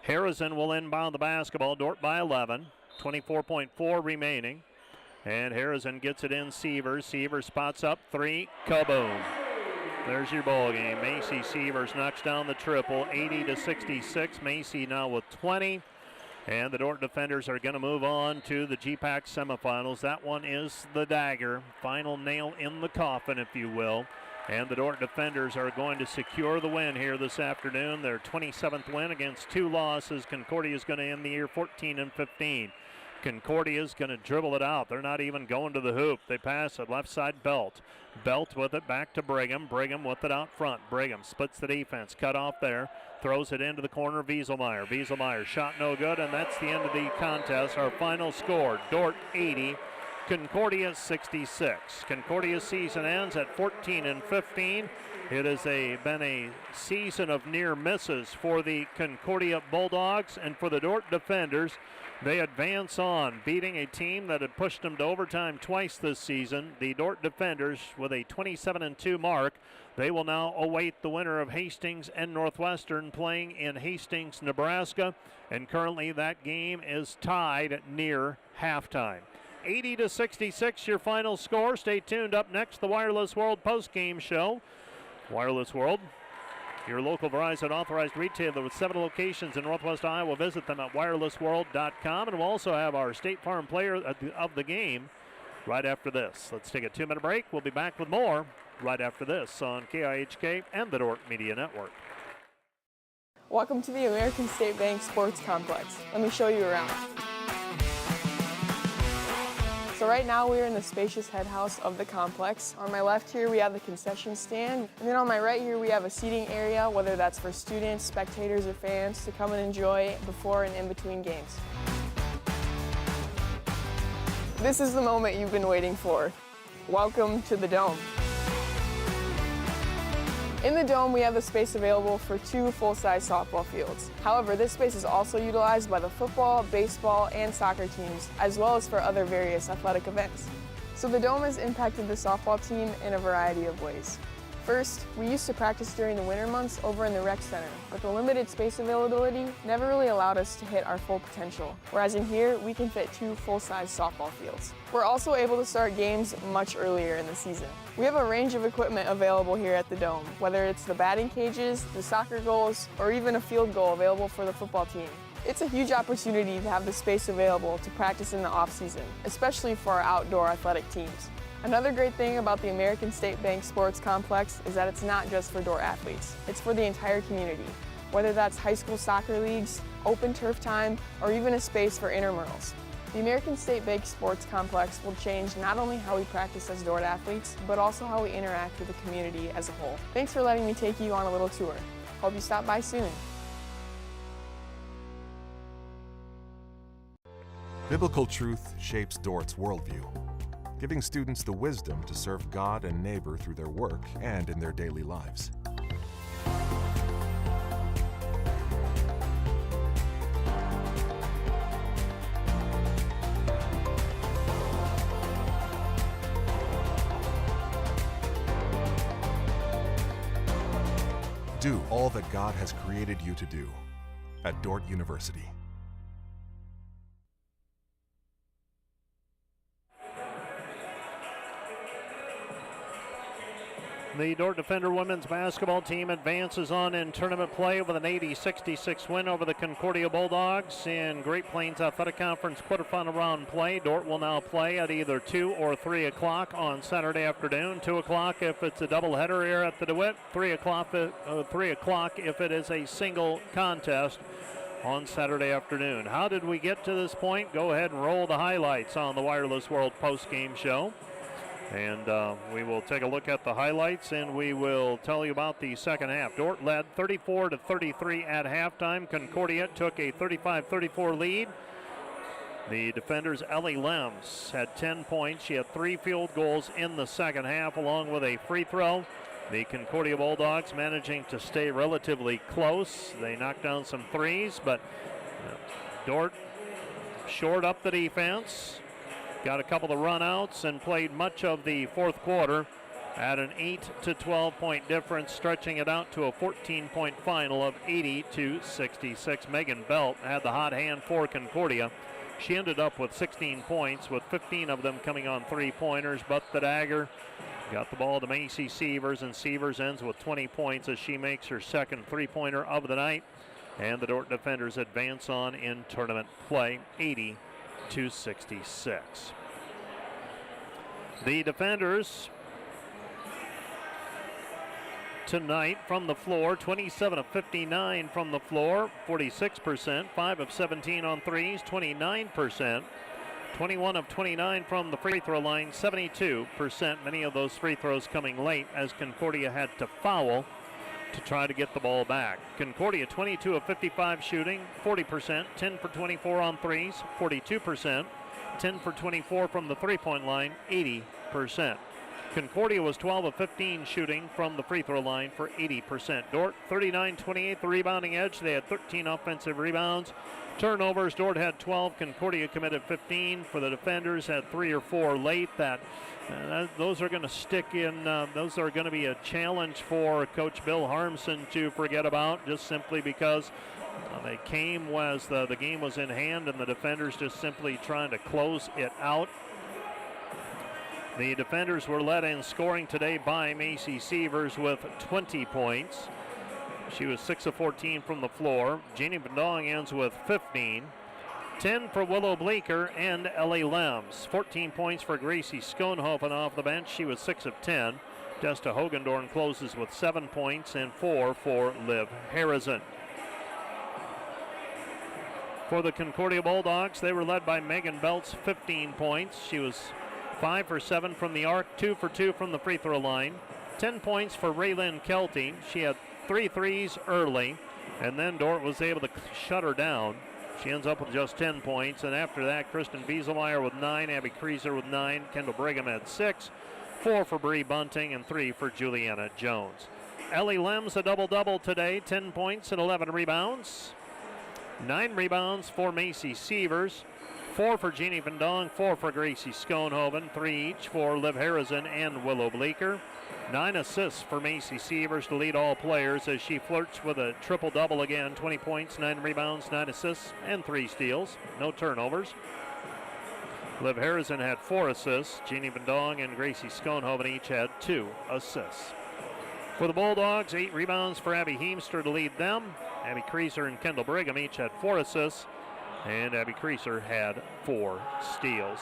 Harrison will inbound the basketball. Dordt by 11. 24.4 remaining. And Harrison gets it in Sievers. Sievers spots up three. Kaboom. There's your ball game. Macy Sievers knocks down the triple. 80-66. Macy now with 20. And the Dordt defenders are going to move on to the GPAC semifinals. That one is the dagger. Final nail in the coffin, if you will. And the Dordt defenders are going to secure the win here this afternoon. Their 27th win against 2 losses. Concordia is going to end the year 14-15. Concordia is going to dribble it out. They're not even going to the hoop. They pass it left side Belt. Belt with it back to Brigham. Brigham with it out front. Brigham splits the defense. Cut off there. Throws it into the corner. Wieselmeyer. Wieselmeyer shot no good, and that's the end of the contest. Our final score, Dordt 80. Concordia 66. Concordia's season ends at 14-15. It has been a season of near misses for the Concordia Bulldogs, and for the Dordt defenders, they advance on, beating a team that had pushed them to overtime twice this season. The Dordt defenders with a 27-2 mark. They will now await the winner of Hastings and Northwestern playing in Hastings, Nebraska, and currently that game is tied near halftime. 80-66 your final score. Stay tuned. Up next, the Wireless World post-game show. Wireless World, your local Verizon authorized retailer with 7 locations in Northwest Iowa. Visit them at wirelessworld.com. And we'll also have our State Farm player of the game right after this. Let's take a 2-minute break. We'll be back with more right after this on KIHK and the Dordt Media Network. Welcome to the American State Bank Sports Complex. Let me show you around. So right now we're in the spacious head house of the complex. On my left here we have the concession stand, and then on my right here we have a seating area, whether that's for students, spectators, or fans to come and enjoy before and in between games. This is the moment you've been waiting for. Welcome to the Dome. In the Dome, we have the space available for 2 full-size softball fields. However, this space is also utilized by the football, baseball, and soccer teams, as well as for other various athletic events. So the Dome has impacted the softball team in a variety of ways. First, we used to practice during the winter months over in the rec center, but the limited space availability never really allowed us to hit our full potential, whereas in here, we can fit 2 full-size softball fields. We're also able to start games much earlier in the season. We have a range of equipment available here at the Dome, whether it's the batting cages, the soccer goals, or even a field goal available for the football team. It's a huge opportunity to have the space available to practice in the off-season, especially for our outdoor athletic teams. Another great thing about the American State Bank Sports Complex is that it's not just for Dordt athletes, it's for the entire community. Whether that's high school soccer leagues, open turf time, or even a space for intramurals. The American State Bank Sports Complex will change not only how we practice as Dordt athletes, but also how we interact with the community as a whole. Thanks for letting me take you on a little tour. Hope you stop by soon. Biblical truth shapes Dordt's worldview, giving students the wisdom to serve God and neighbor through their work and in their daily lives. Do all that God has created you to do at Dordt University. The Dordt Defender women's basketball team advances on in tournament play with an 80-66 win over the Concordia Bulldogs in Great Plains Athletic Conference quarterfinal round play. Dordt will now play at either 2 or 3 o'clock on Saturday afternoon. 2 o'clock if it's a doubleheader here at the DeWitt. 3 o'clock if it is a single contest on Saturday afternoon. How did we get to this point? Go ahead and roll the highlights on the Wireless World post-game show. And we will take a look at the highlights, and we will tell you about the second half. Dordt led 34-33 at halftime. Concordia took a 35-34 lead. The defenders, Ellie Lems, had 10 points. She had 3 field goals in the second half, along with a free throw. The Concordia Bulldogs managing to stay relatively close. They knocked down some threes, but Dordt shored up the defense, got a couple of runouts, and played much of the fourth quarter at an 8 to 12 point difference, stretching it out to a 14-point final of 80-66. Megan Belt had the hot hand for Concordia. She ended up with 16 points, with 15 of them coming on three-pointers, but the dagger got the ball to Macy Sievers, and Sievers ends with 20 points as she makes her second three-pointer of the night. And the Dordt defenders advance on in tournament play, 80-66. The defenders tonight from the floor, 27 of 59 from the floor, 46%, 5 of 17 on threes, 29%, 21 of 29 from the free throw line, 72%. Many of those free throws coming late as Concordia had to foul to try to get the ball back. Concordia 22 of 55 shooting, 40%, 10 for 24 on threes, 42%, 10 for 24 from the three-point line, 80%. Concordia was 12 of 15 shooting from the free throw line for 80%. Dordt 39-28, the rebounding edge. They had 13 offensive rebounds. Turnovers, Dordt had 12, Concordia committed 15. For the defenders, had 3 or 4 late. Those are going to stick in, those are going to be a challenge for Coach Bill Harmson to forget about, just simply because they came as the game was in hand and the defenders just simply trying to close it out. The defenders were led in scoring today by Macy Sievers with 20 points. She was 6 of 14 from the floor. Jeannie Bandong ends with 15. 10 for Willow Bleeker and Ellie Lems. 14 points for Gracie Schoenhofen off the bench. She was 6 of 10. Jesta Hogendorn closes with 7 points and 4 for Liv Harrison. For the Concordia Bulldogs, they were led by Megan Belt's 15 points. She was 5 for 7 from the arc, 2 for 2 from the free throw line. 10 points for Raylyn Kelty. She had 3 threes early, and then Dordt was able to shut her down. She ends up with just 10 points, and after that, Kristen Wieselmeyer with 9, Abby Kreeser with 9, Kendall Brigham had 6, 4 for Bree Bunting, and 3 for Juliana Jones. Ellie Lems a double-double today, 10 points and 11 rebounds. 9 rebounds for Macy Sievers, 4 for Jeannie Vandong, 4 for Gracie Schoenhoven, 3 each for Liv Harrison and Willow Bleeker. 9 assists for Macy Sievers to lead all players as she flirts with a triple-double again. 20 points, 9 rebounds, 9 assists, and 3 steals. No turnovers. Liv Harrison had 4 assists. Jeannie Vandong and Gracie Schoenhoven each had 2 assists. For the Bulldogs, 8 rebounds for Abby Heemster to lead them. Abby Kreeser and Kendall Brigham each had 4 assists, and Abby Kreeser had 4 steals.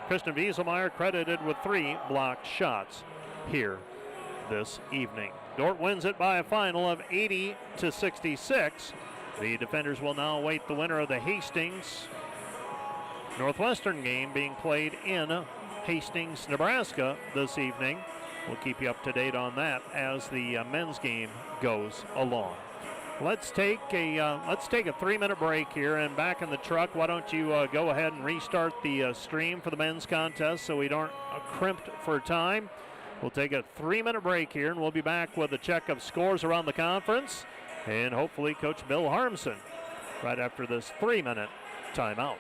Kristen Wieselmeyer credited with 3 blocked shots here this evening. Dordt wins it by a final of 80-66. The defenders will now await the winner of the Hastings Northwestern game being played in Hastings, Nebraska this evening. We'll keep you up to date on that as the men's game goes along. Let's take a 3-minute break here, and back in the truck, why don't you go ahead and restart the stream for the men's contest so we aren't crimped for time. We'll take a 3-minute break here, and we'll be back with a check of scores around the conference and hopefully Coach Bill Harmson right after this 3-minute timeout.